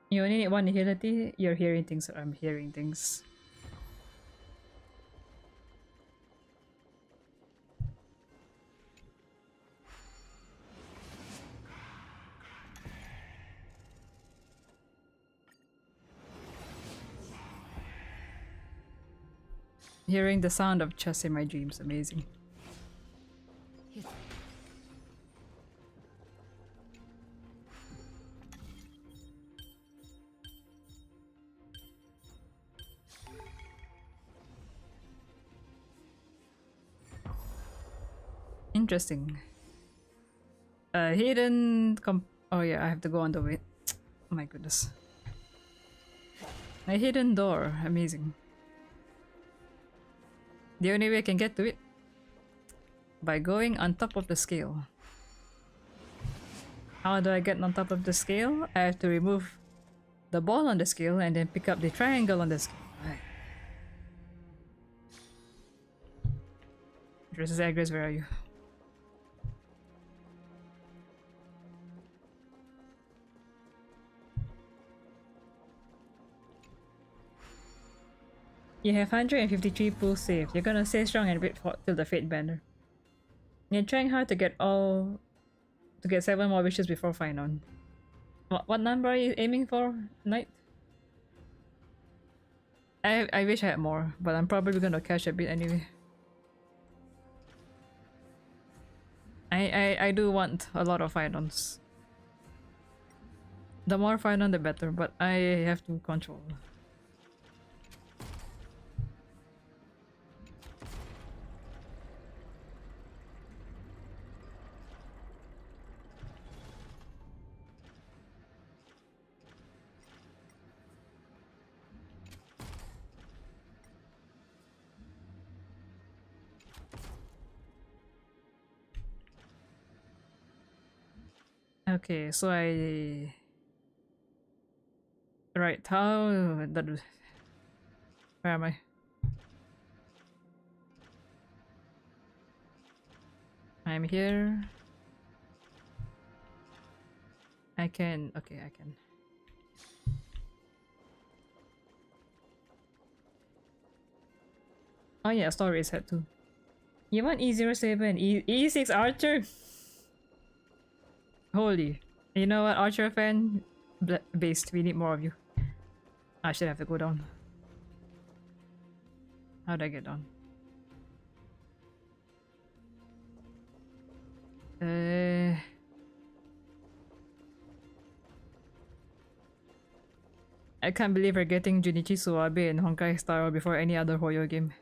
You only need one agility. You're hearing things, or I'm hearing things. Hearing the sound of chess in my dreams, amazing. Interesting. Hidden oh yeah, I have to go on the way. Oh my goodness. A hidden door, amazing. The only way I can get to it by going on top of the scale. How do I get on top of the scale? I have to remove the ball on the scale and then pick up the triangle on the scale. Right. Dresses Agres, where are you? You have 153 pulls saved. You're gonna stay strong and wait till the fate banner. You're trying hard to get 7 more wishes before Phainon. What number are you aiming for, Knight? I wish I had more, but I'm probably gonna cash a bit anyway. I do want a lot of Phainons. The more Phainon the better, but I have to control. Okay, so right, where am I? I'm here. I can oh yeah, story is set too. You want E07, E6 Archer? Holy. You know what, Archer fan? Based, we need more of you. I should have to go down. How'd I get down? I can't believe we're getting Junichi Suwabe and Honkai Star before any other Hoyo game.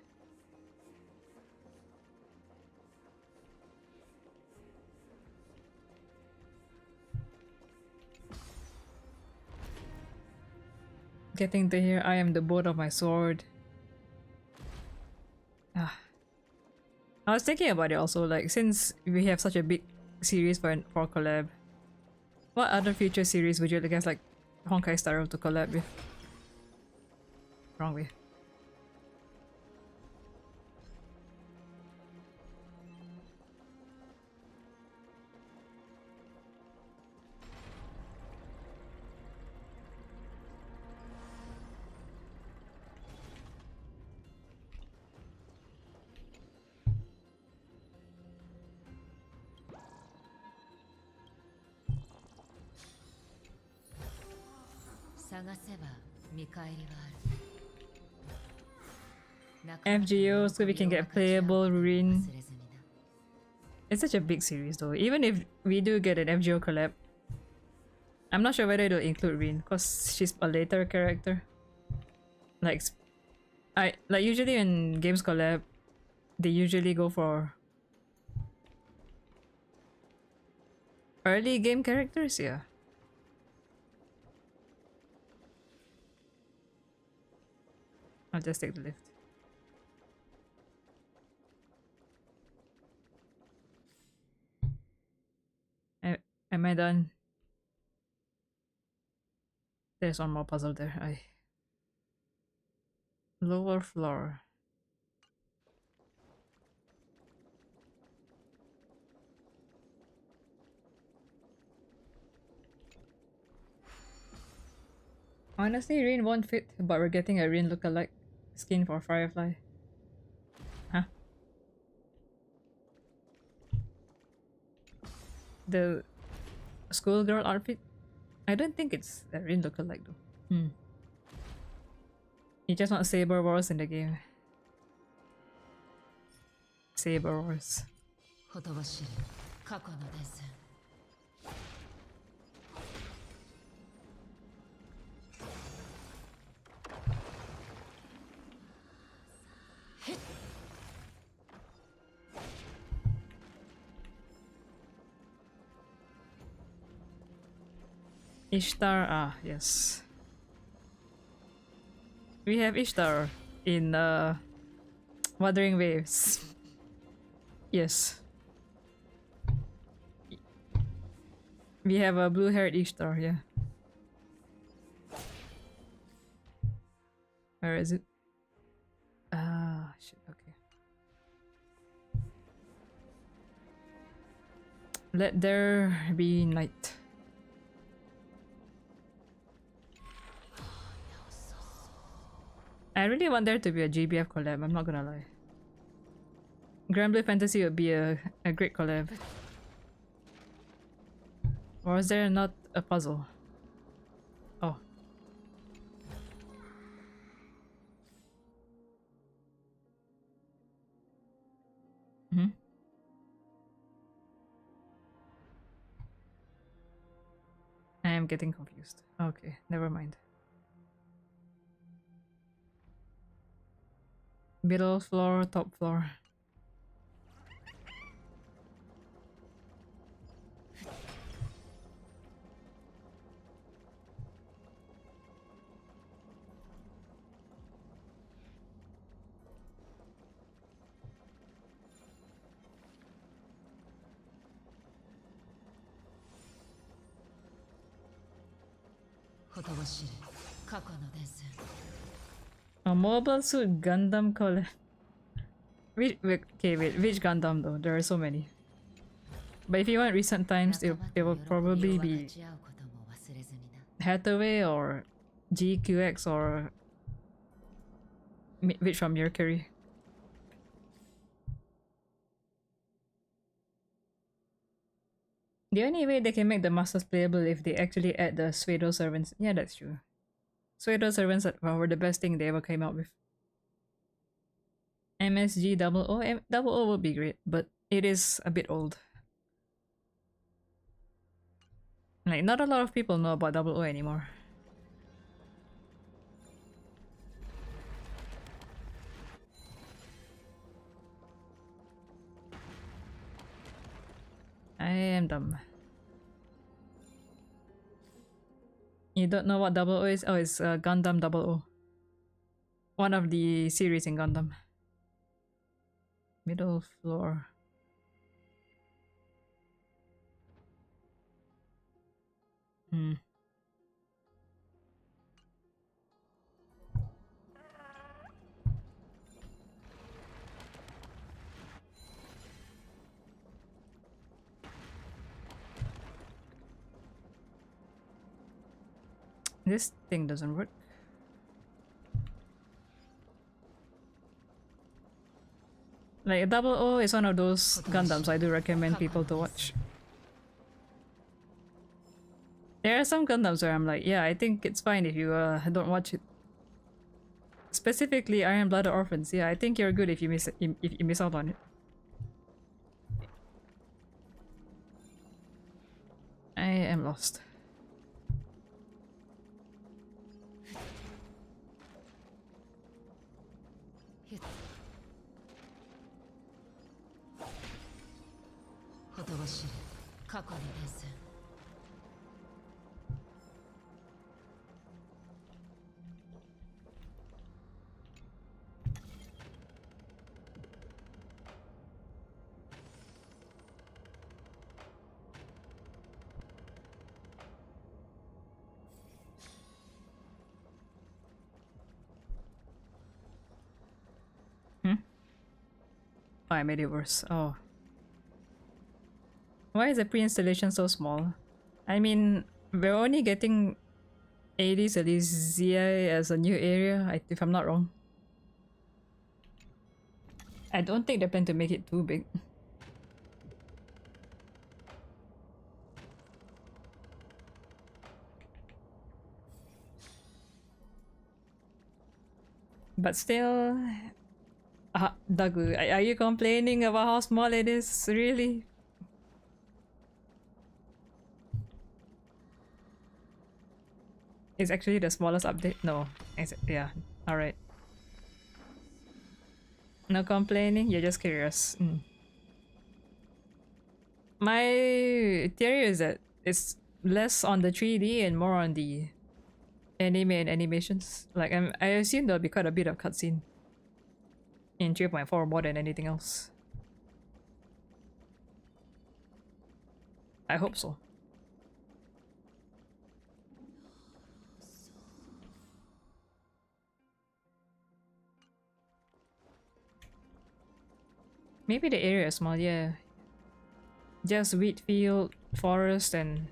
getting to hear I am the boat of my sword. Ah. I was thinking about it also, like, since we have such a big series for collab, what other future series would you guys like Honkai Star Rail to collab with? Wrong way. FGO, so we can get playable Rin. It's such a big series though. Even if we do get an FGO collab, I'm not sure whether it'll include Rin because she's a later character. Like, usually in games collab, they usually go for early game characters, yeah. I'll just take the lift. Am I done? There's one more puzzle there. Lower floor. Honestly, Rin won't fit, but we're getting a Rin lookalike skin for Firefly. Huh? The schoolgirl outfit? I don't think it's a Rin lookalike though. You just want Saber Wars in the game. Saber Wars. Ishtar, yes. We have Ishtar in Wuthering Waves. Yes. We have a blue-haired Ishtar, yeah. Where is it? Shit, okay. Let there be night. I really want there to be a GBF collab, I'm not gonna lie. Grand Blue Fantasy would be a great collab. Or is there not a puzzle? Oh. I am getting confused. Okay, never mind. Middle floor, top floor. A Mobile Suit Gundam collab. Which Gundam though? There are so many. But if you want recent times, it will probably be Hathaway or GQX or which from Mercury. The only way they can make the masters playable if they actually add the pseudo servants. Yeah, that's true. Pseudo servants were the best thing they ever came out with. MSG double O would be great, but it is a bit old. Like, not a lot of people know about double O anymore. I am dumb. You don't know what double O is? Oh, it's Gundam Double O. One of the series in Gundam. Middle floor. Hmm. This thing doesn't work. Like Double O is one of those Gundams I do recommend people to watch. There are some Gundams where I'm like, yeah, I think it's fine if you don't watch it. Specifically Iron Blooded Orphans, yeah, I think you're good if you miss out on it. I am lost. Oh, I made it worse. Oh. Why is the pre-installation so small? I mean, we're only getting 80s at least ZI as a new area, if I'm not wrong. I don't think they plan to make it too big. But still... Dagu, are you complaining about how small it is? Really? It's actually the smallest update? No. Yeah, alright. No complaining? You're just curious. My theory is that it's less on the 3D and more on the anime and animations. Like, I assume there'll be quite a bit of cutscene in 3.4 more than anything else. I hope so. Maybe the area is small, yeah. Just wheat field, forest, and...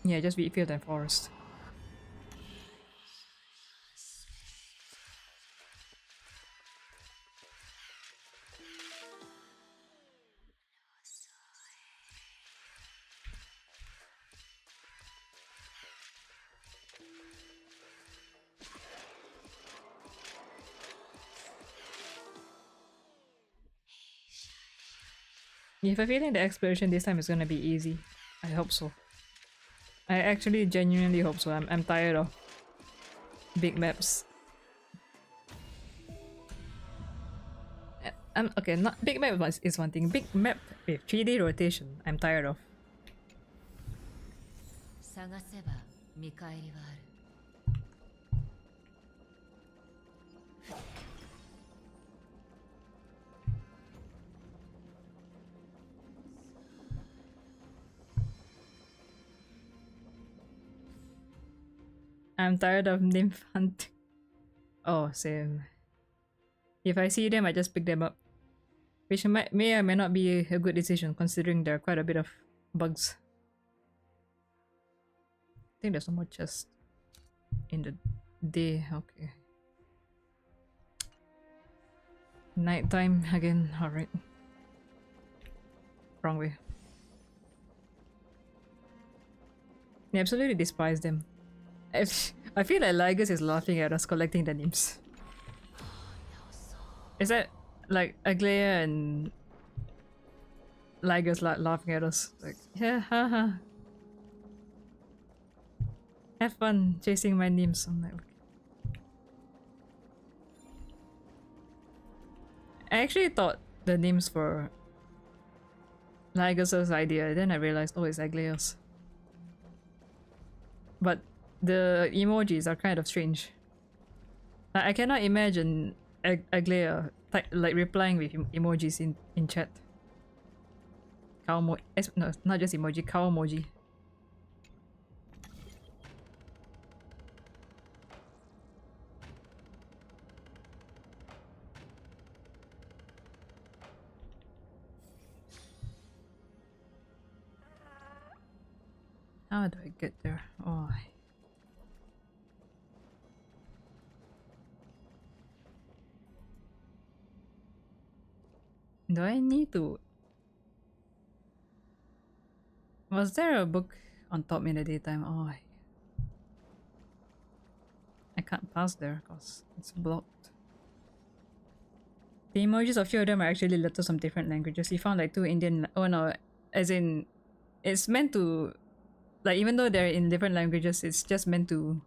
yeah, just wheat field and forest. You have a feeling the exploration this time is gonna be easy. I hope so. I actually genuinely hope so. I'm tired of big maps. Okay, not big map is one thing. Big map with 3D rotation, I'm tired of. I'm tired of nymph hunting. Oh, same. If I see them, I just pick them up. Which may or may not be a good decision considering there are quite a bit of bugs. I think there's no more chest in the day. Okay. Nighttime again. Alright. Wrong way. I absolutely despise them. I feel like Ligus is laughing at us collecting the names. Is that like Aglaya and Ligus laughing at us? Like, yeah, haha. Have fun chasing my names. I'm like, okay. I actually thought the names for Ligus's idea, then I realized, oh, it's Aglaya's. but the emojis are kind of strange. I cannot imagine Aglea like replying with emojis in chat. Cow no, not just emoji, cow emoji. How do I get there? Oh. Do I need to... Was there a book on top in the daytime? Oh, I can't pass there because it's blocked. The emojis, a few of them are actually letters from different languages. You found like 2 Indian... Oh no, as in... It's meant to... Like, even though they're in different languages, it's just meant to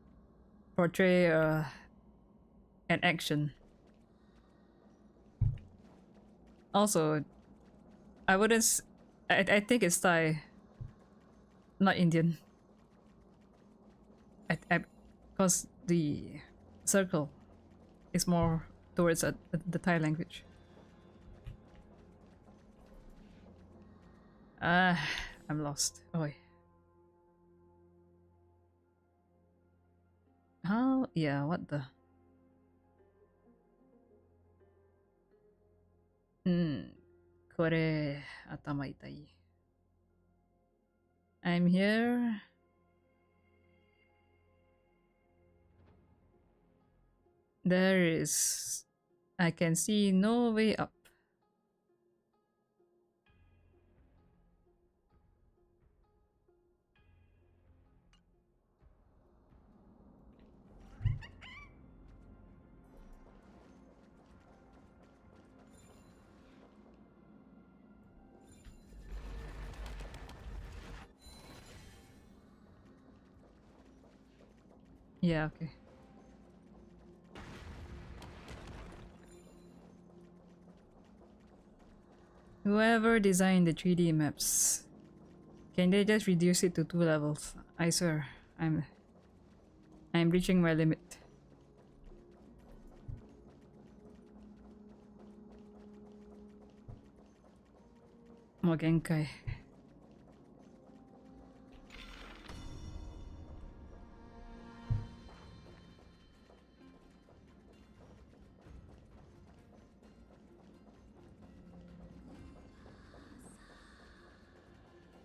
portray an action. Also, I wouldn't... I think it's Thai. Not Indian. Because the circle is more towards the Thai language. I'm lost. Oh. How? Yeah, what the? Kore atama itai. I'm here. There is... I can see no way up. Yeah, okay. Whoever designed the 3D maps, can they just reduce it to 2 levels? I swear, I'm reaching my limit. Mo genkai.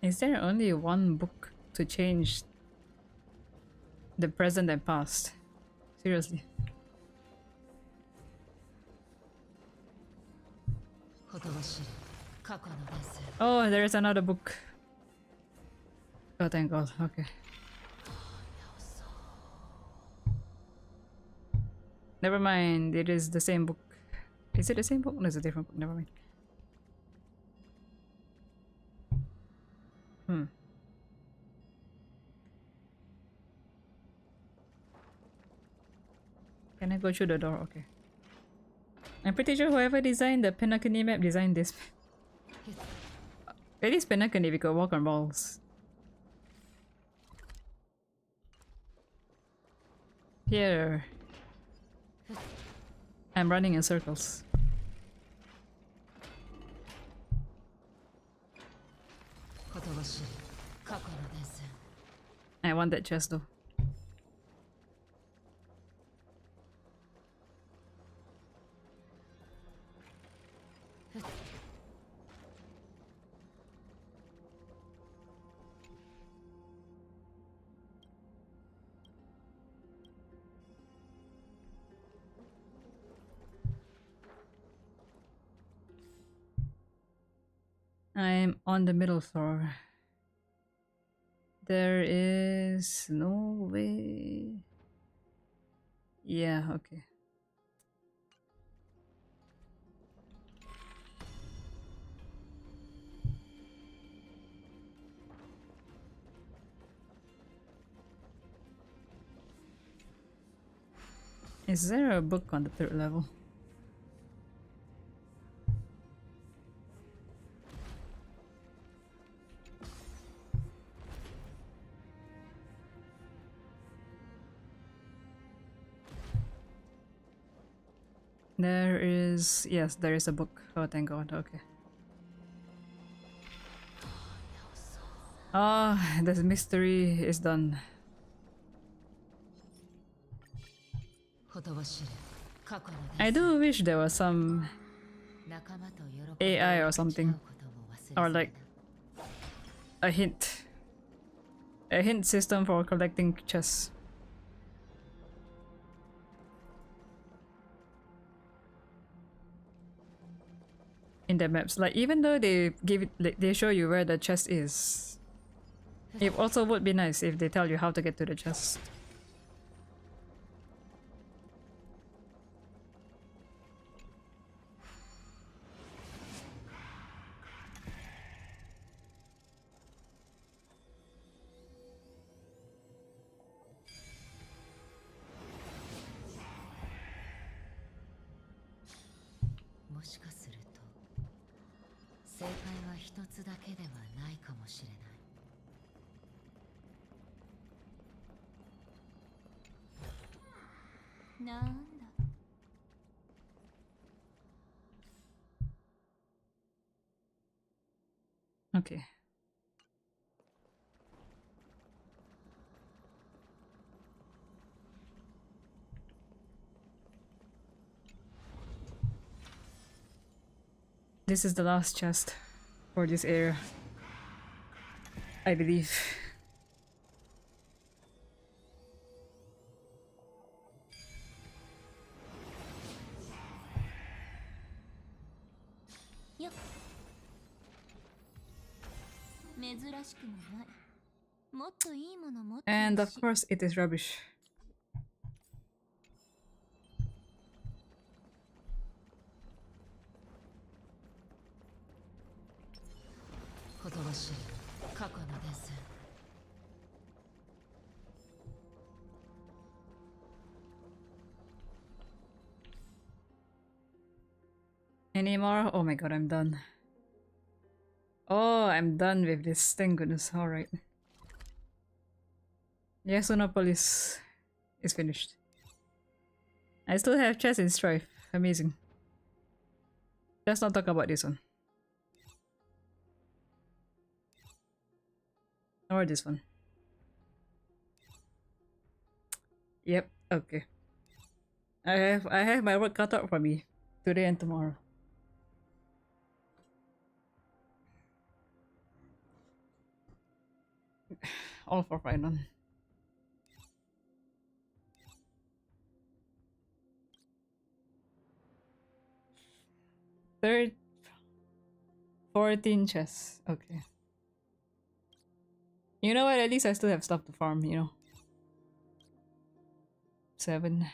Is there only one book to change the present and past? Seriously. Oh, there's another book. Oh, thank God. Okay. Never mind. It is the same book. Is it the same book? No, it's a different book. Never mind. Can I go through the door? Okay. I'm pretty sure whoever designed the Penacony map designed this. At least Penacony, we could walk on walls. Here. I'm running in circles. I want that chest though. I'm on the middle floor. There is no way. Yeah, okay. Is there a book on the 3rd level? There is... Yes, there is a book. Oh, thank God. Okay. Ah, this mystery is done. ほとばしる過去の I デス do wish there was some 仲間と喜びを AI or 分かち合う something. ことも忘れず Or に like a hint. A hint system for collecting chests. In the maps. Like even though they give it, like, they show you where the chest is. It also would be nice if they tell you how to get to the chest. .もしかすると正解は一つだけではないかもしれない。なんだ Okay. This is the last chest for this area, I believe. Yo. 珍しくもない。もっといいもの持ってるし。 And of course it is rubbish. ほとばしる過去の伝線 Any more? Oh my god, I'm done. Oh, I'm done with this. Thank goodness. Alright. Yasunopolis is finished. I still have chests in Strife. Amazing. Let's not talk about this one. Or this one. Yep, okay. I have my work cut out for me today and tomorrow. All for Phainon. Third 14 chests. Okay. You know what? At least I still have stuff to farm, you know. 7.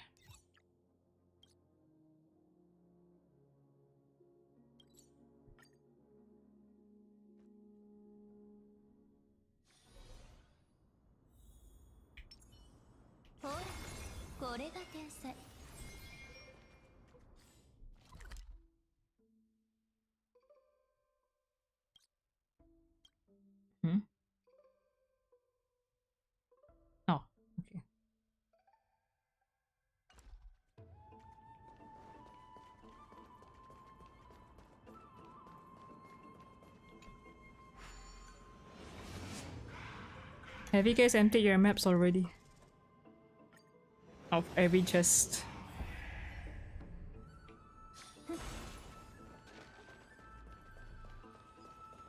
Hmm? Oh, okay. Have you guys emptied your maps already? Of every chest.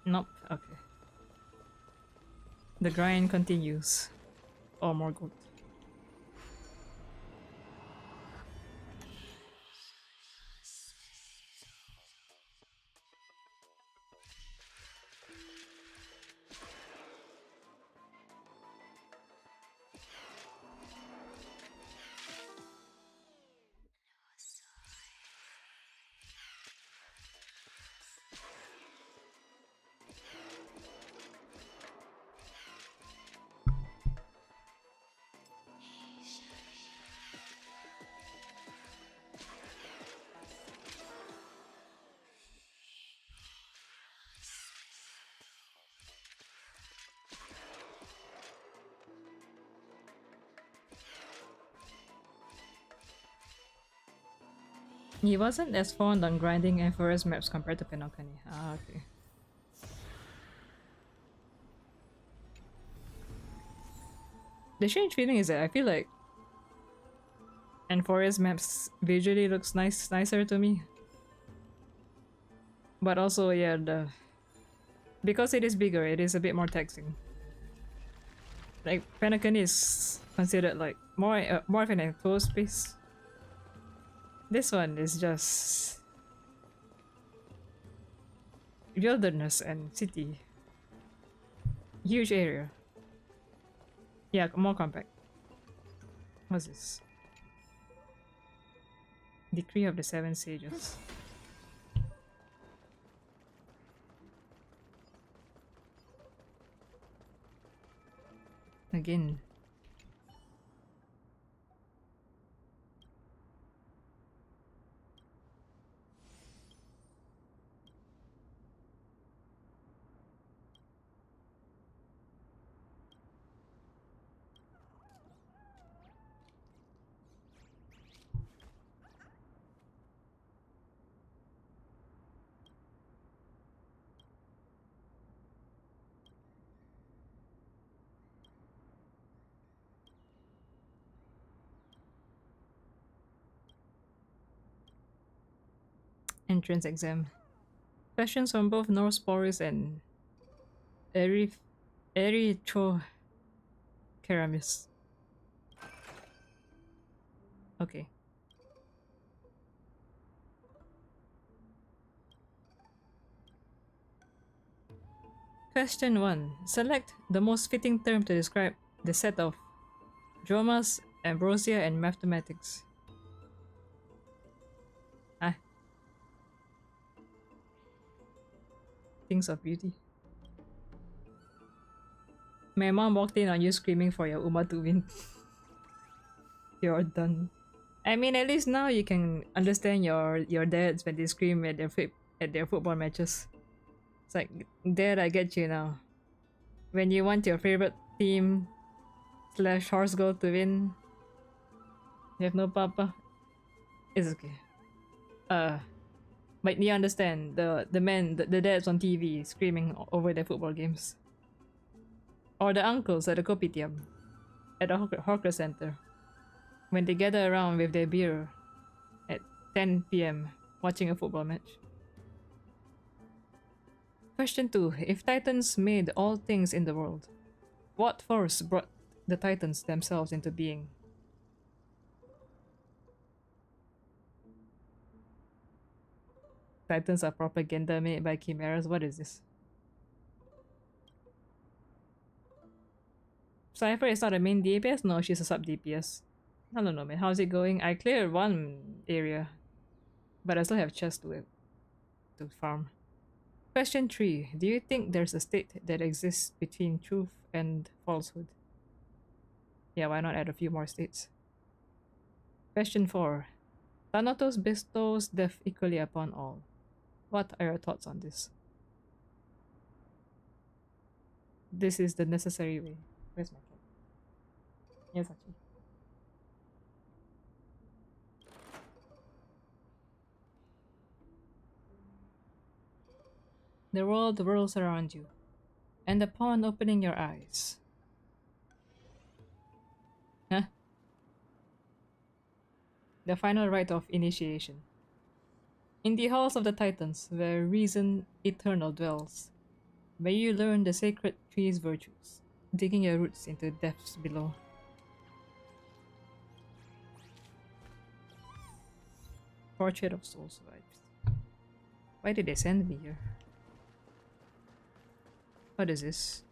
Nope, okay. The grind continues. Oh, more gold. He wasn't as fond on grinding and forest maps compared to Penokani. Ah, okay. The strange feeling is that I feel like and forest maps visually looks nicer to me. But also, yeah, because it is bigger, it is a bit more taxing. Like Penokani is considered like more of an enclosed space. This one is just wilderness and city. Huge area. Yeah, more compact. What's this? Decree of the Seven Sages. Again. Entrance exam. Questions from both Norse Boris and Erythro Keramis. Okay. Question 1. Select the most fitting term to describe the set of Dromas, Ambrosia, and Mathematics. Ah. Things of beauty. My mom walked in on you screaming for your Uma to win. You're done. I mean, at least now you can understand your dads when they scream at their football matches. It's like, Dad, I get you now. When you want your favorite team / horse girl to win, you have no papa. It's okay. But you understand the dads on TV screaming over their football games, or the uncles at the kopitiam, at the hawker center, when they gather around with their beer at 10 p.m. watching a football match. Question 2. If Titans made all things in the world, what force brought the Titans themselves into being? Titans are propaganda made by chimeras. What is this? Cypher is not a main DPS? No, she's a sub DPS. I don't know, man. How's it going? I cleared one area, but I still have chests to farm. Question 3. Do you think there's a state that exists between truth and falsehood? Yeah, why not add a few more states? Question 4. Thanatos bestows death equally upon all. What are your thoughts on this? This is the necessary way. Where's my cat? Yes, actually. The world whirls around you, and upon opening your eyes. Huh? The final rite of initiation. In the halls of the Titans, where reason eternal dwells, may you learn the sacred tree's virtues, digging your roots into depths below. Portrait of Souls vibes. Why did they send me here? What is this?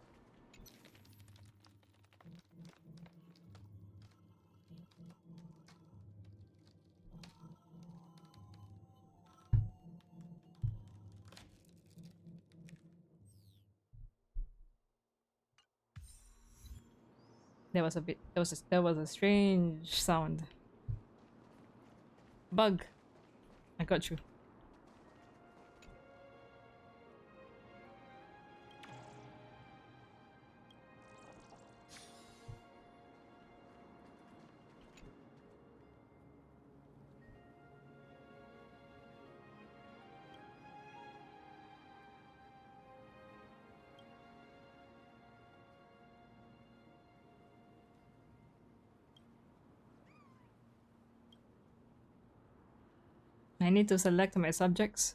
That was a strange sound. Bug. I got you. I need to select my subjects.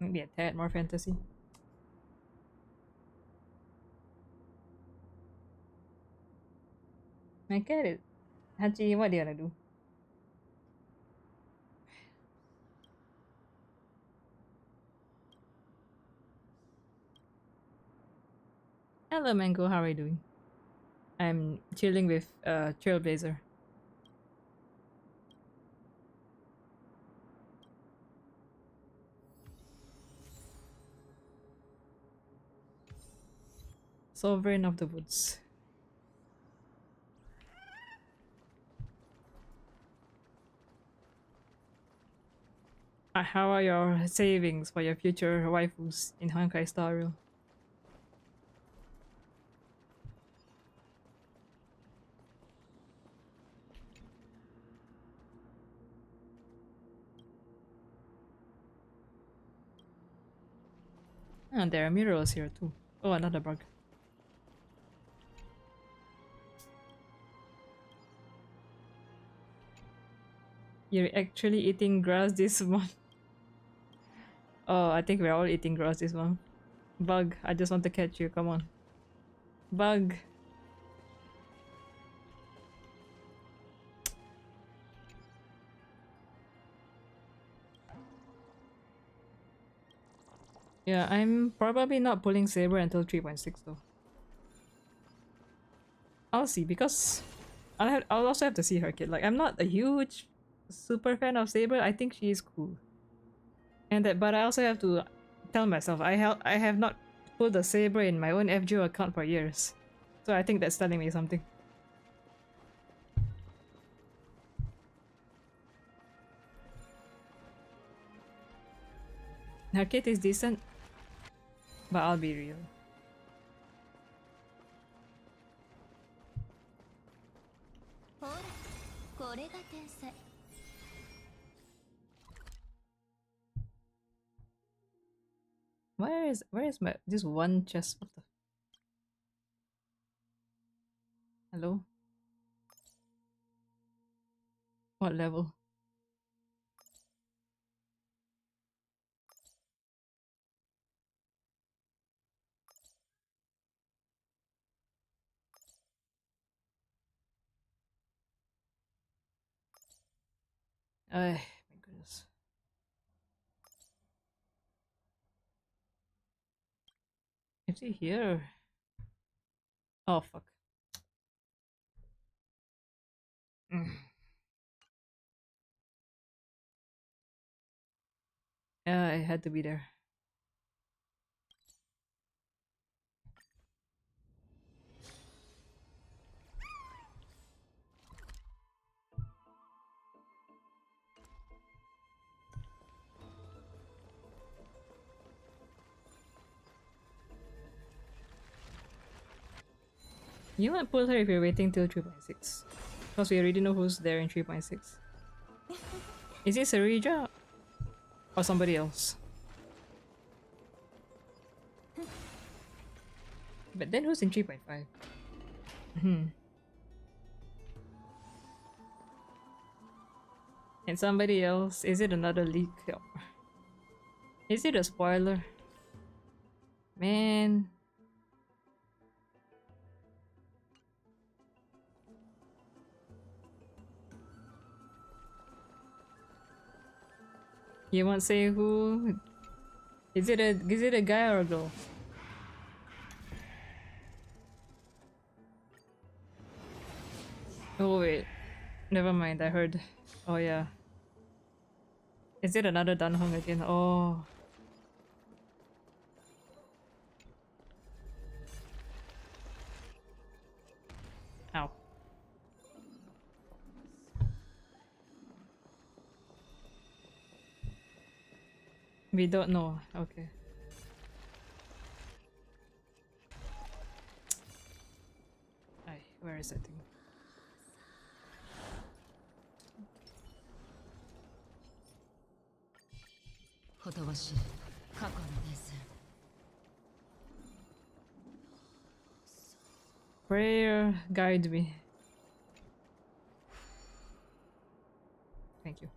Maybe a tad more fantasy. I get it. Hachi, what do you wanna do? Hello Mango, how are you doing? I'm chilling with Trailblazer. Sovereign of the Woods. How are your savings for your future waifus in Honkai Star Rail? And there are murals here too. Oh, another bug. You're actually eating grass this month. Oh, I think we're all eating grass this month. Bug, I just want to catch you, come on. Bug. Yeah, I'm probably not pulling Saber until 3.6 though. I'll see, because I'll also have to see her kid. Like, I'm not a huge super fan of Saber. I think she is cool. And that, but I also have to tell myself I have not pulled a Saber in my own FGO account for years. So I think that's telling me something. Her kid is decent, but I'll be real. Where is my this one chest? What the? Hello? What level? My goodness. Is he here? Oh fuck. Yeah, I had to be there. You might pull her if you're waiting till 3.6. Because we already know who's there in 3.6. Is it Sarija? Or somebody else? But then who's in 3.5? And somebody else? Is it another leak? Is it a spoiler? Man. You won't say who? Is it a guy or a girl? Oh wait. Never mind, I heard. Oh yeah. Is it another Dunhong again? Oh. Ow. We don't know. Okay. Ay, where is that thing? Prayer guide me. Thank you.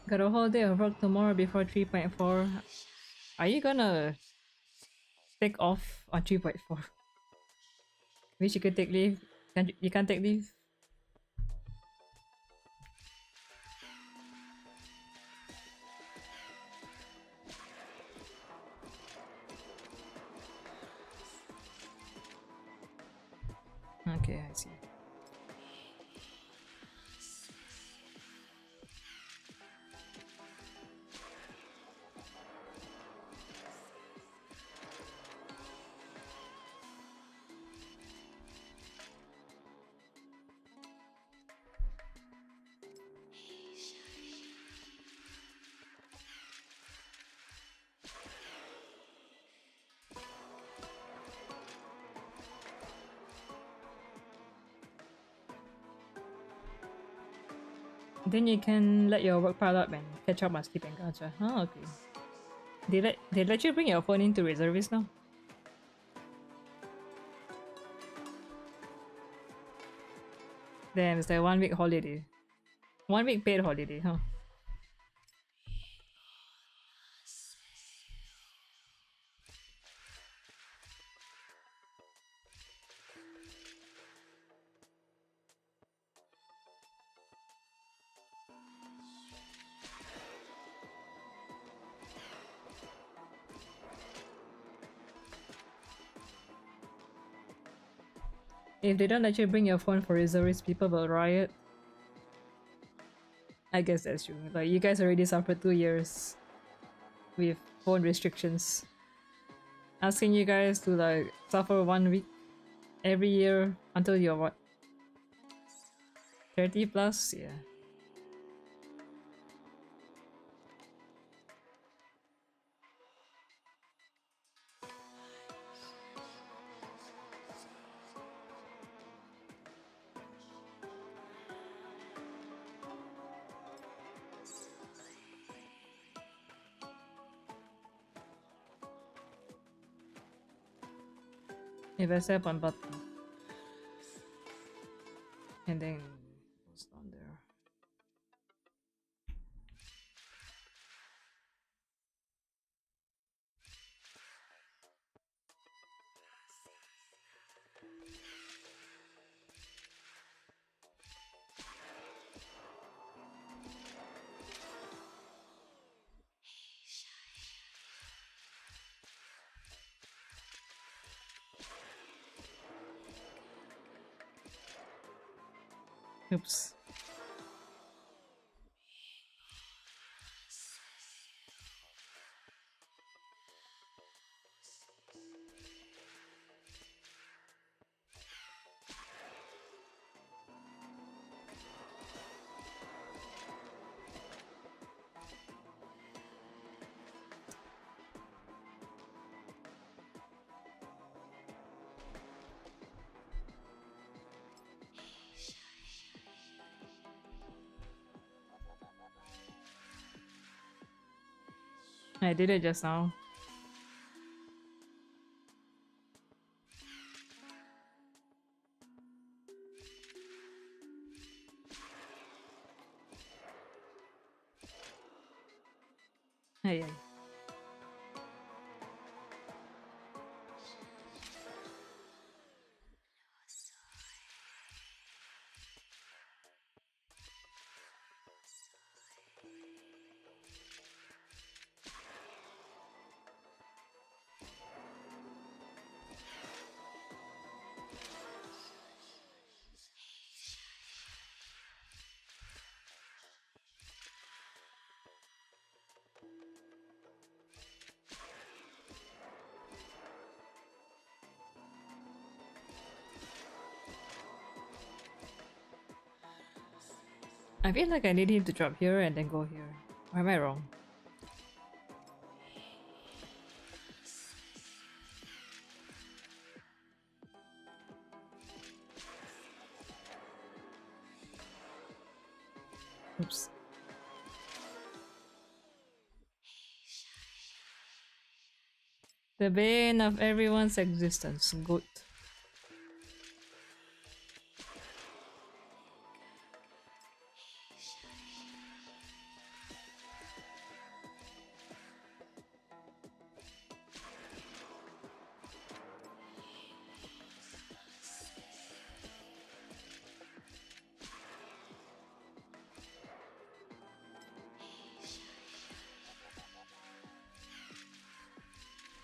Got a whole day of work tomorrow before 3.4. Are you gonna take off on 3.4? Wish you could take leave. You can't take leave? Okay, I see. Then you can let your work pile up and catch up on sleep and gacha. Oh, okay. They let you bring your phone into reservist now? Damn, it's like 1 week holiday. 1 week paid holiday, huh? If they don't let you bring your phone for reservist, people will riot. I guess that's true. Like, you guys already suffered 2 years with phone restrictions. Asking you guys to like suffer 1 week every year until you're what? 30 plus? Yeah. If I step on button and then what's down there? Oops. I did it just now. Hey, hey. I feel like I need him to drop here and then go here. Or am I wrong? Oops. The bane of everyone's existence, goat.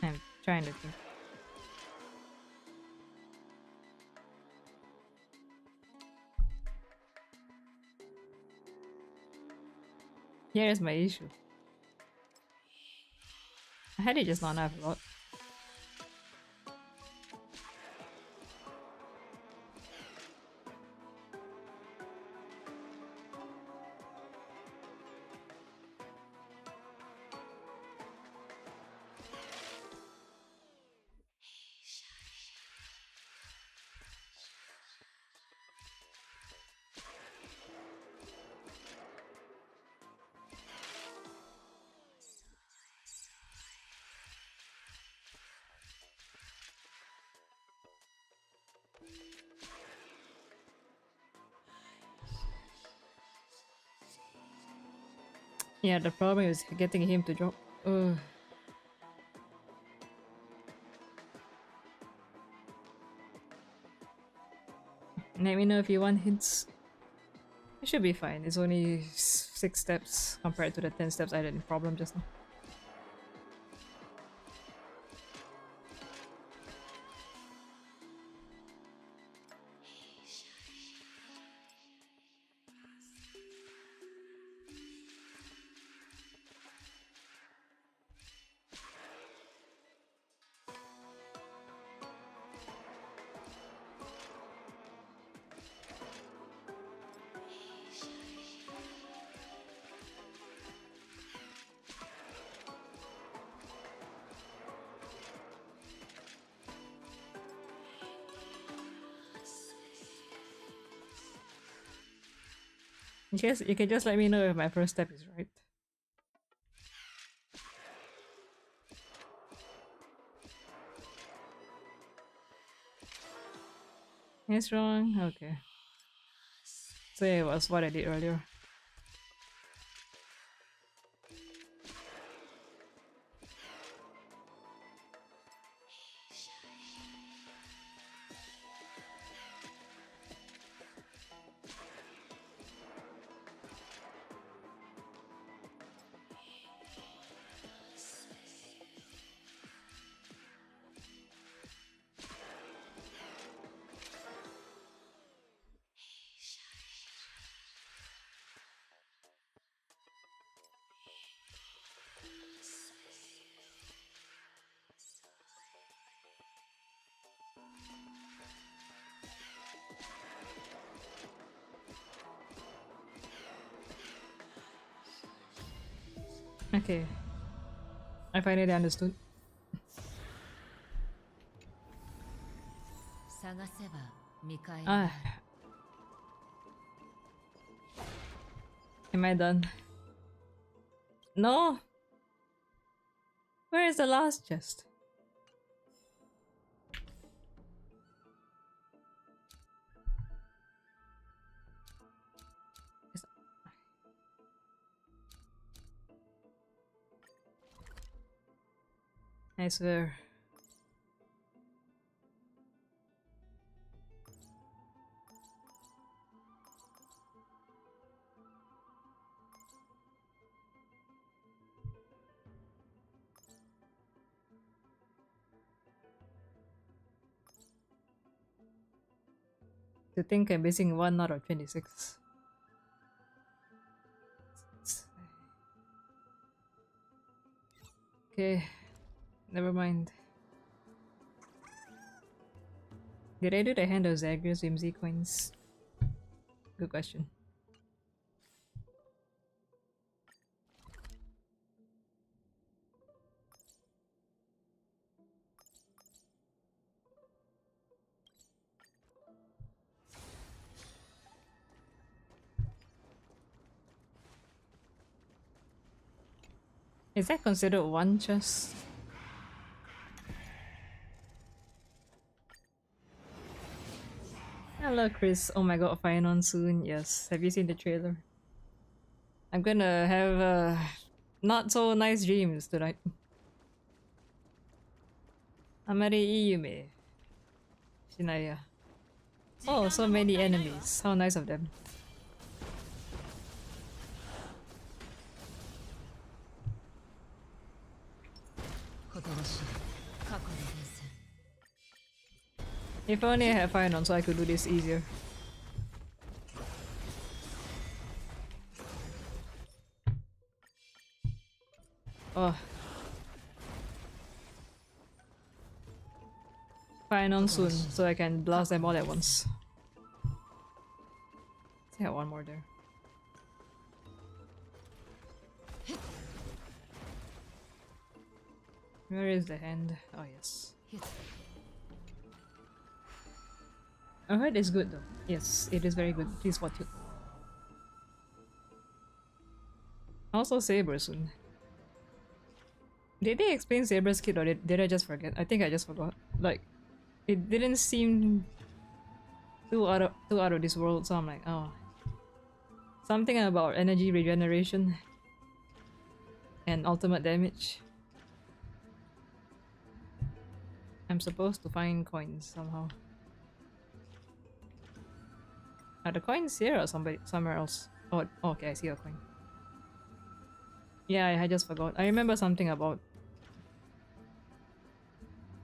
I'm trying to think. Here's my issue. I had it just not have a lot. Yeah, the problem is getting him to drop. Ugh. Let me know if you want hints. It should be fine. It's only 6 steps compared to the 10 steps I had in problem just now. You can just let me know if my first step is right. It's wrong? Okay. So it was what I did earlier. Okay. I finally understood. 探せば見返り Ah. Am I done? No! Where is the last chest? I swear. To think I'm missing 1 out of 26. Okay, never mind. Did I do the hand of Zagreus Whimsy coins? Good question. Is that considered one chest? Hello, Chris. Oh my god, Phainon soon. Yes. Have you seen the trailer? I'm gonna have not so nice dreams tonight. Amari Iyume. Shinaya. Oh, so many enemies. How nice of them. If only I had Phainon so I could do this easier. Oh. Phainon soon so I can blast them all at once. I have one more there. Where is the hand? Oh yes. I heard it's good though. Yes, it is very good. Please watch it. Also Saber soon. Did they explain Saber's kit or did I just forget? I think I just forgot. Like, it didn't seem too out of this world, so I'm like, oh. Something about energy regeneration and ultimate damage. I'm supposed to find coins somehow. Are the coins here or somewhere else? Oh, okay, I see a coin. Yeah, I just forgot. I remember something about...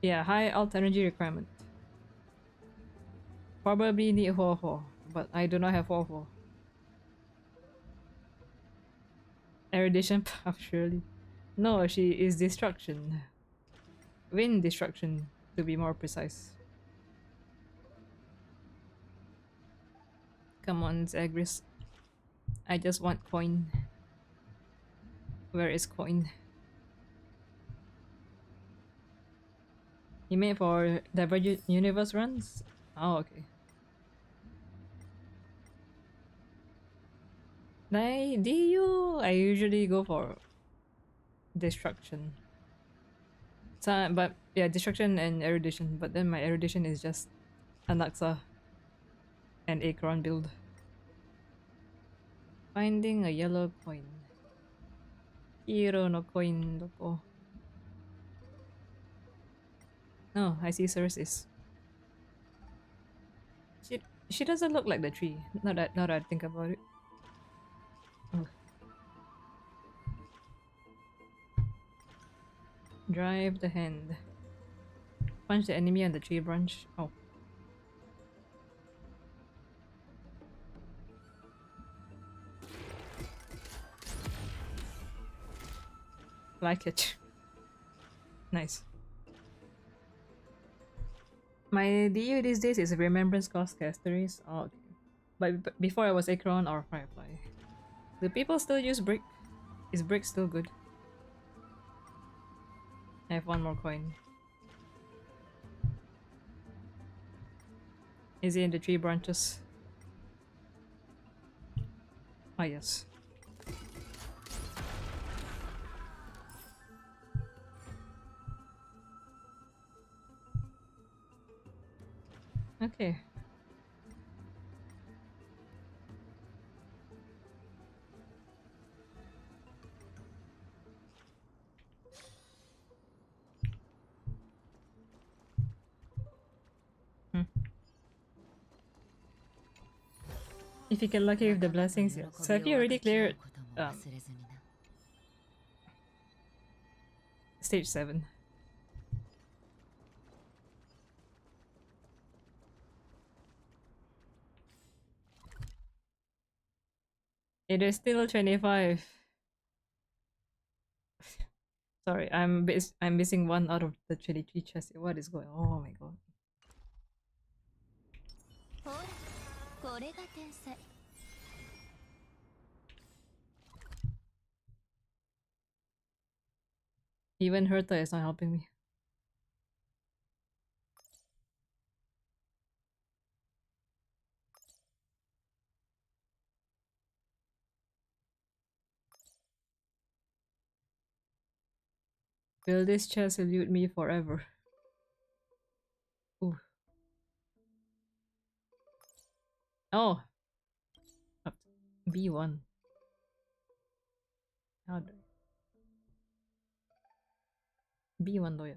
Yeah, high alt energy requirement. Probably need Ho-Ho, but I do not have Ho-Ho. Erudition path, surely. No, she is destruction. Wind destruction, to be more precise. Come on, Zagreus. I just want coin. Where is coin? You made for Divergent Universe runs? Oh, okay. I usually go for destruction. So, but yeah, destruction and erudition. But then my erudition is just Anaxa and Acheron build. Finding a yellow coin. Hiro no coin doko. No, I see Cersei. She doesn't look like the tree. Now that I think about it. Oh. Drive the hand. Punch the enemy on the tree branch. Oh. Like it. Nice. My DU these days is Remembrance Cost Casteries. Oh, okay. But before I was Acheron or Firefly. Do people still use brick? Is brick still good? I have one more coin. Is it in the tree branches? Ah, yes. Okay. If you get lucky with the blessings, yes. So have you already cleared stage 7? It is still 25. Sorry, I'm missing one out of the 23 chests. What is going on? Oh my god. Even Herta is not helping me. Will this chest elude me forever? Ooh. Oh! Up. B1. How do B1 loyal.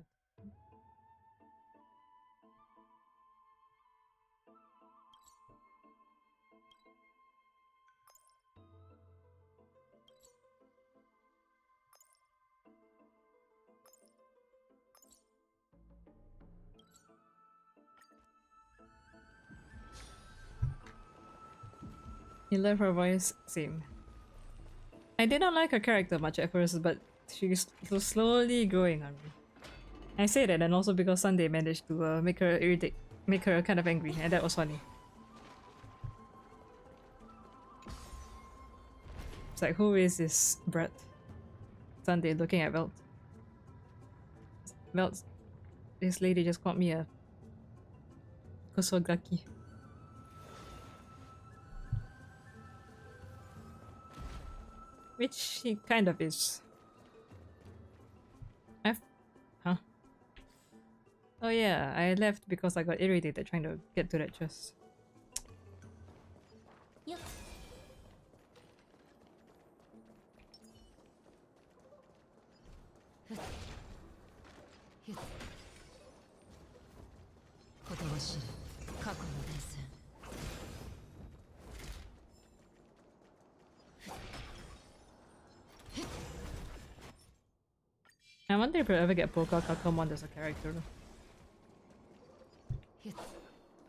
You love her voice? Same. I did not like her character much at first, but she's so slowly growing on me. I say that, and also because Sunday managed to make her kind of angry, and that was funny. It's like, who is this brat? Sunday looking at Velt. Velt, this lady just called me a Kosogaki. Which she kind of is. Huh? Oh yeah, I left because I got irritated trying to get to that chest. Yep. ことを知る過去の伝線 I wonder if we'll ever get Poka Kakamon as a character.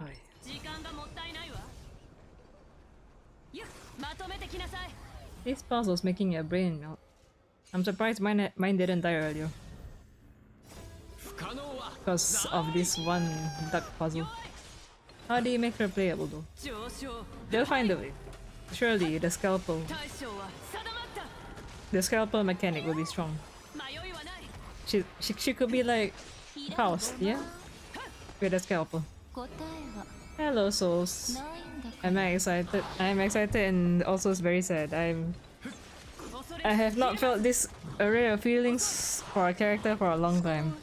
Oh, yeah. These puzzles making your brain melt. I'm surprised mine didn't die earlier. Because of this one duck puzzle. How do you make her playable though? They'll find a way. Surely the scalpel mechanic will be strong. She could be like Faust, yeah? With a scalpel. Hello souls. I'm excited. I'm excited and also very sad. I have not felt this array of feelings for a character for a long time.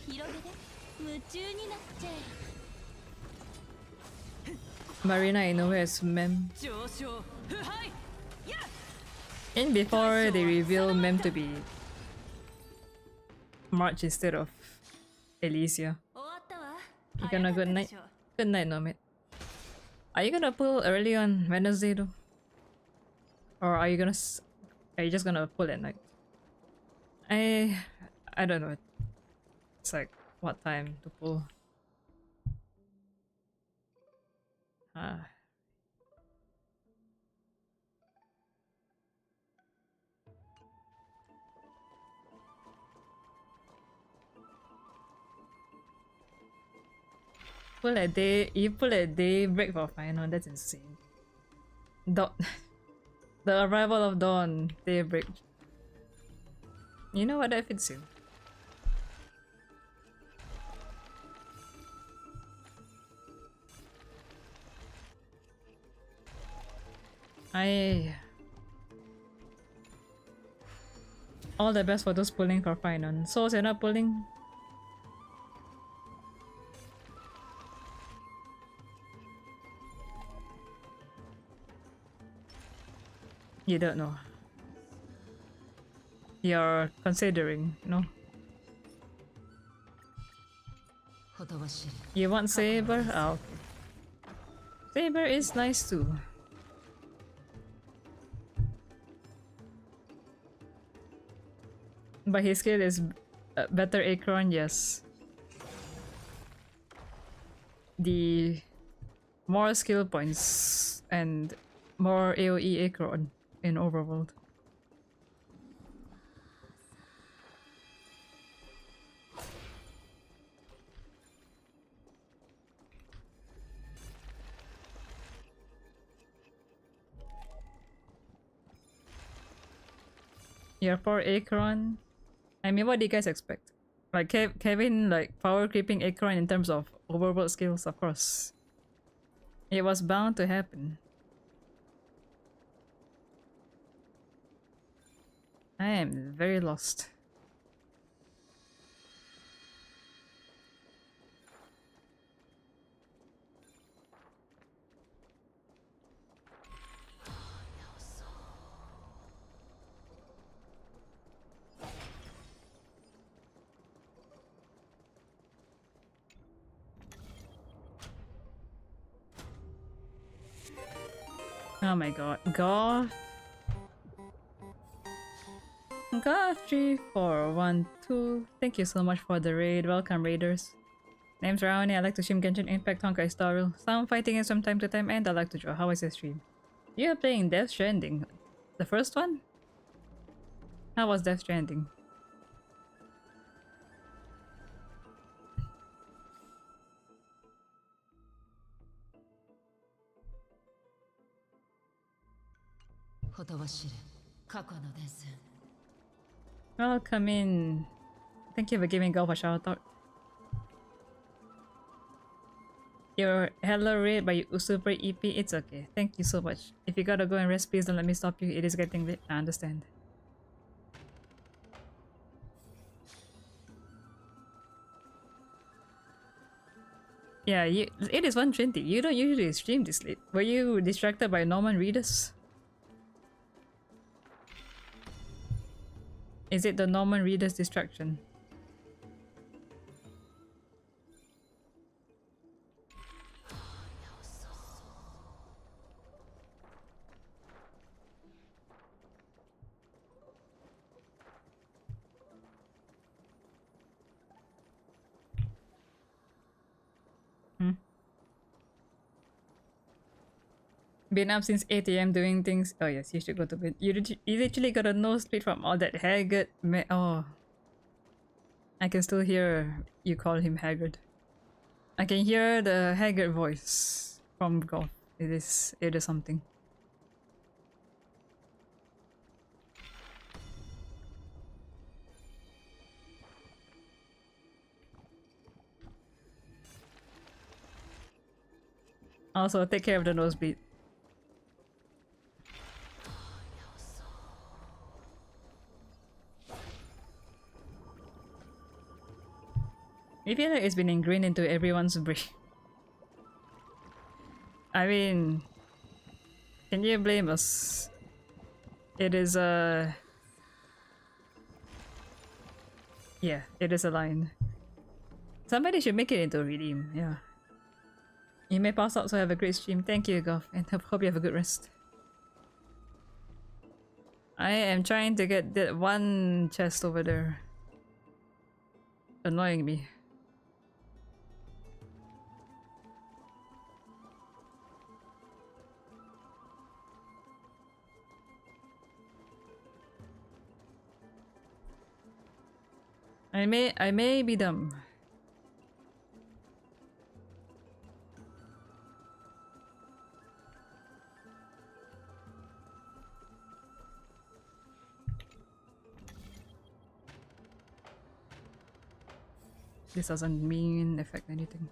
Marina Inoue is Mem. And before they reveal Mem to be March instead of Elysia. You gonna good night? Good night, Nomad. Are you gonna pull early on Wednesday though? Or are you just gonna pull at night? I don't know. It's like what time to pull. You pull a day break for final, that's insane. The arrival of dawn, daybreak. You know what, that fits you. All the best for those pulling for Phainon. Souls, you're not pulling? You don't know. You're considering, no? You want Saber? Oh, okay. Saber is nice too. But his skill is better Acheron, yes. The more skill points and more AoE Acheron in Overworld. Yeah, for Acheron. I mean, what do you guys expect? Like Kevin, like power creeping Acheron in terms of overworld skills, of course. It was bound to happen. I am very lost. Oh my god. Golf. Golf 3412. Thank you so much for the raid. Welcome, raiders. Name's Raionee. I like to stream Genshin Impact, Honkai Star Rail, some fighting games from time to time, and I like to draw. How is your stream? You're playing Death Stranding. The first one? How was Death Stranding? Welcome in. Thank you for giving Golf a shout out. Your hello raid by Super EP. It's okay. Thank you so much. If you gotta go and rest, please don't let me stop you. It is getting late. I understand. Yeah, it is 1:20. You don't usually stream this late. Were you distracted by Norman Reedus? Is it the Norman Reedus distraction? Been up since 8 AM doing things. Oh yes, you should go to bed. You literally got a nosebleed from all that haggard oh. I can still hear you call him haggard. I can hear the haggard voice from Golf. It is something. Also, take care of the nosebleed. I feel like it's been ingrained into everyone's brain. I mean, can you blame us? It is yeah, it is a line. Somebody should make it into a redeem, yeah. You may pass out, so have a great stream. Thank you, Goff, and hope you have a good rest. I am trying to get that one chest over there. Annoying me. I may be dumb. This doesn't mean affect anything.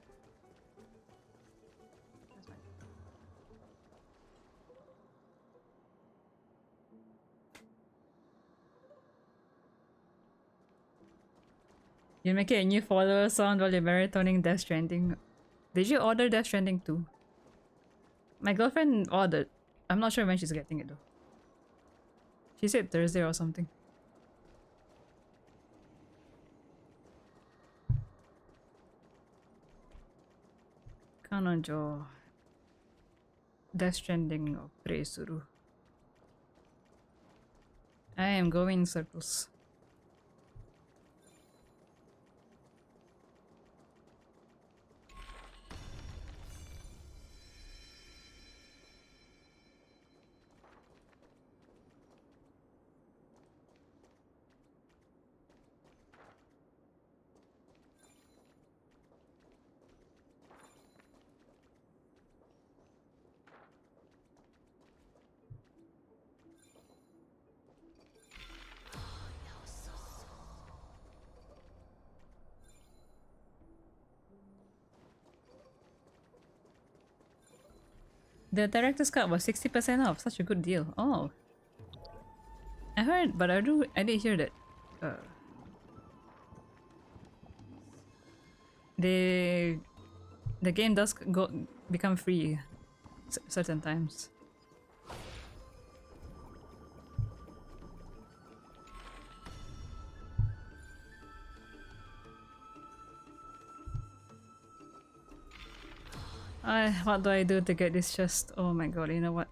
You make it a new follower sound while you're marathoning Death Stranding. Did you order Death Stranding too? My girlfriend ordered. I'm not sure when she's getting it though. She said Thursday or something. Kanojo Death Stranding o play suru. I am going in circles. The director's cut was 60% off. Such a good deal. Oh, I heard, but I did hear that. The game does become free certain times. What do I do to get this chest? Oh my god, you know what?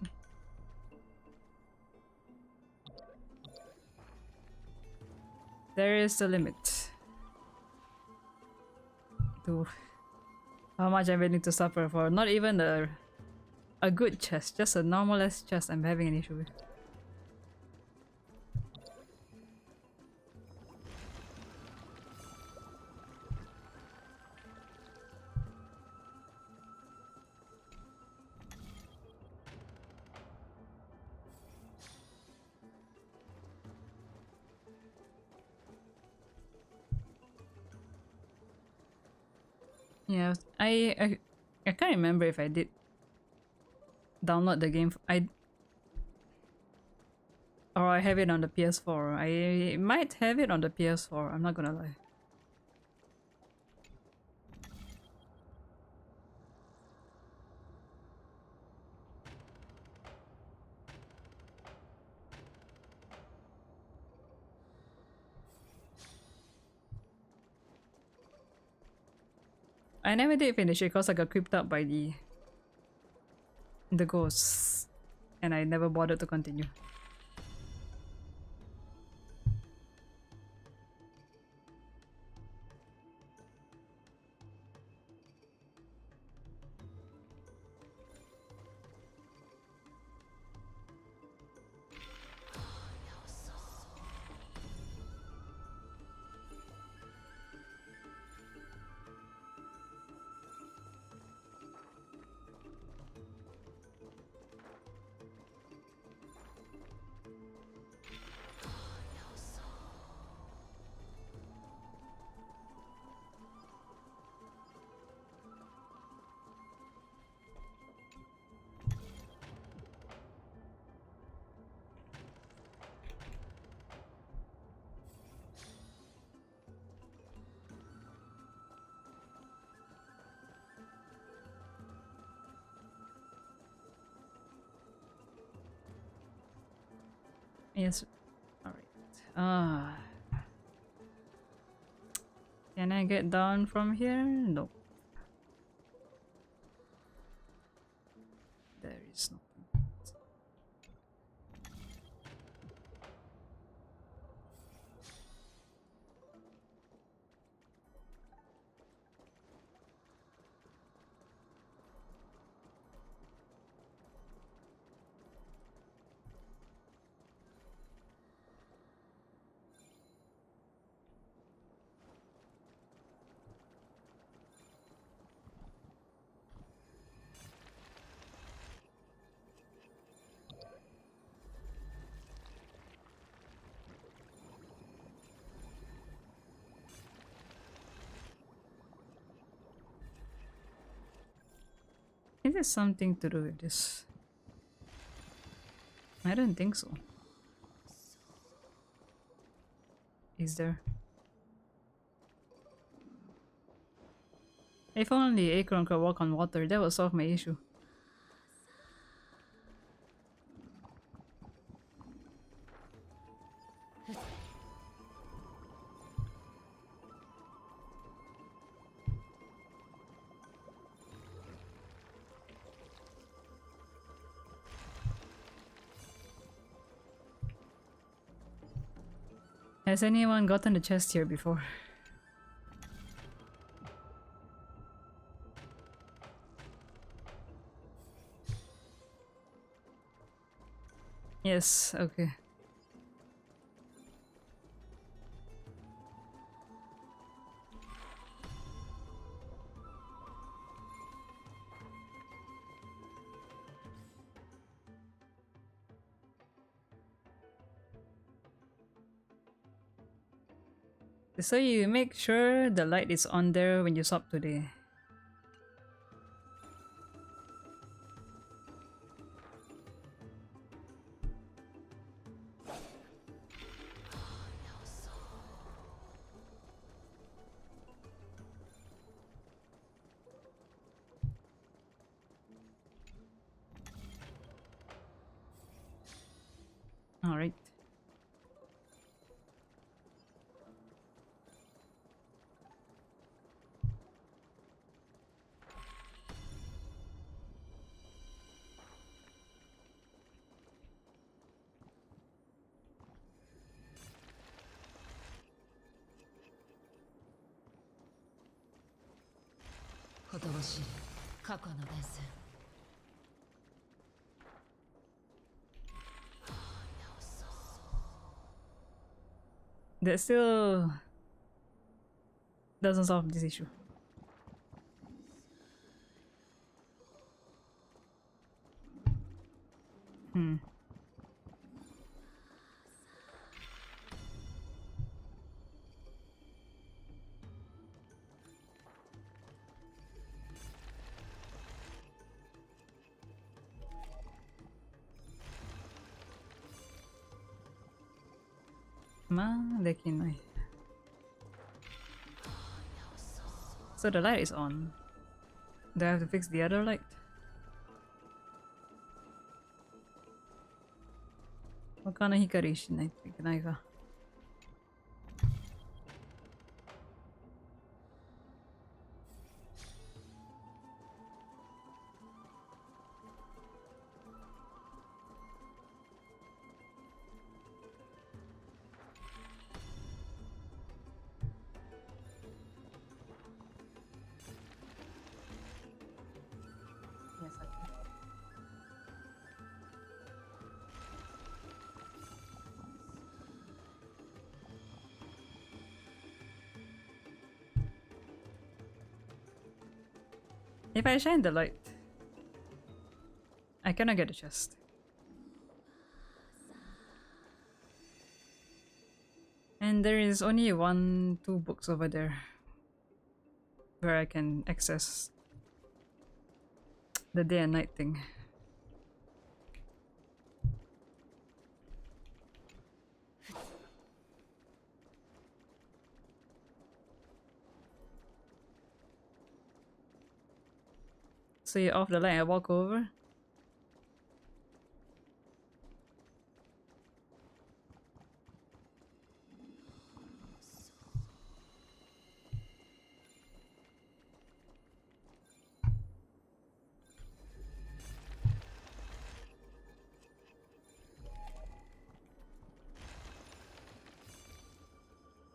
There is a limit to how much I'm willing to suffer for not even a good chest, just a normal-ass chest I'm having an issue with. Yeah, I can't remember if I did download the game. Or I have it on the PS4. I might have it on the PS4. I'm not gonna lie. I never did finish it because I got creeped out by the ghosts, and I never bothered to continue. Yes. Alright. Can I get down from here? No. There is no. Is there something to do with this? I don't think so. Is there? If only Acorn could walk on water, that would solve my issue. Has anyone gotten the chest here before? Yes, okay. So you make sure the light is on there when you swap today. All right. 知る過去の伝説。 That still doesn't solve this issue. Dekinai. So the light is on. Do I have to fix the other light? Wakana hikari shinai to ikenai ga. Yes, I can. If I shine the light, I cannot get a chest. And there is only 2 books over there where I can access the day and night thing. So you off the light and walk over?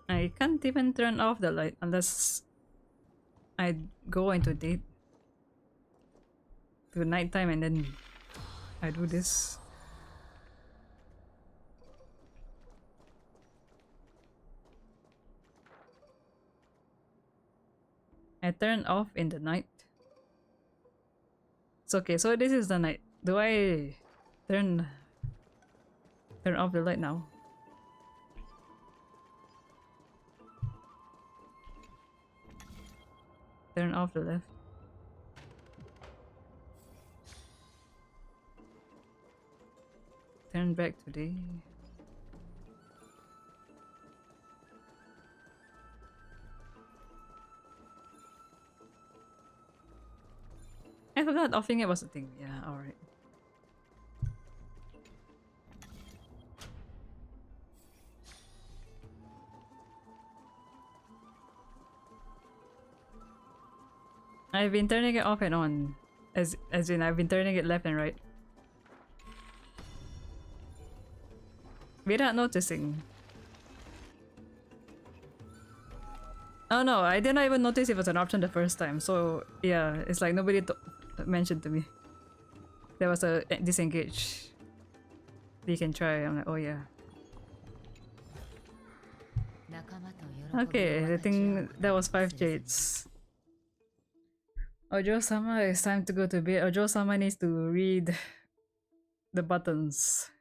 I can't even turn off the light unless I go into date to nighttime and then I do this. I turn off in the night. It's okay, so this is the night. Do I turn off the light now? Turn off the left. Turn back to day. I forgot offing it was a thing. Yeah, alright. I've been turning it off and on. As in I've been turning it left and right. Without noticing. Oh no, I didn't even notice it was an option the first time. So yeah, it's like nobody mentioned to me. There was a disengage. You can try. I'm like, oh yeah. Okay, I think that was 5 jades. Ojo-sama, it's time to go to bed. Ojo-sama needs to read the buttons.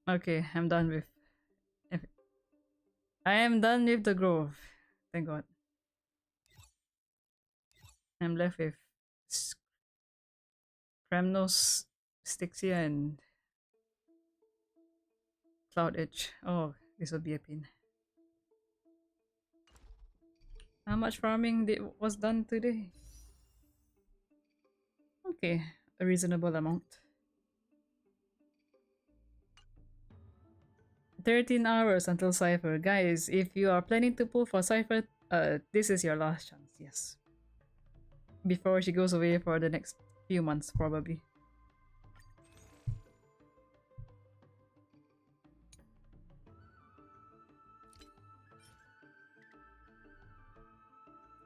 Okay, I'm done with... I am done with the grove. Thank god. I'm left with... Kremnos, Styxia, and... Cloud Edge. Oh, this will be a pain. How much farming was done today? Okay, a reasonable amount. 13 hours until Cypher. Guys, if you are planning to pull for Cypher, this is your last chance, yes. Before she goes away for the next few months, probably.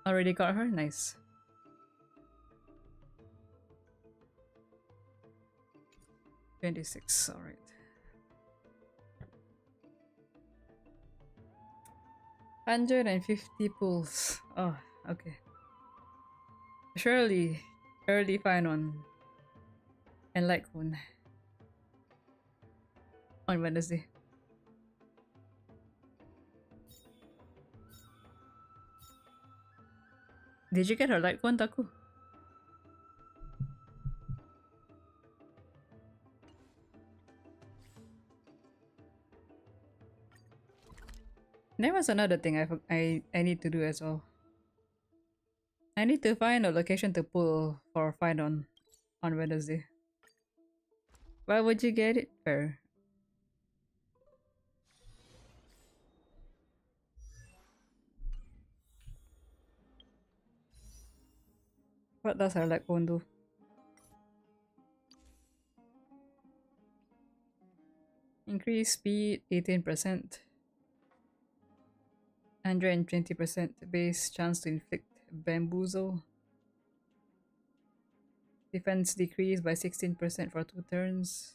Already got her? Nice. $26, alright. $150 pulls. Oh, okay. Surely, early Phainon and Litecoin on Wednesday. Did you get her Litecoin, Taku? There was another thing I need to do as well. I need to find a location to pull for Phainon on Wednesday. Why would you get it? Fair. What does her Litecoin do? Increase speed 18%. 120% base chance to inflict bamboozle. Defense decreased by 16% for 2 turns.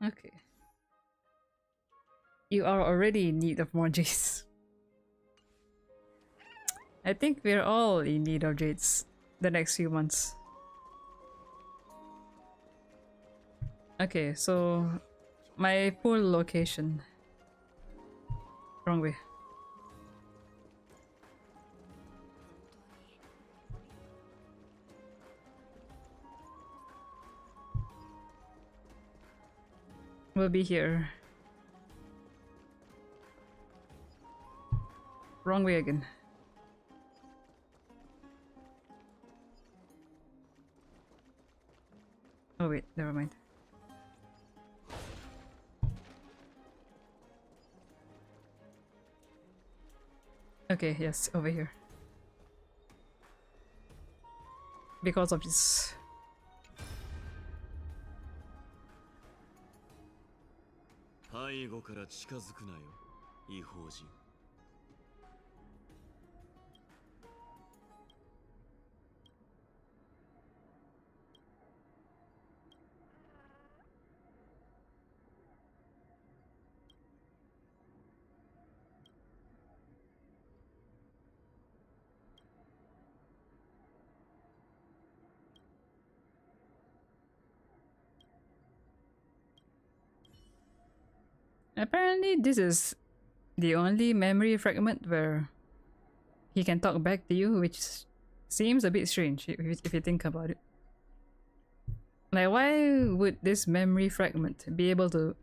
Okay. You are already in need of more jades. I think we're all in need of jades the next few months. Okay, so my pool location. Wrong way. We'll be here. Wrong way again. Oh wait, never mind. Okay, yes, over here. Because of this. Apparently this is the only memory fragment where he can talk back to you, which seems a bit strange if you think about it. Like, why would this memory fragment be able to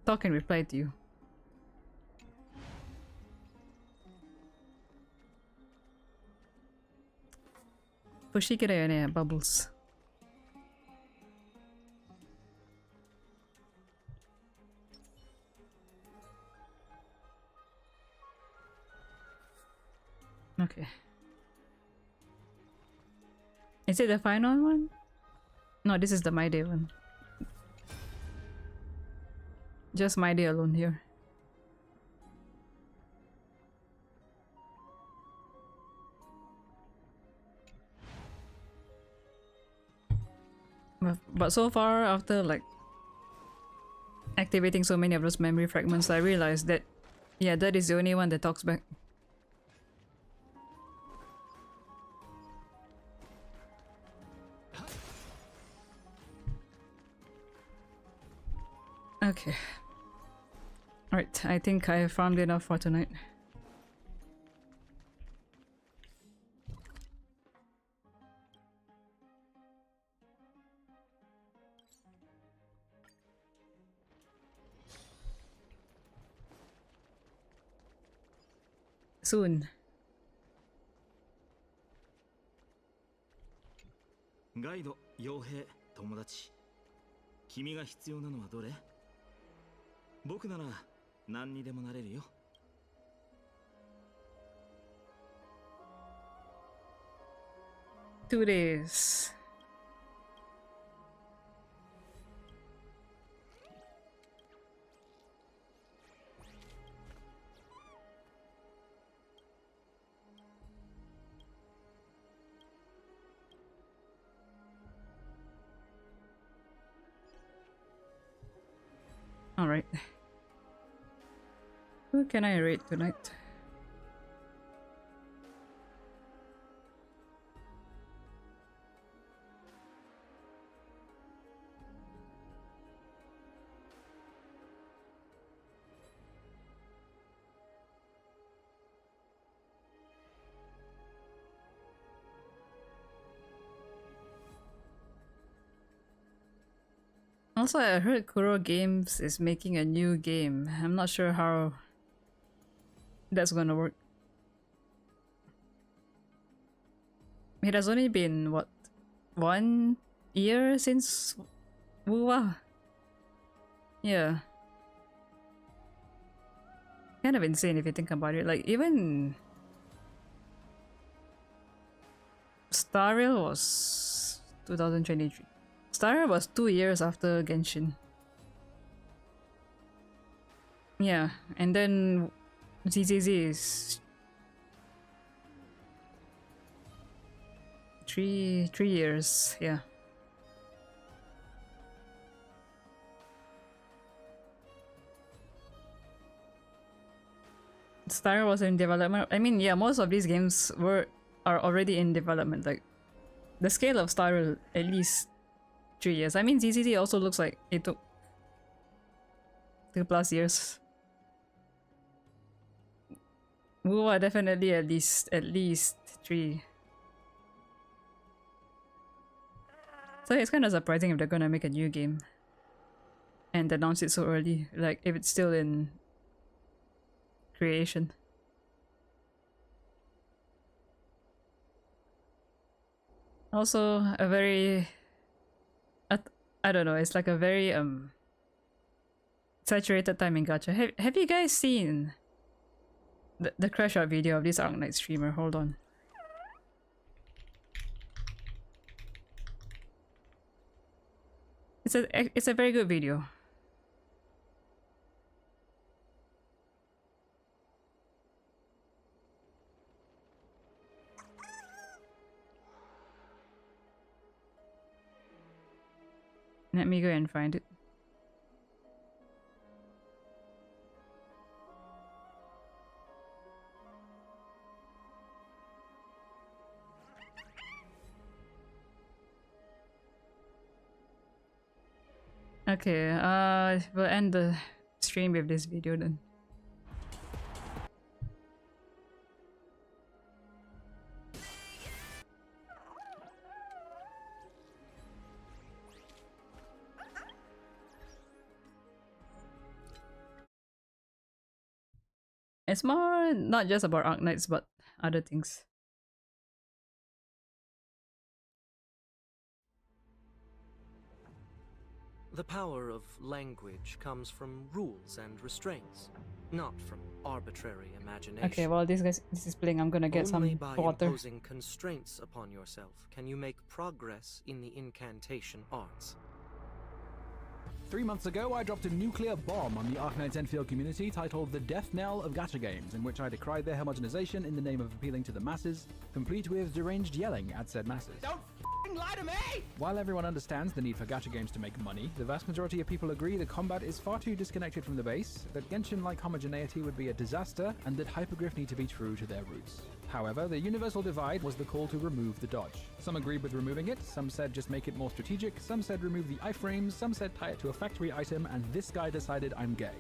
talk and reply to you? Fushigi Raionee bubbles. Okay. Is it the final one? No, this is the My Day one. Just My Day alone here. But so far, after like activating so many of those memory fragments, I realized that, yeah, that is the only one that talks back. Okay. Alright, I think I farmed enough for tonight. Soon. ガイド、傭兵、友達。君が必要なのはどれ？僕なら何にでもなれるよ。2 days. Alright. Who can I rate tonight? Also, I heard Kuro Games is making a new game. I'm not sure how that's gonna work. It has only been, what, 1 year since Wuwa? Yeah. Kind of insane if you think about it. Like, even Star Rail was 2023. Star Rail was 2 years after Genshin. Yeah, and then ZZZ is three years, yeah. Star Rail was in development. I mean, yeah, most of these games are already in development. Like, the scale of Star Rail, at least 3 years. I mean, ZZZ also looks like it took 2+ years. Wuwa definitely at least 3. So it's kind of surprising if they're gonna make a new game and announce it so early. Like, if it's still in creation. Also, a very I don't know, it's like a very saturated time in gacha. Have you guys seen the crash out video of this Arknight streamer? Hold on. It's a very good video. Let me go and find it. Okay, we'll end the stream with this video then. It's more not just about Arknights, but other things. The power of language comes from rules and restraints, not from arbitrary imagination. Okay, while this is playing, I'm gonna get Only some by water. imposing constraints upon yourself can you make progress in the incantation arts. 3 months ago, I dropped a nuclear bomb on the Arknights Enfield community titled The Death Knell of Gacha Games, in which I decried their homogenization in the name of appealing to the masses, complete with deranged yelling at said masses. Don't f***ing lie to me! While everyone understands the need for gacha games to make money, the vast majority of people agree the combat is far too disconnected from the base, that Genshin-like homogeneity would be a disaster, and that hypergriff need to be true to their roots. However, the universal divide was the call to remove the dodge. Some agreed with removing it, some said just make it more strategic, some said remove the iframes, some said tie it to a factory item, and this guy decided I'm gay.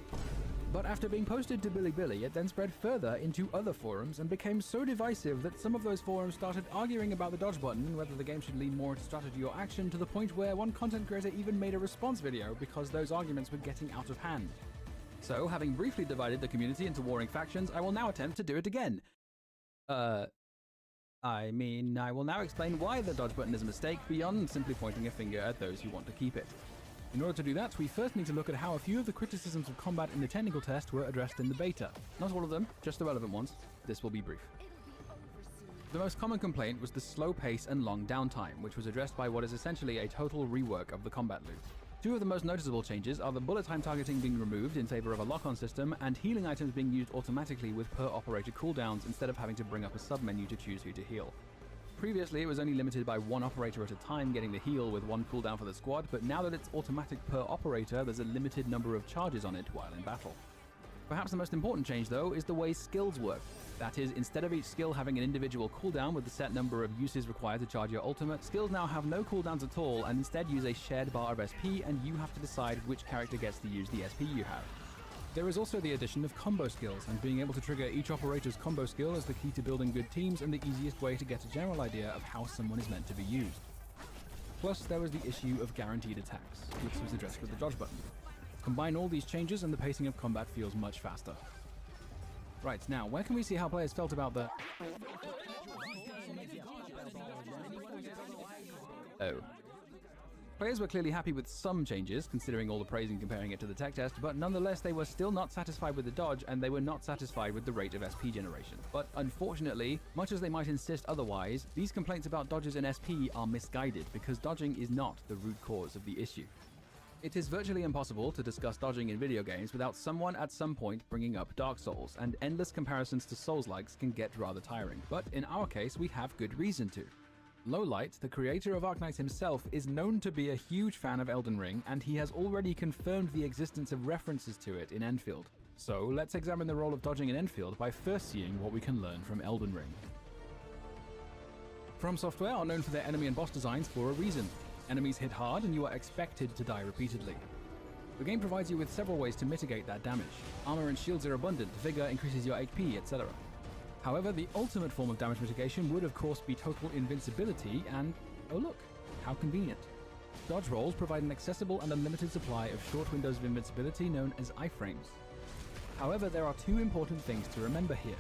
But after being posted to Bilibili, it then spread further into other forums and became so divisive that some of those forums started arguing about the dodge button and whether the game should lean more to strategy or action, to the point where one content creator even made a response video because those arguments were getting out of hand. So, having briefly divided the community into warring factions, I will now attempt to do it again. I mean, I will now explain why the dodge button is a mistake beyond simply pointing a finger at those who want to keep it. In order to do that, we first need to look at how a few of the criticisms of combat in the technical test were addressed in the beta. Not all of them, just the relevant ones. This will be brief. The most common complaint was the slow pace and long downtime, which was addressed by what is essentially a total rework of the combat loop. Two of the most noticeable changes are the bullet time targeting being removed in favor of a lock-on system, and healing items being used automatically with per operator cooldowns instead of having to bring up a sub-menu to choose who to heal. Previously, it was only limited by one operator at a time getting the heal with one cooldown for the squad, but now that it's automatic per operator, there's a limited number of charges on it while in battle. Perhaps the most important change, though, is the way skills work. That is, instead of each skill having an individual cooldown with the set number of uses required to charge your ultimate, skills now have no cooldowns at all and instead use a shared bar of SP, and you have to decide which character gets to use the SP you have. There is also the addition of combo skills, and being able to trigger each operator's combo skill is the key to building good teams and the easiest way to get a general idea of how someone is meant to be used. Plus, there was the issue of guaranteed attacks, which was addressed with the dodge button. Combine all these changes and the pacing of combat feels much faster. Right, now, where can we see how players felt about the... Oh. Players were clearly happy with some changes, considering all the praise and comparing it to the tech test, but nonetheless they were still not satisfied with the dodge, and they were not satisfied with the rate of SP generation. But unfortunately, much as they might insist otherwise, these complaints about dodges and SP are misguided, because dodging is not the root cause of the issue. It is virtually impossible to discuss dodging in video games without someone at some point bringing up Dark Souls, and endless comparisons to Souls-likes can get rather tiring, but in our case we have good reason to. Lowlight, the creator of Arknights himself, is known to be a huge fan of Elden Ring, and he has already confirmed the existence of references to it in Enfield. So let's examine the role of dodging in Enfield by first seeing what we can learn from Elden Ring. From Software are known for their enemy and boss designs for a reason. Enemies hit hard and you are expected to die repeatedly. The game provides you with several ways to mitigate that damage. Armor and shields are abundant, vigor increases your HP, etc. However, the ultimate form of damage mitigation would of course be total invincibility, and oh look, how convenient. Dodge rolls provide an accessible and unlimited supply of short windows of invincibility known as iframes. However, there are two important things to remember here.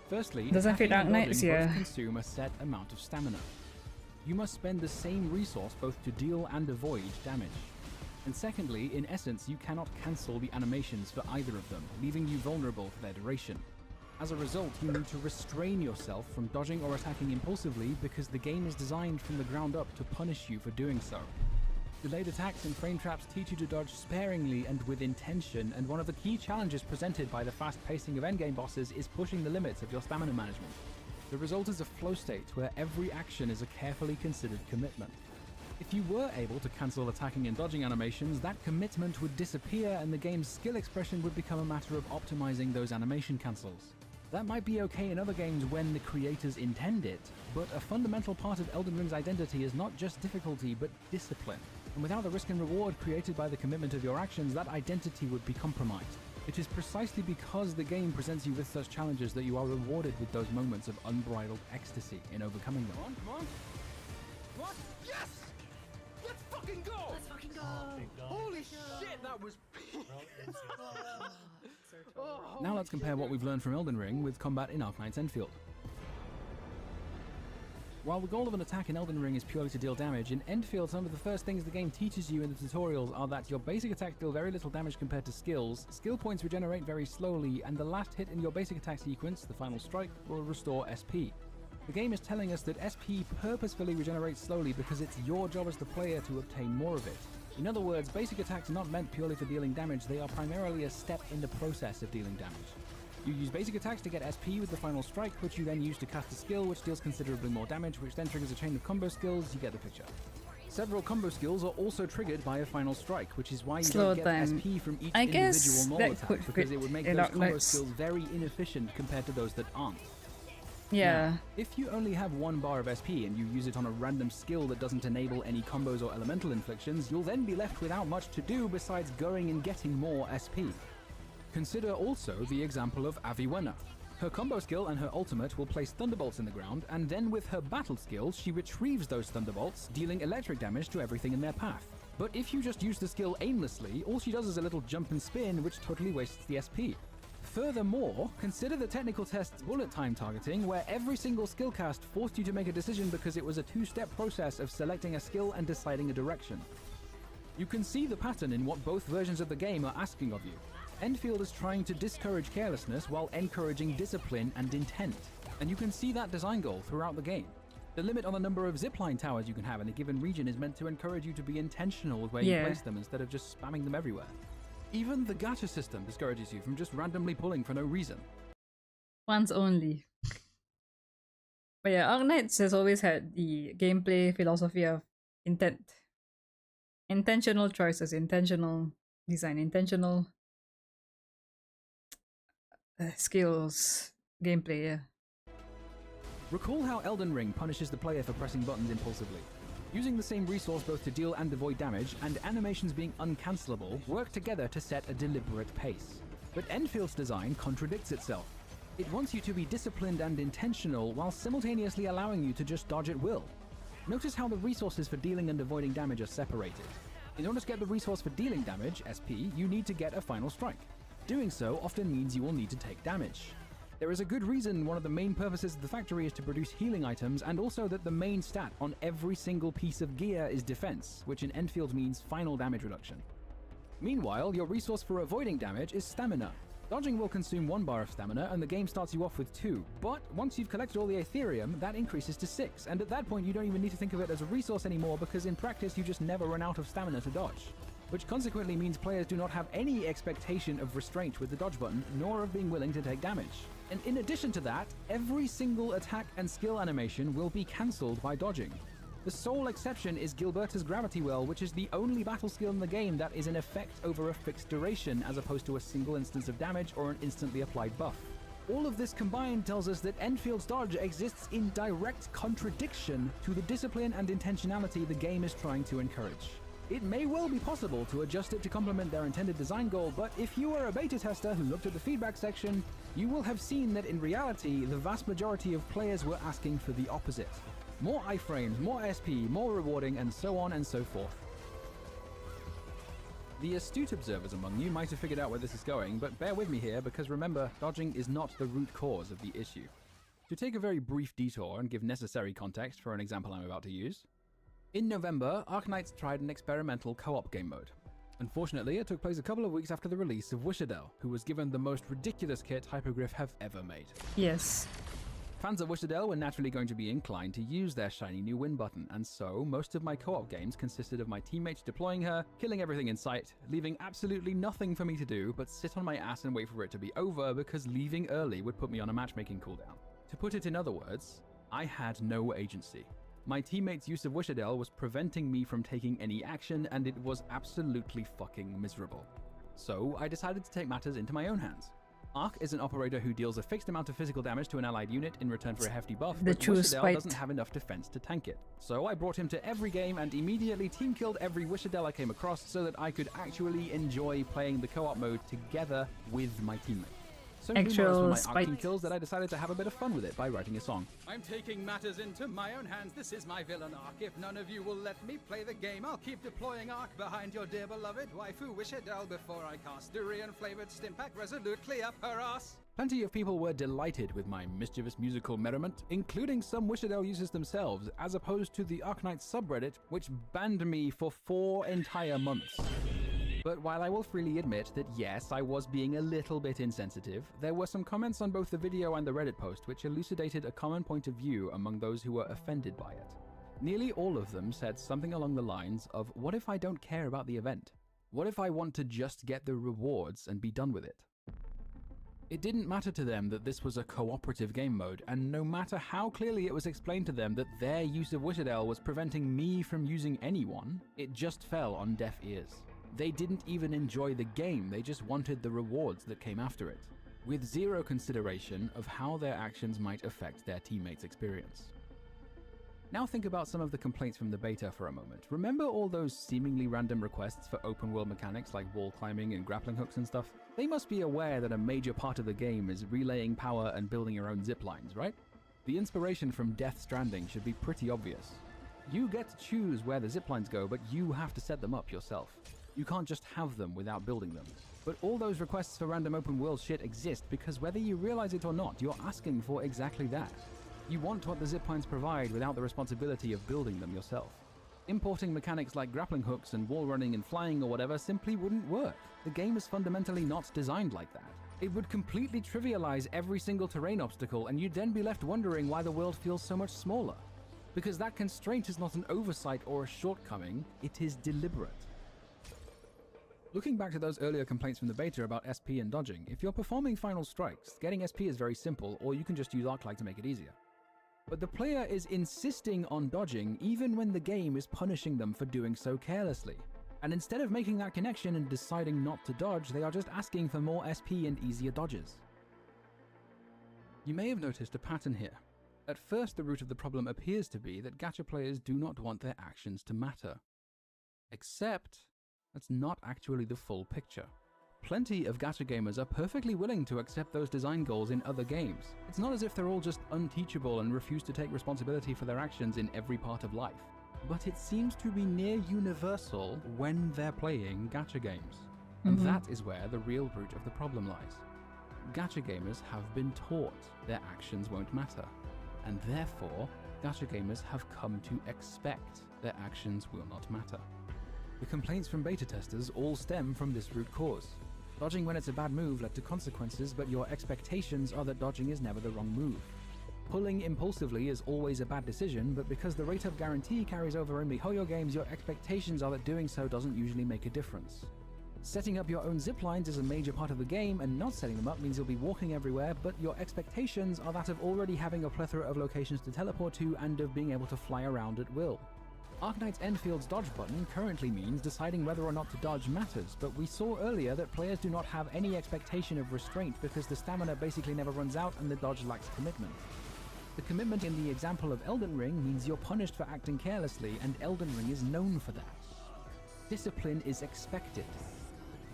Firstly, Doesn't fit attacking and Arknights, dodging yeah. both consume a set amount of stamina. You must spend the same resource both to deal and avoid damage. And secondly, in essence, you cannot cancel the animations for either of them, leaving you vulnerable for their duration. As a result, you need to restrain yourself from dodging or attacking impulsively because the game is designed from the ground up to punish you for doing so. Delayed attacks and frame traps teach you to dodge sparingly and with intention, and one of the key challenges presented by the fast pacing of endgame bosses is pushing the limits of your stamina management. The result is a flow state where every action is a carefully considered commitment. If you were able to cancel attacking and dodging animations, that commitment would disappear and the game's skill expression would become a matter of optimizing those animation cancels. That might be okay in other games when the creators intend it, but a fundamental part of Elden Ring's identity is not just difficulty, but discipline. And without the risk and reward created by the commitment of your actions, that identity would be compromised. It is precisely because the game presents you with such challenges that you are rewarded with those moments of unbridled ecstasy in overcoming them. Come on! Come on! Yes! Let's fucking go! Let's fucking go! Holy shit, that was... Now let's compare what we've learned from Elden Ring with combat in Arknights Enfield. While the goal of an attack in Elden Ring is purely to deal damage, in Enfield some of the first things the game teaches you in the tutorials are that your basic attacks deal very little damage compared to skills, skill points regenerate very slowly, and the last hit in your basic attack sequence, the final strike, will restore SP. The game is telling us that SP purposefully regenerates slowly because it's your job as the player to obtain more of it. In other words, basic attacks are not meant purely for dealing damage, they are primarily a step in the process of dealing damage. You use basic attacks to get SP with the final strike, which you then use to cast a skill which deals considerably more damage, which then triggers a chain of combo skills. You get the picture. Several combo skills are also triggered by a final strike, which is why you don't get SP from each individual normal attack, because it would make those combo skills very inefficient compared to those that aren't. Yeah. Now, if you only have one bar of SP and you use it on a random skill that doesn't enable any combos or elemental inflictions, you'll then be left without much to do besides going and getting more SP. Consider also the example of Aviwenna. Her combo skill and her ultimate will place thunderbolts in the ground, and then with her battle skill, she retrieves those thunderbolts, dealing electric damage to everything in their path. But if you just use the skill aimlessly, all she does is a little jump and spin, which totally wastes the SP. Furthermore, consider the technical test's bullet time targeting, where every single skill cast forced you to make a decision because it was a two-step process of selecting a skill and deciding a direction. You can see the pattern in what both versions of the game are asking of you. Enfield is trying to discourage carelessness while encouraging discipline and intent, and you can see that design goal throughout the game. The limit on the number of zipline towers you can have in a given region is meant to encourage you to be intentional with where you place them instead of just spamming them everywhere. Even the gacha system discourages you from just randomly pulling for no reason. Once only. But yeah, Arknights has always had the gameplay philosophy of intent. Intentional choices, intentional design, intentional skills, gameplay, yeah. Recall how Elden Ring punishes the player for pressing buttons impulsively. Using the same resource both to deal and avoid damage, and animations being uncancelable, work together to set a deliberate pace. But Enfield's design contradicts itself. It wants you to be disciplined and intentional while simultaneously allowing you to just dodge at will. Notice how the resources for dealing and avoiding damage are separated. In order to get the resource for dealing damage, SP, you need to get a final strike. Doing so often means you will need to take damage. There is a good reason one of the main purposes of the factory is to produce healing items, and also that the main stat on every single piece of gear is defense, which in Enfield means final damage reduction. Meanwhile, your resource for avoiding damage is stamina. Dodging will consume 1 bar of stamina, and the game starts you off with 2, but once you've collected all the Aetherium, that increases to 6, and at that point you don't even need to think of it as a resource anymore, because in practice you just never run out of stamina to dodge. Which consequently means players do not have any expectation of restraint with the dodge button, nor of being willing to take damage. And in addition to that, every single attack and skill animation will be cancelled by dodging. The sole exception is Gilberta's Gravity Well, which is the only battle skill in the game that is in effect over a fixed duration, as opposed to a single instance of damage or an instantly applied buff. All of this combined tells us that Enfield's dodge exists in direct contradiction to the discipline and intentionality the game is trying to encourage. It may well be possible to adjust it to complement their intended design goal, but if you are a beta tester who looked at the feedback section, you will have seen that in reality, the vast majority of players were asking for the opposite. More iframes, more SP, more rewarding, and so on and so forth. The astute observers among you might have figured out where this is going, but bear with me here, because remember, dodging is not the root cause of the issue. To take a very brief detour and give necessary context for an example I'm about to use, in November, Arknights tried an experimental co-op game mode. Unfortunately, it took place a couple of weeks after the release of Wishadel, who was given the most ridiculous kit Hypogryph have ever made. Yes. Fans of Wishadel were naturally going to be inclined to use their shiny new win button, and so most of my co-op games consisted of my teammates deploying her, killing everything in sight, leaving absolutely nothing for me to do but sit on my ass and wait for it to be over, because leaving early would put me on a matchmaking cooldown. To put it in other words, I had no agency. My teammates' use of Wishadel was preventing me from taking any action, and it was absolutely fucking miserable. So I decided to take matters into my own hands. Ark is an operator who deals a fixed amount of physical damage to an allied unit in return for a hefty buff, but Wishadel doesn't have enough defense to tank it. So I brought him to every game and immediately team killed every Wishadel I came across so that I could actually enjoy playing the co-op mode together with my teammates. So Actual my Ark team kills that I decided to have a bit of fun with it by writing a song. I'm taking matters into my own hands. This is my villain Ark. If none of you will let me play the game, I'll keep deploying Ark behind your dear beloved waifu Wishadel before I cast durian-flavored Stimpak resolutely up her ass. Plenty of people were delighted with my mischievous musical merriment, including some Wishadel users themselves, as opposed to the Arknights subreddit, which banned me for 4 entire months. But while I will freely admit that yes, I was being a little bit insensitive, there were some comments on both the video and the Reddit post which elucidated a common point of view among those who were offended by it. Nearly all of them said something along the lines of, what if I don't care about the event? What if I want to just get the rewards and be done with it? It didn't matter to them that this was a cooperative game mode, and no matter how clearly it was explained to them that their use of Wishadel was preventing me from using anyone, it just fell on deaf ears. They didn't even enjoy the game, they just wanted the rewards that came after it, with zero consideration of how their actions might affect their teammates' experience. Now think about some of the complaints from the beta for a moment. Remember all those seemingly random requests for open world mechanics like wall climbing and grappling hooks and stuff? They must be aware that a major part of the game is relaying power and building your own zip lines, right? The inspiration from Death Stranding should be pretty obvious. You get to choose where the zip lines go, but you have to set them up yourself. You can't just have them without building them. But all those requests for random open world shit exist because whether you realize it or not, you're asking for exactly that. You want what the ziplines provide without the responsibility of building them yourself. Importing mechanics like grappling hooks and wall running and flying or whatever simply wouldn't work. The game is fundamentally not designed like that. It would completely trivialize every single terrain obstacle, and you'd then be left wondering why the world feels so much smaller. Because that constraint is not an oversight or a shortcoming, it is deliberate. Looking back to those earlier complaints from the beta about SP and dodging, if you're performing final strikes, getting SP is very simple, or you can just use Arclight to make it easier. But the player is insisting on dodging even when the game is punishing them for doing so carelessly. And instead of making that connection and deciding not to dodge, they are just asking for more SP and easier dodges. You may have noticed a pattern here. At first, the root of the problem appears to be that gacha players do not want their actions to matter. Except, that's not actually the full picture. Plenty of gacha gamers are perfectly willing to accept those design goals in other games. It's not as if they're all just unteachable and refuse to take responsibility for their actions in every part of life. But it seems to be near universal when they're playing gacha games. And that is where the real root of the problem lies. Gacha gamers have been taught their actions won't matter. And therefore, gacha gamers have come to expect their actions will not matter. The complaints from beta testers all stem from this root cause. Dodging when it's a bad move led to consequences, but your expectations are that dodging is never the wrong move. Pulling impulsively is always a bad decision, but because the rate of guarantee carries over in MiHoYo games, your expectations are that doing so doesn't usually make a difference. Setting up your own ziplines is a major part of the game, and not setting them up means you'll be walking everywhere, but your expectations are that of already having a plethora of locations to teleport to and of being able to fly around at will. Arknight's Enfield's dodge button currently means deciding whether or not to dodge matters, but we saw earlier that players do not have any expectation of restraint because the stamina basically never runs out and the dodge lacks commitment. The commitment in the example of Elden Ring means you're punished for acting carelessly, and Elden Ring is known for that. Discipline is expected.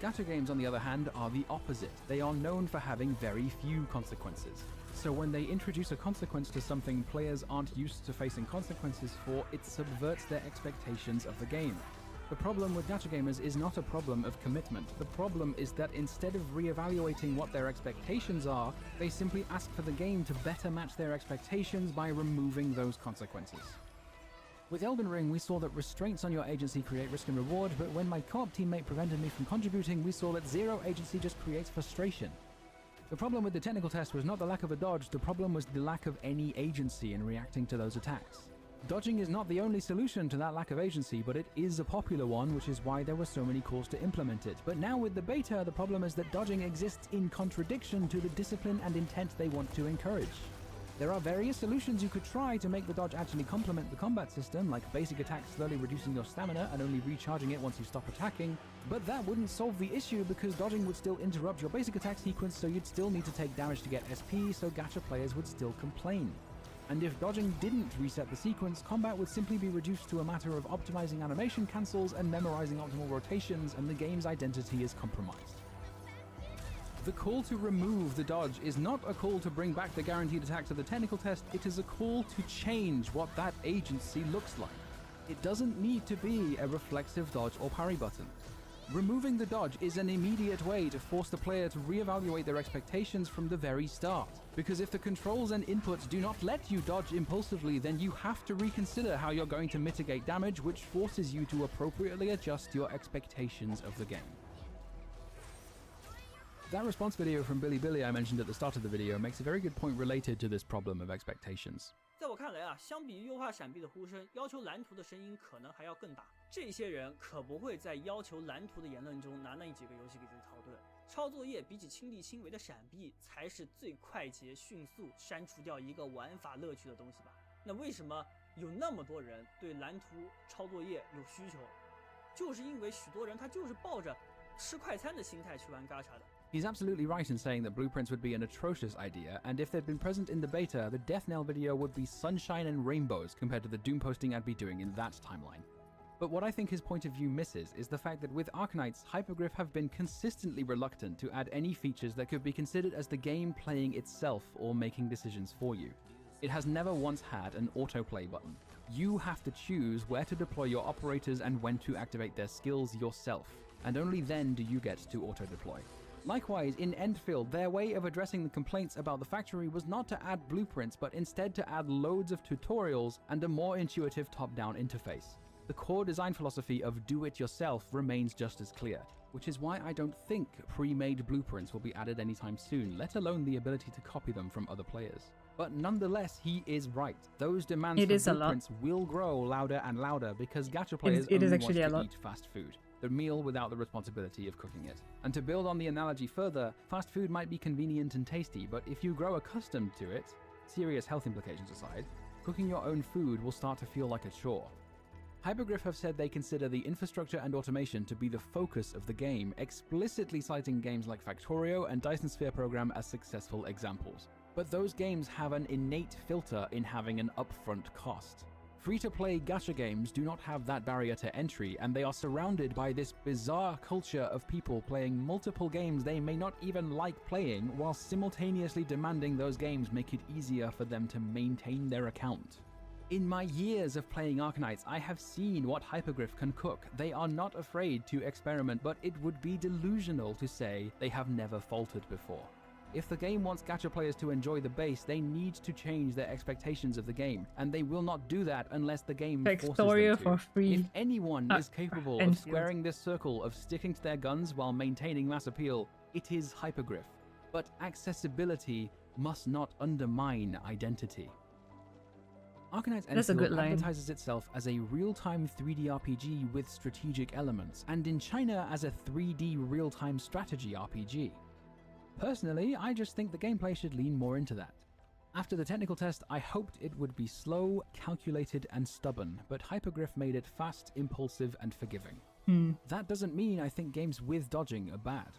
Gacha games, on the other hand, are the opposite. They are known for having very few consequences. So when they introduce a consequence to something players aren't used to facing consequences for, it subverts their expectations of the game. The problem with gacha gamers is not a problem of commitment. The problem is that instead of reevaluating what their expectations are, they simply ask for the game to better match their expectations by removing those consequences. With Elden Ring, we saw that restraints on your agency create risk and reward, but when my co-op teammate prevented me from contributing, we saw that zero agency just creates frustration. The problem with the technical test was not the lack of a dodge, the problem was the lack of any agency in reacting to those attacks. Dodging is not the only solution to that lack of agency, but it is a popular one, which is why there were so many calls to implement it. But now with the beta, the problem is that dodging exists in contradiction to the discipline and intent they want to encourage. There are various solutions you could try to make the dodge actually complement the combat system, like basic attacks slowly reducing your stamina and only recharging it once you stop attacking, but that wouldn't solve the issue because dodging would still interrupt your basic attack sequence, so you'd still need to take damage to get SP, so gacha players would still complain. And if dodging didn't reset the sequence, combat would simply be reduced to a matter of optimizing animation cancels and memorizing optimal rotations, and the game's identity is compromised. The call to remove the dodge is not a call to bring back the guaranteed attack to the technical test, it is a call to change what that agency looks like. It doesn't need to be a reflexive dodge or parry button. Removing the dodge is an immediate way to force the player to reevaluate their expectations from the very start. Because if the controls and inputs do not let you dodge impulsively, then you have to reconsider how you're going to mitigate damage, which forces you to appropriately adjust your expectations of the game. That response video from Billy I mentioned at the start of the video makes a very good point related to this problem of expectations. 在我看来啊，相比于优化闪避的呼声，要求蓝图的声音可能还要更大。这些人可不会在要求蓝图的言论中拿那几个游戏给自己套盾。抄作业比起亲力亲为的闪避，才是最快捷、迅速删除掉一个玩法乐趣的东西吧？那为什么有那么多人对蓝图抄作业有需求？就是因为许多人他就是抱着吃快餐的心态去玩 gacha 的。 He's absolutely right in saying that blueprints would be an atrocious idea, and if they'd been present in the beta, the Death Knell video would be sunshine and rainbows compared to the Doom posting I'd be doing in that timeline. But what I think his point of view misses is the fact that with Arknights, Hypergriff have been consistently reluctant to add any features that could be considered as the game playing itself or making decisions for you. It has never once had an autoplay button. You have to choose where to deploy your operators and when to activate their skills yourself, and only then do you get to auto-deploy. Likewise, in Enfield, their way of addressing the complaints about the factory was not to add blueprints, but instead to add loads of tutorials and a more intuitive top-down interface. The core design philosophy of do-it-yourself remains just as clear, which is why I don't think pre-made blueprints will be added anytime soon, let alone the ability to copy them from other players. But nonetheless, he is right. Those demands for blueprints will grow louder and louder because gacha players only want to eat fast food. The meal without the responsibility of cooking it. And to build on the analogy further, fast food might be convenient and tasty, but if you grow accustomed to it, serious health implications aside, cooking your own food will start to feel like a chore. Hypergriff have said they consider the infrastructure and automation to be the focus of the game, explicitly citing games like Factorio and Dyson Sphere Program as successful examples. But those games have an innate filter in having an upfront cost. Free-to-play gacha games do not have that barrier to entry, and they are surrounded by this bizarre culture of people playing multiple games they may not even like playing, while simultaneously demanding those games make it easier for them to maintain their account. In my years of playing Arknights, I have seen what Hypergriff can cook. They are not afraid to experiment, but it would be delusional to say they have never faltered before. If the game wants gacha players to enjoy the base, they need to change their expectations of the game, and they will not do that unless the game forces them to. For free. If anyone is capable of squaring this circle of sticking to their guns while maintaining mass appeal, it is Hypergriff. But accessibility must not undermine identity. Arknights Enfield advertises itself as a real-time 3D RPG with strategic elements, and in China as a 3D real-time strategy RPG. Personally, I just think the gameplay should lean more into that. After the technical test, I hoped it would be slow, calculated, and stubborn, but Hypergriff made it fast, impulsive, and forgiving. That doesn't mean I think games with dodging are bad.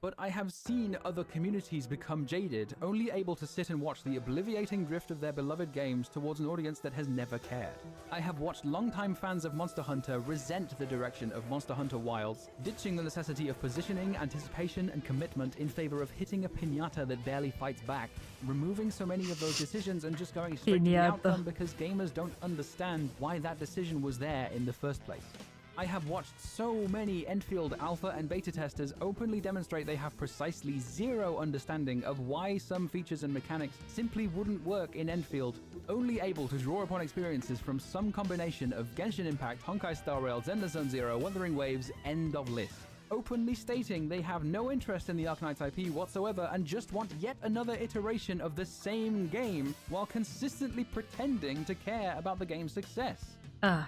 But I have seen other communities become jaded, only able to sit and watch the obliviating drift of their beloved games towards an audience that has never cared. I have watched longtime fans of Monster Hunter resent the direction of Monster Hunter Wilds, ditching the necessity of positioning, anticipation, and commitment in favor of hitting a piñata that barely fights back, removing so many of those decisions and just going straight to the outcome because gamers don't understand why that decision was there in the first place. I have watched so many Enfield alpha and beta testers openly demonstrate they have precisely zero understanding of why some features and mechanics simply wouldn't work in Enfield, only able to draw upon experiences from some combination of Genshin Impact, Honkai Star Rail, Zenless Zone Zero, Wuthering Waves, end of list. Openly stating they have no interest in the Arknights IP whatsoever and just want yet another iteration of the same game while consistently pretending to care about the game's success.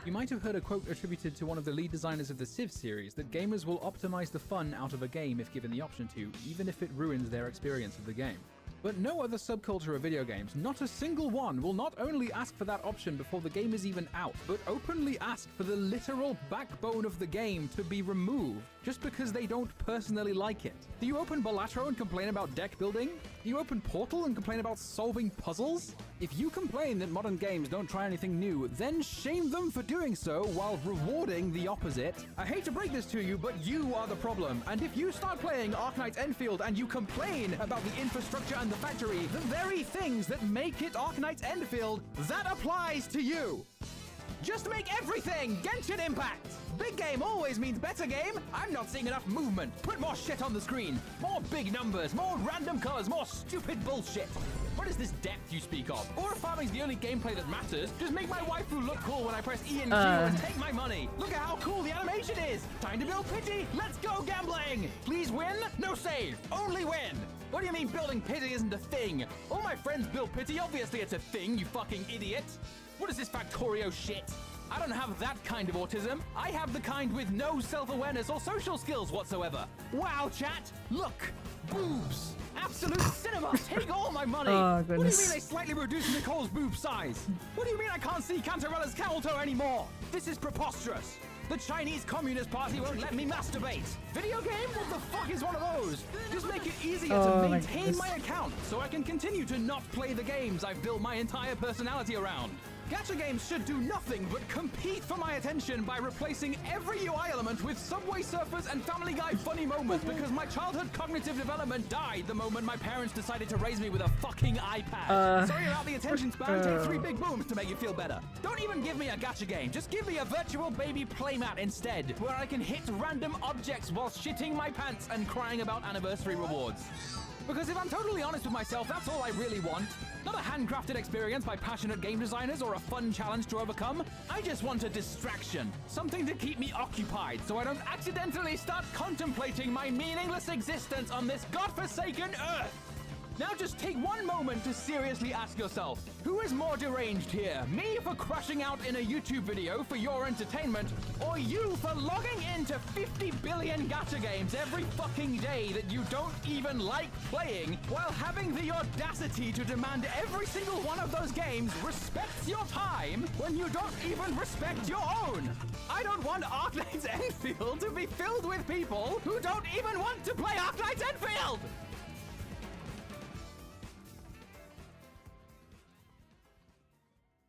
You might have heard a quote attributed to one of the lead designers of the Civ series that gamers will optimize the fun out of a game if given the option to, even if it ruins their experience of the game. But no other subculture of video games, not a single one, will not only ask for that option before the game is even out, but openly ask for the literal backbone of the game to be removed, just because they don't personally like it. Do you open Balatro and complain about deck building? Do you open Portal and complain about solving puzzles? If you complain that modern games don't try anything new, then shame them for doing so while rewarding the opposite. I hate to break this to you, but you are the problem. And if you start playing Arknights Enfield and you complain about the infrastructure and the factory, the very things that make it Arknights Enfield, that applies to you. Just make everything Genshin Impact! Big game always means better game. I'm not seeing enough movement. Put more shit on the screen. More big numbers, more random colors, more stupid bullshit. What is this depth you speak of? Aura farming's the only gameplay that matters. Just make my waifu look cool when I press E and Q and take my money. Look at how cool the animation is. Time to build pity. Let's go gambling. Please win. No save. Only win. What do you mean building pity isn't a thing? All my friends build pity. Obviously it's a thing, you fucking idiot. What is this Factorio shit? I don't have that kind of autism. I have the kind with no self-awareness or social skills whatsoever. Wow, chat. Look. Boobs. Absolute cinema. Take all my money. What do you mean they slightly reduced Nicole's boob size? What do you mean I can't see Cantarella's camel toe anymore? This is preposterous. The Chinese Communist Party won't let me masturbate. Video game? What the fuck is one of those? Just make it easier to maintain my account so I can continue to not play the games I've built my entire personality around. Gacha games should do nothing but compete for my attention by replacing every UI element with Subway Surfers and Family Guy funny moments because my childhood cognitive development died the moment my parents decided to raise me with a fucking iPad. Sorry about the attention span, take 3 big booms to make you feel better. Don't even give me a gacha game, just give me a virtual baby playmat instead, where I can hit random objects while shitting my pants and crying about anniversary rewards. Because if I'm totally honest with myself, that's all I really want. Not a handcrafted experience by passionate game designers or a fun challenge to overcome. I just want a distraction. Something to keep me occupied so I don't accidentally start contemplating my meaningless existence on this godforsaken earth. Now just take one moment to seriously ask yourself, who is more deranged here? Me for crashing out in a YouTube video for your entertainment, or you for logging into 50 billion gacha games every fucking day that you don't even like playing, while having the audacity to demand every single one of those games respects your time when you don't even respect your own? I don't want Arknight's Enfield to be filled with people who don't even want to play Arknight's Enfield!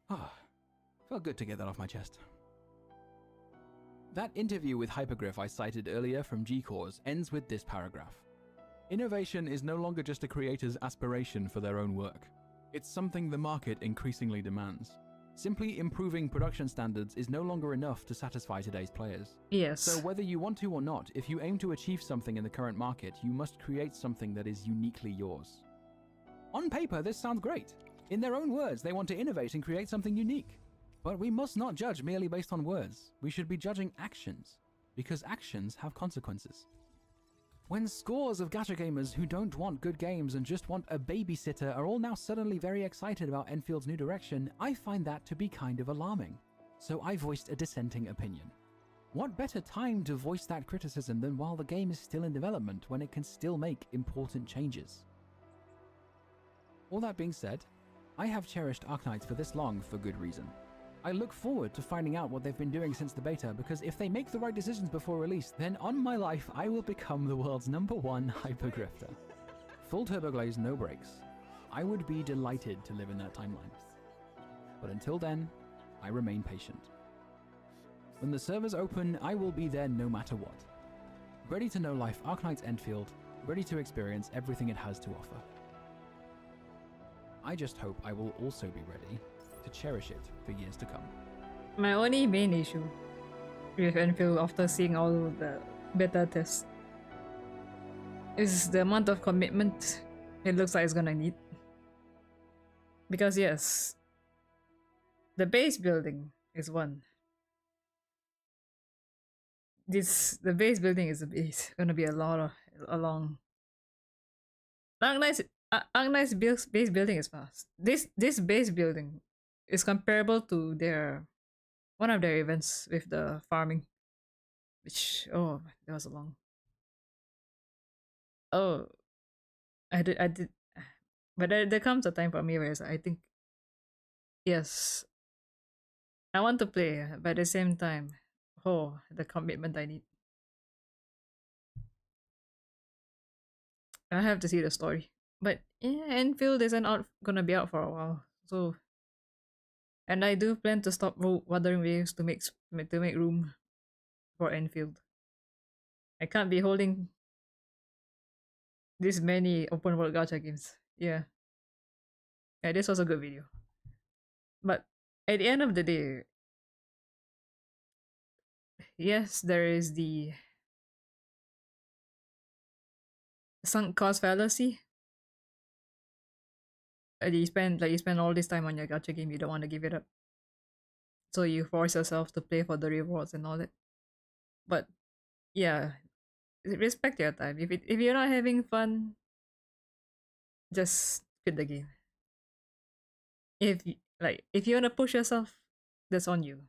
Ah, felt good to get that off my chest. That interview with Hypergriff I cited earlier from G-Cores ends with this paragraph. Innovation is no longer just a creator's aspiration for their own work. It's something the market increasingly demands. Simply improving production standards is no longer enough to satisfy today's players. Yes. So whether you want to or not, if you aim to achieve something in the current market, you must create something that is uniquely yours. On paper, this sounds great. In their own words, they want to innovate and create something unique. But we must not judge merely based on words. We should be judging actions, because actions have consequences. When scores of gacha gamers who don't want good games and just want a babysitter are all now suddenly very excited about Enfield's new direction, I find that to be kind of alarming. So I voiced a dissenting opinion. What better time to voice that criticism than while the game is still in development, when it can still make important changes? All that being said, I have cherished Arknights for this long for good reason. I look forward to finding out what they've been doing since the beta, because if they make the right decisions before release, then on my life I will become the world's #1 hypergrifter. Full turboglaze, no brakes. I would be delighted to live in that timeline. But until then, I remain patient. When the servers open, I will be there no matter what. Ready to know life Arknight's Enfield, ready to experience everything it has to offer. I just hope I will also be ready to cherish it for years to come. My only main issue with Enfield after seeing all the beta tests is the amount of commitment it looks like it's gonna need. Because yes, the base building is one. The base building is gonna be a long. Arknight's base building is fast. This base building is comparable to one of their events with the farming, which that was a long. Oh, I did, but there comes a time for me where I think, yes, I want to play, but at the same time, the commitment I need. I have to see the story. But yeah, Enfield isn't gonna be out for a while, so, and I do plan to stop Wuthering Waves to make room for Enfield. I can't be holding this many open world gacha games. Yeah, this was a good video. But at the end of the day, yes, there is the sunk cost fallacy. You spend all this time on your gacha game, you don't want to give it up, so you force yourself to play for the rewards and all that. But yeah, respect your time. If you're not having fun, just quit the game. If you want to push yourself, that's on you.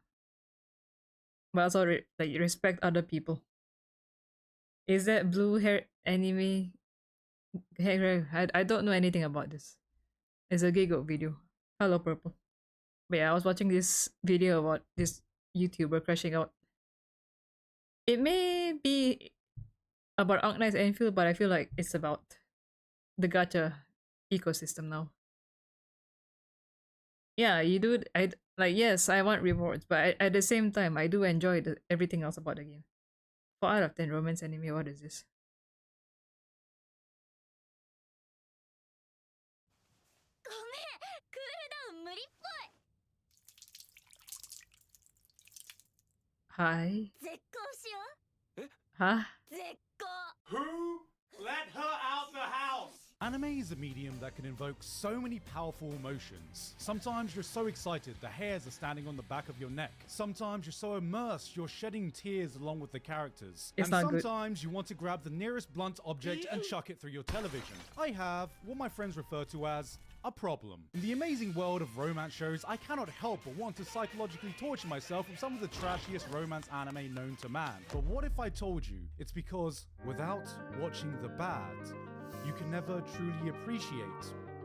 But also respect other people. Is that blue hair anime? I don't know anything about this. It's a Gigo video. Hello, Purple. But yeah, I was watching this video about this YouTuber crashing out. It may be about Arknight's Enfield, but I feel like it's about the gacha ecosystem now. Yeah, you do. Yes, I want rewards, but at the same time, I do enjoy everything else about the game. 4 out of 10 romance anime. What is this? Hi. Huh? Who let her out the house? Anime is a medium that can invoke so many powerful emotions. Sometimes you're so excited the hairs are standing on the back of your neck. Sometimes you're so immersed you're shedding tears along with the characters. It's and not good. sometimes you want to grab the nearest blunt object and chuck it through your television. I have what my friends refer to as a problem. In the amazing world of romance shows, I cannot help but want to psychologically torture myself with some of the trashiest romance anime known to man. But what if I told you it's because without watching the bad, you can never truly appreciate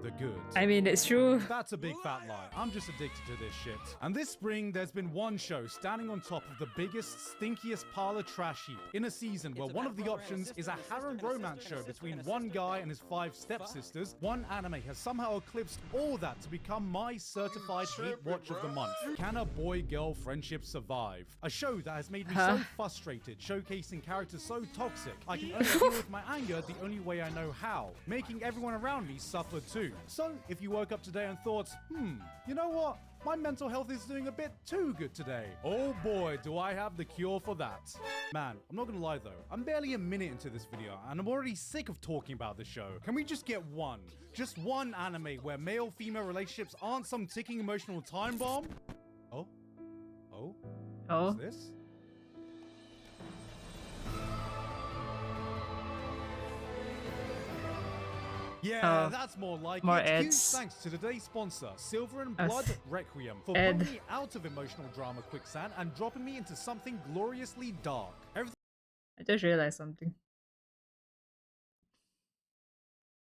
the good? I mean, it's true. That's a big fat lie. I'm just addicted to this shit. And this spring, there's been one show standing on top of the biggest, stinkiest pile of trash heap in a season where one of the options is a harem romance show between one guy and his 5 stepsisters. One anime has somehow eclipsed all that to become my certified hate watch of the month. Can a boy-girl friendship survive? A show that has made me so frustrated, showcasing characters so toxic, I can only deal with my anger the only way I know how, making everyone around me suffer too. So, if you woke up today and thought, you know what? My mental health is doing a bit too good today. Oh boy, do I have the cure for that. Man, I'm not gonna lie though, I'm barely a minute into this video and I'm already sick of talking about this show. Can we just get just one anime where male-female relationships aren't some ticking emotional time bomb? Oh? What's this? Yeah, that's more like more it. Huge ads. thanks to today's sponsor, Silver and Blood Requiem, for Ed. pulling me out of emotional drama quicksand and dropping me into something gloriously dark. Everything I just realized something.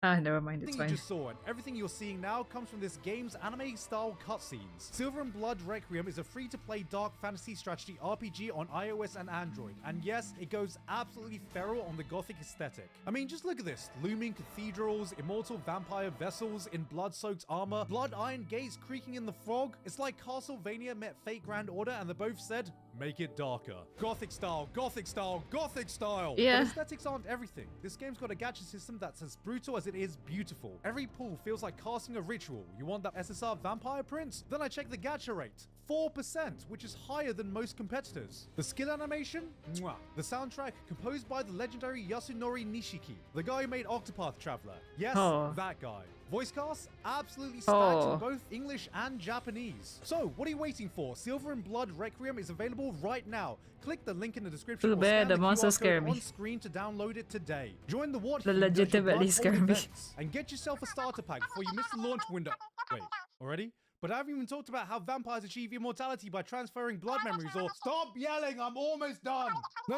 Never mind, it's you fine. just saw and everything you're seeing now comes from this game's anime-style cutscenes. Silver and Blood Requiem is a free-to-play dark fantasy strategy RPG on iOS and Android, and yes, it goes absolutely feral on the gothic aesthetic. I mean, just look at this. Looming cathedrals, immortal vampire vessels in blood-soaked armor, blood iron gates creaking in the fog. It's like Castlevania met Fate Grand Order and they both said, make it darker. Gothic style, gothic style, gothic style! Yeah. But aesthetics aren't everything. This game's got a gacha system that's as brutal as it is beautiful. Every pull feels like casting a ritual. You want that SSR vampire prince? Then I check the gacha rate. 4%, which is higher than most competitors. The skill animation? Mwah. The soundtrack, composed by the legendary Yasunori Nishiki, the guy who made Octopath Traveler. Yes, that guy. Voice cast? Absolutely stacked in both English and Japanese. So, what are you waiting for? Silver and Blood Requiem is available right now. Click the link in the description Too or bad, scan the the monsters QR scare code me. on screen to download it today. Join the Watch They Team, legitimately Blood scare Bowl me. events, and get yourself a starter pack before you miss the launch window. Wait, already? But I haven't even talked about how vampires achieve immortality by transferring blood memories or— Stop yelling, I'm almost done! No,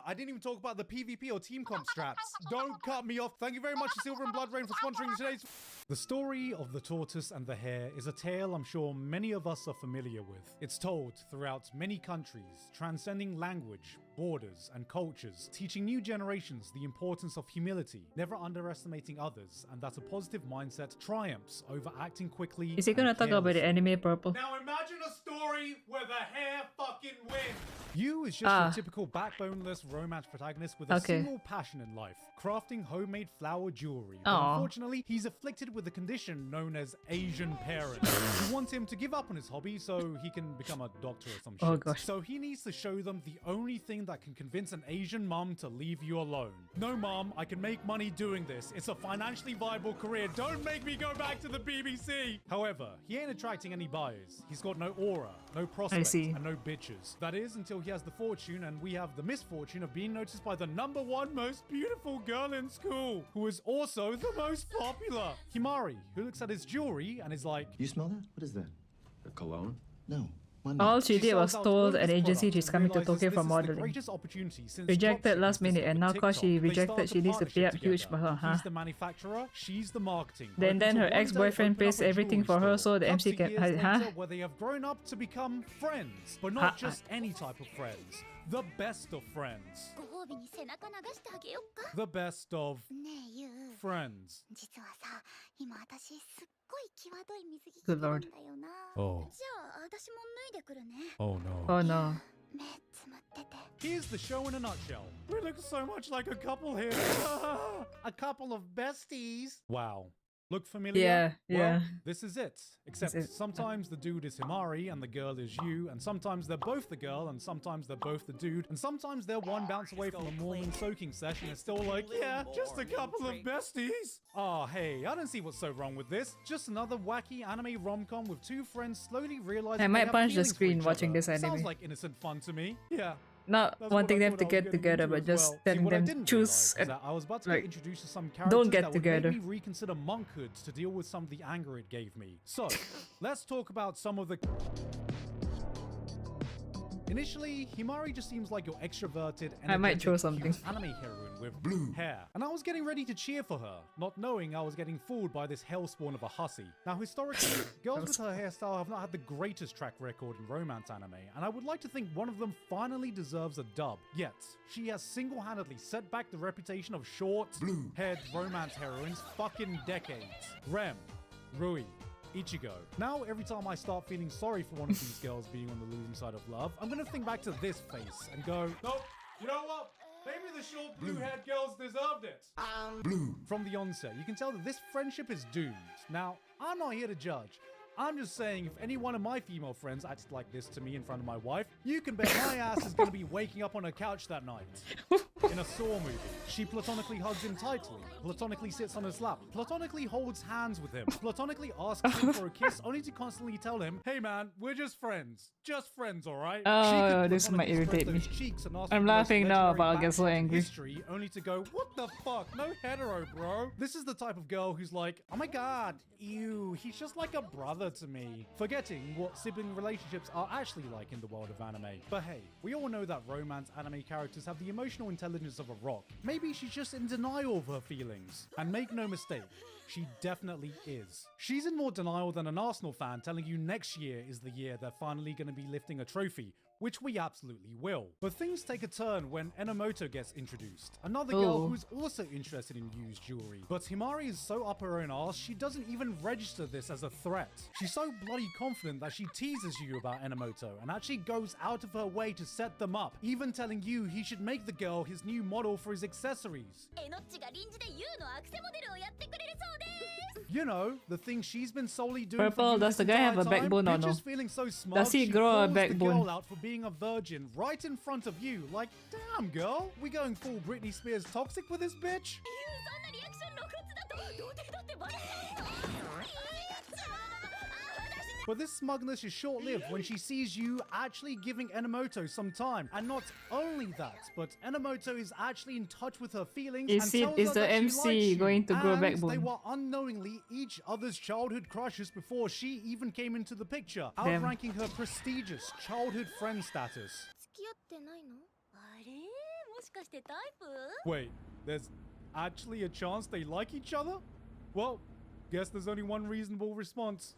I didn't even talk about the PvP or team comp strats. Don't cut me off. Thank you very much to Silver and Blood Rain for sponsoring today's— The story of the tortoise and the hare is a tale I'm sure many of us are familiar with. It's told throughout many countries, transcending language, borders, and cultures, teaching new generations the importance of humility, never underestimating others, and that a positive mindset triumphs over acting quickly. Is he gonna and talk about the carelessly. anime purple? Now imagine a story where the hare fucking wins. You is just your typical backboneless romance protagonist with a single passion in life, crafting homemade flower jewelry. But unfortunately, he's afflicted with a condition known as Asian parents. You want him to give up on his hobby so he can become a doctor or some shit. Oh gosh. So he needs to show them the only thing that can convince an Asian mum to leave you alone. No, mom, I can make money doing this. It's a financially viable career. Don't make me go back to the BBC. However, he ain't attracting any buyers. He's got no aura, no prospects, and no bitches. That is until he has the fortune and we have the misfortune of being noticed by the #1 most beautiful girl in school, who is also the most popular. Himari, who looks at his jewelry and is like, You smell that? What is that? A cologne? No. All she did was told an agency she's coming to Tokyo for modeling. Rejected last minute, and now cause she rejected, she needs to pay up huge for her, huh? He's the manufacturer, she's the marketing. Then her ex-boyfriend pays everything for her so the MC can, huh? Where they have grown up to become friends, but not just any type of friends. The best of friends. The best of friends. Good lord. Oh. Oh no. Oh no. Here's the show in a nutshell. We look so much like a couple here. A couple of besties. Wow. Look familiar? Yeah, Well, yeah. this is it. Except This is- sometimes the dude is Himari and the girl is you, and sometimes they're both the girl and sometimes they're both the dude, and sometimes they're one bounce away from a Mormon soaking session and still like, yeah, just a couple of besties. Oh, hey, I don't see what's so wrong with this. Just another wacky anime rom-com with two friends slowly realizing I they might have punch the feelings for screen each watching other. this anime. Sounds like innocent fun to me. Yeah. Not That's wanting what I them to thought I was get getting together, into but as just well. See, telling what I them didn't choose realize is and that I was about to like, get introduced to some don't characters get that together. would make me reconsider monkhood to deal with some of the anger it gave me. So, let's talk about some of the... Initially, Himari just seems like your extroverted, I might throw energetic, something. cute anime heroine with blue hair. And I was getting ready to cheer for her, not knowing I was getting fooled by this hellspawn of a hussy. Now, historically, girls with her hairstyle have not had the greatest track record in romance anime, and I would like to think one of them finally deserves a dub. Yet, she has single-handedly set back the reputation of short, blue-haired romance heroines fucking decades. Rem, Rui, Ichigo. Now, every time I start feeling sorry for one of these girls being on the losing side of love, I'm gonna think back to this face and go, nope, you know what? Maybe the short blue-haired girls deserved it. Blue. From the onset, you can tell that this friendship is doomed. Now, I'm not here to judge. I'm just saying, if any one of my female friends acted like this to me in front of my wife, you can bet my ass is gonna be waking up on her couch that night. In a Saw movie, she platonically hugs him tightly, platonically sits on his lap, platonically holds hands with him, platonically asks him for a kiss, only to constantly tell him, hey man, we're just friends, alright? Oh, this might irritate me. I'm laughing now, but I'll get so angry. History, only to go, what the fuck? No hetero, bro. This is the type of girl who's like, oh my god, ew, he's just like a brother to me. Forgetting what sibling relationships are actually like in the world of anime. But hey, we all know that romance anime characters have the emotional intelligence of a rock. Maybe she's just in denial of her feelings. And make no mistake, she definitely is. She's in more denial than an Arsenal fan telling you next year is the year they're finally going to be lifting a trophy, which we absolutely will. But things take a turn when Enomoto gets introduced, another girl who's also interested in used jewelry. But Himari is so up her own arse, she doesn't even register this as a threat. She's so bloody confident that she teases you about Enomoto and actually goes out of her way to set them up, even telling you he should make the girl his new model for his accessories. You know, the thing she's been solely doing Purple, for does the guy have a backbone or no? Just feeling so smug, Does he she grow a calls backbone? the girl out for being a virgin right in front of you. Like, damn girl, we going full Britney Spears toxic with this bitch? But this smugness is short-lived when she sees you actually giving Enomoto some time. And not only that, but Enomoto is actually in touch with her feelings and tells Is her the that she MC likes you. going to grow a And backbone? they were unknowingly each other's childhood crushes before she even came into the picture, Damn. outranking her prestigious childhood friend status. Wait, there's actually a chance they like each other? Well, guess there's only one reasonable response.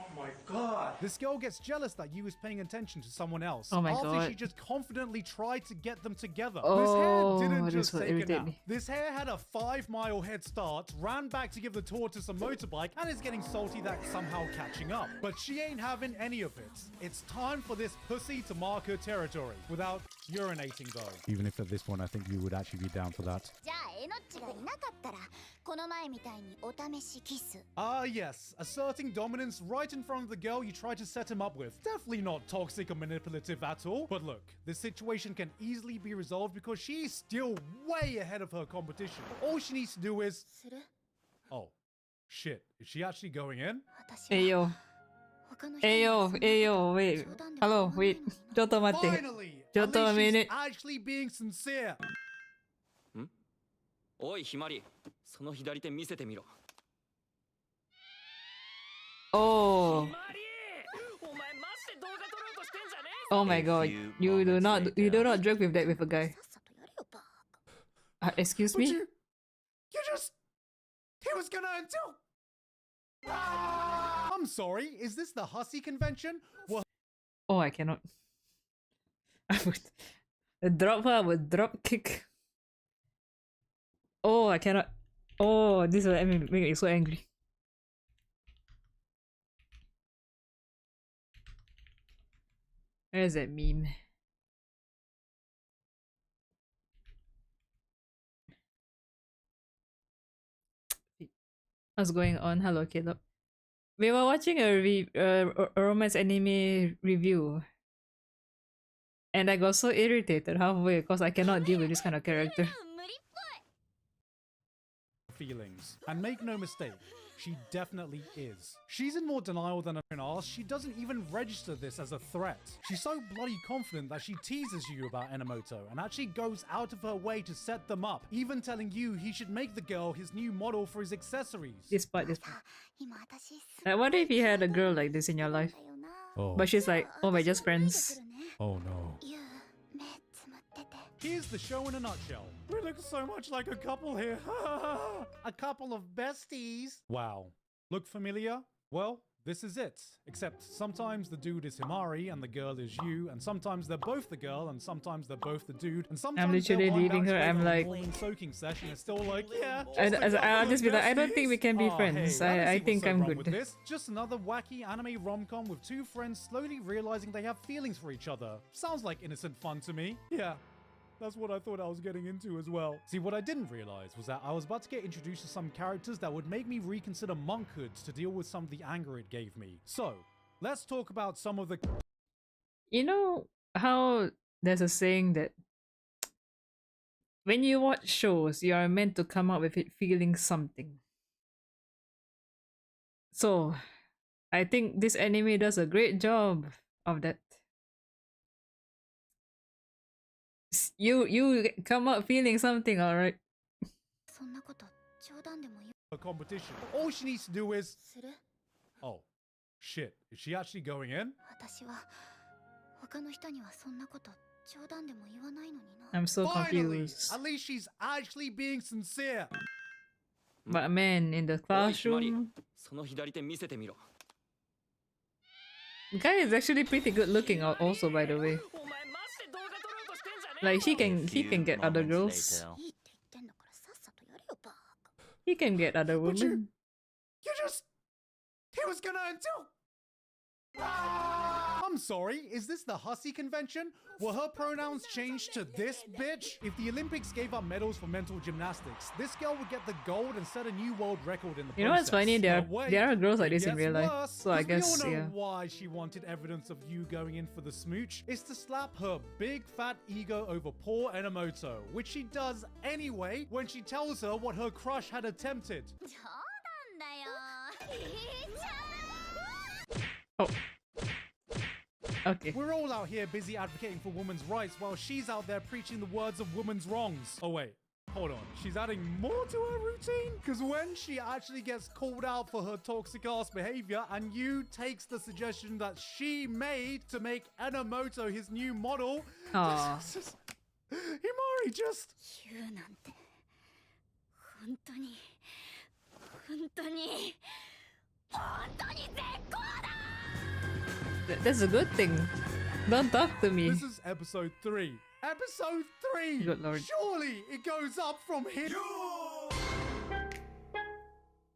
Oh my god. This girl gets jealous that you was paying attention to someone else. Oh my after god. she just confidently tried to get them together. Oh, this hair didn't this just will take a irritate nap. me. This hair had a 5-mile head start, ran back to give the tortoise a motorbike, and is getting salty that somehow catching up. But she ain't having any of it. It's time for this pussy to mark her territory. Without urinating though. Even if at this point I think you would actually be down for that. Ah yes, asserting dominance right in front of the girl you try to set him up with. Definitely not toxic or manipulative at all. But look, this situation can easily be resolved because she's still way ahead of her competition. All she needs to do is... Oh, shit. Is she actually going in? Ayo. Ayo, wait. Hello, wait. Choto matte. Finally! At Choto a least she's minute. actually being sincere. おいひまり、その左手見せてみろ。 Oh. Oh my god. You do not joke with that with a guy. Excuse me? You just... He was gonna until... I'm sorry, is this the hussy convention? Well, Oh, I cannot. I would drop her, I would drop kick. Oh, I cannot. Oh, this will make me so angry. Where's that meme? What's going on? Hello, Caleb. We were watching a romance anime review, and I got so irritated halfway because I cannot deal with this kind of character. Feelings. And make no mistake, she definitely is. She's in more denial than an ass. She doesn't even register this as a threat. She's so bloody confident that she teases you about Enomoto and actually goes out of her way to set them up, even telling you he should make the girl his new model for his accessories. This part. I wonder if you had a girl like this in your life. Oh. But she's like, oh, we're just friends. Oh no. Here's the show in a nutshell. We look so much like a couple here. A couple of besties. Wow. Look familiar? Well, this is it. Except sometimes the dude is Himari and the girl is you, and sometimes they're both the girl and sometimes they're both the dude, and sometimes I'm literally leaving her. I'm like, soaking session is still like, yeah. I'll just be like, I don't think we can be friends. Hey, I think I'm good. With this. Just another wacky anime rom-com with two friends slowly realizing they have feelings for each other. Sounds like innocent fun to me. Yeah. That's what I thought I was getting into as well. See, what I didn't realize was that I was about to get introduced to some characters that would make me reconsider monkhood to deal with some of the anger it gave me. So, let's talk about some of the... You know how there's a saying that when you watch shows, you are meant to come up with it feeling something. So, I think this anime does a great job of that. You come up feeling something, alright? A competition. All she needs to do is... Oh, shit. Is she actually going in? I'm so Finally! confused. At least she's actually being sincere. But man, in the classroom... The guy is actually pretty good looking also, by the way. Like he can get other girls. He can get other women. You just... He was gonna until... I'm sorry, is this the hussy convention? Were her pronouns changed to this bitch? If the Olympics gave up medals for mental gymnastics, this girl would get the gold and set a new world record in the process. You know what's funny? There are girls like this in real life. Worse, So I guess, we all know yeah. why she wanted evidence of you going in for the smooch. It's to slap her big fat ego over poor Enomoto, which she does anyway when she tells her what her crush had attempted. Oh. Okay. We're all out here busy advocating for women's rights while she's out there preaching the words of women's wrongs. Oh wait, hold on. She's adding more to her routine? Because when she actually gets called out for her toxic ass behavior and you takes the suggestion that she made to make Enomoto his new model, Himari just... That's a good thing. Don't talk to me. This is episode 3. Episode 3! Good lord. Surely it goes up from here.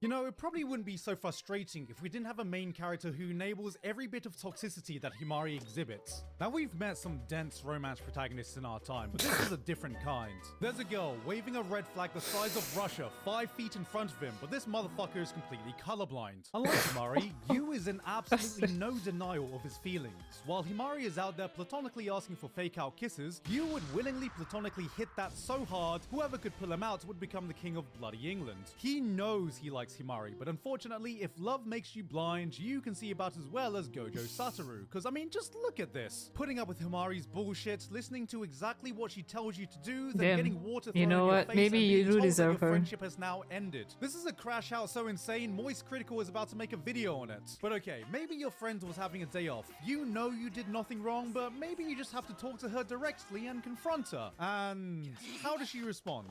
You know, it probably wouldn't be so frustrating if we didn't have a main character who enables every bit of toxicity that Himari exhibits. Now, we've met some dense romance protagonists in our time, but this is a different kind. There's a girl waving a red flag the size of Russia 5 feet in front of him, but this motherfucker is completely colorblind. Unlike Himari, Yu is in absolutely no denial of his feelings. While Himari is out there platonically asking for fake-out kisses, Yu would willingly platonically hit that so hard, whoever could pull him out would become the king of bloody England. He knows he likes Himari, but unfortunately, if love makes you blind, you can see about as well as Gojo Satoru. Because I mean, just look at this. Putting up with Himari's bullshit, listening to exactly what she tells you to do, then Damn. getting water thrown You know in your what? face Maybe and you being do told that deserve your her. friendship has now ended. This is a crash out so insane, Moist Critical is about to make a video on it. But okay, maybe your friend was having a day off. You know you did nothing wrong, but maybe you just have to talk to her directly and confront her. And how does she respond?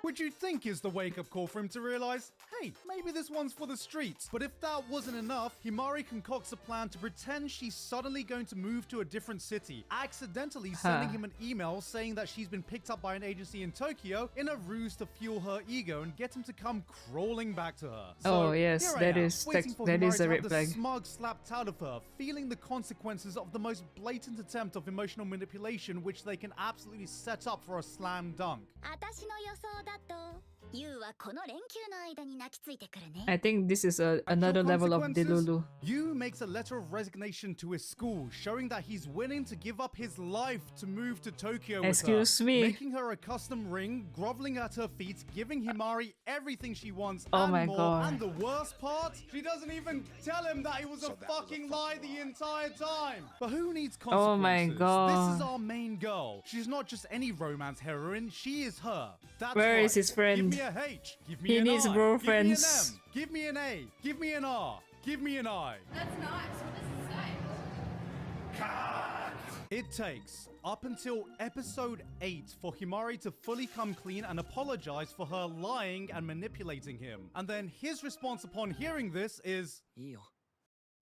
Which you think is the wake-up call for him to realize, hey, maybe this one's for the streets. But if that wasn't enough, Himari concocts a plan to pretend she's suddenly going to move to a different city, accidentally sending him an email saying that she's been picked up by an agency in Tokyo in a ruse to fuel her ego and get him to come crawling back to her. Oh, yes, here I that am, is- waiting for that Himari is a to red have the flag. smug slapped out of her, feeling the consequences of the most blatant attempt of emotional manipulation which they can absolutely set up for a slam dunk. I think this is another level of Delulu. Yu makes a letter of resignation to his school, showing that he's willing to give up his life to move to Tokyo with her. Excuse me. Making her a custom ring, groveling at her feet, giving Himari everything she wants Oh and my more. God. And the worst part, she doesn't even tell him that it was a fucking lie the entire time. But who needs consequences? Oh my God. This is our main girl. She's not just any romance heroine, she is her. That's Where right. is his friend? Give me a H. Give me He an needs I. bro Give me an friends. M. Give me an A. Give me an R. Give me an I. That's nice. What does it say? It takes up until episode 8 for Himari to fully come clean and apologize for her lying and manipulating him. And then his response upon hearing this is,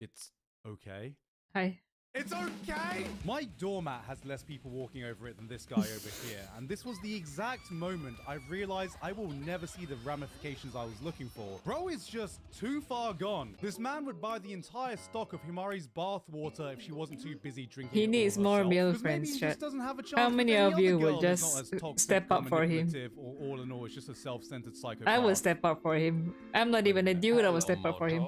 it's okay. Hi. It's okay! My doormat has less people walking over it than this guy over here, and this was the exact moment I realized I will never see the ramifications I was looking for. Bro is just too far gone. This man would buy the entire stock of Himari's bath water if she wasn't too busy drinking He it needs all more herself, male 'cause maybe friends, he chat. just doesn't have a chance How with many any of other you girl would that's just not as toxic step or up for him? manipulative, or all in all is just a self-centered psychopath? I will step up for him. I'm not even a dude, I will step up for him.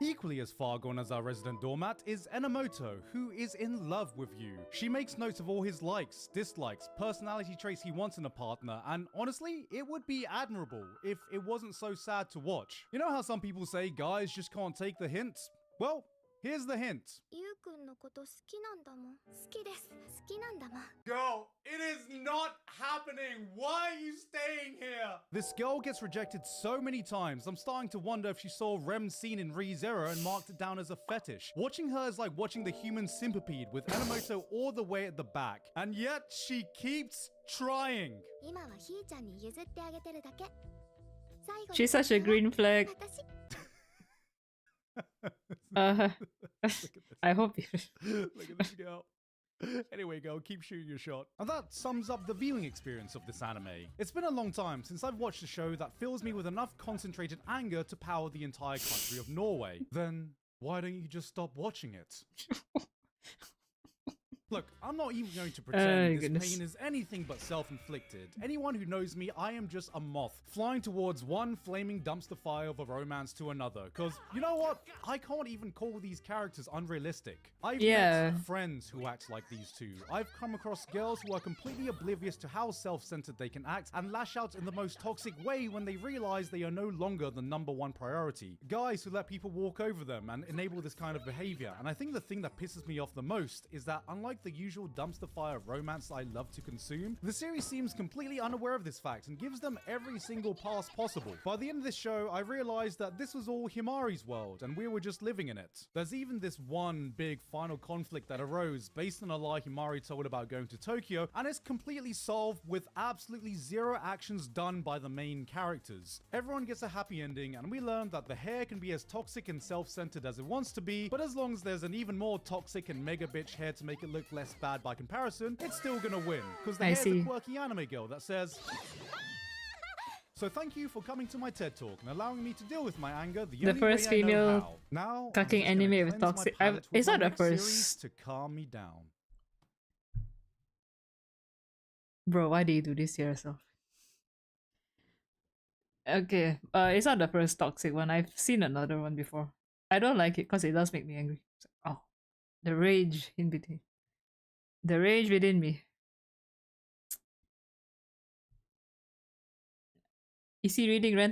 Equally as far gone as our resident doormat is Enomoto, who is in love with you. She makes notes of all his likes, dislikes, personality traits he wants in a partner, and honestly, it would be admirable if it wasn't so sad to watch. You know how some people say guys just can't take the hints? Well, here's the hint. Girl, it is not happening. Why are you staying here? This girl gets rejected so many times, I'm starting to wonder if she saw Rem's scene in ReZero and marked it down as a fetish. Watching her is like watching the human centipede with Enomoto all the way at the back. And yet she keeps trying. She's such a green flag. I hope you. Look at this girl. Anyway, girl, keep shooting your shot. And that sums up the viewing experience of this anime. It's been a long time since I've watched a show that fills me with enough concentrated anger to power the entire country of Norway. Then why don't you just stop watching it? Look, I'm not even going to pretend this pain is anything but self-inflicted. Anyone who knows me, I am just a moth, flying towards one flaming dumpster fire of a romance to another. Cause, you know what? I can't even call these characters unrealistic. I've met friends who act like these two. I've come across girls who are completely oblivious to how self-centered they can act and lash out in the most toxic way when they realize they are no longer the #1 priority. Guys who let people walk over them and enable this kind of behavior. And I think the thing that pisses me off the most is that unlike the usual dumpster fire romance I love to consume, the series seems completely unaware of this fact and gives them every single pass possible. By the end of this show, I realized that this was all Himari's world and we were just living in it. There's even this one big final conflict that arose based on a lie Himari told about going to Tokyo, and it's completely solved with absolutely zero actions done by the main characters. Everyone gets a happy ending, and we learn that the hair can be as toxic and self-centered as it wants to be, but as long as there's an even more toxic and mega bitch hair to make it look less bad by comparison, it's still gonna win, because the hair's a quirky anime girl that says... So thank you for coming to my TED Talk and allowing me to deal with my anger the only first way I know female how. Now, cucking anime with toxic... It's not the first... to calm me down. Bro, why do you do this to yourself? Okay, it's not the first toxic one. I've seen another one before. I don't like it because it does make me angry. Oh, the rage in between. The rage within me. Is he reading Rent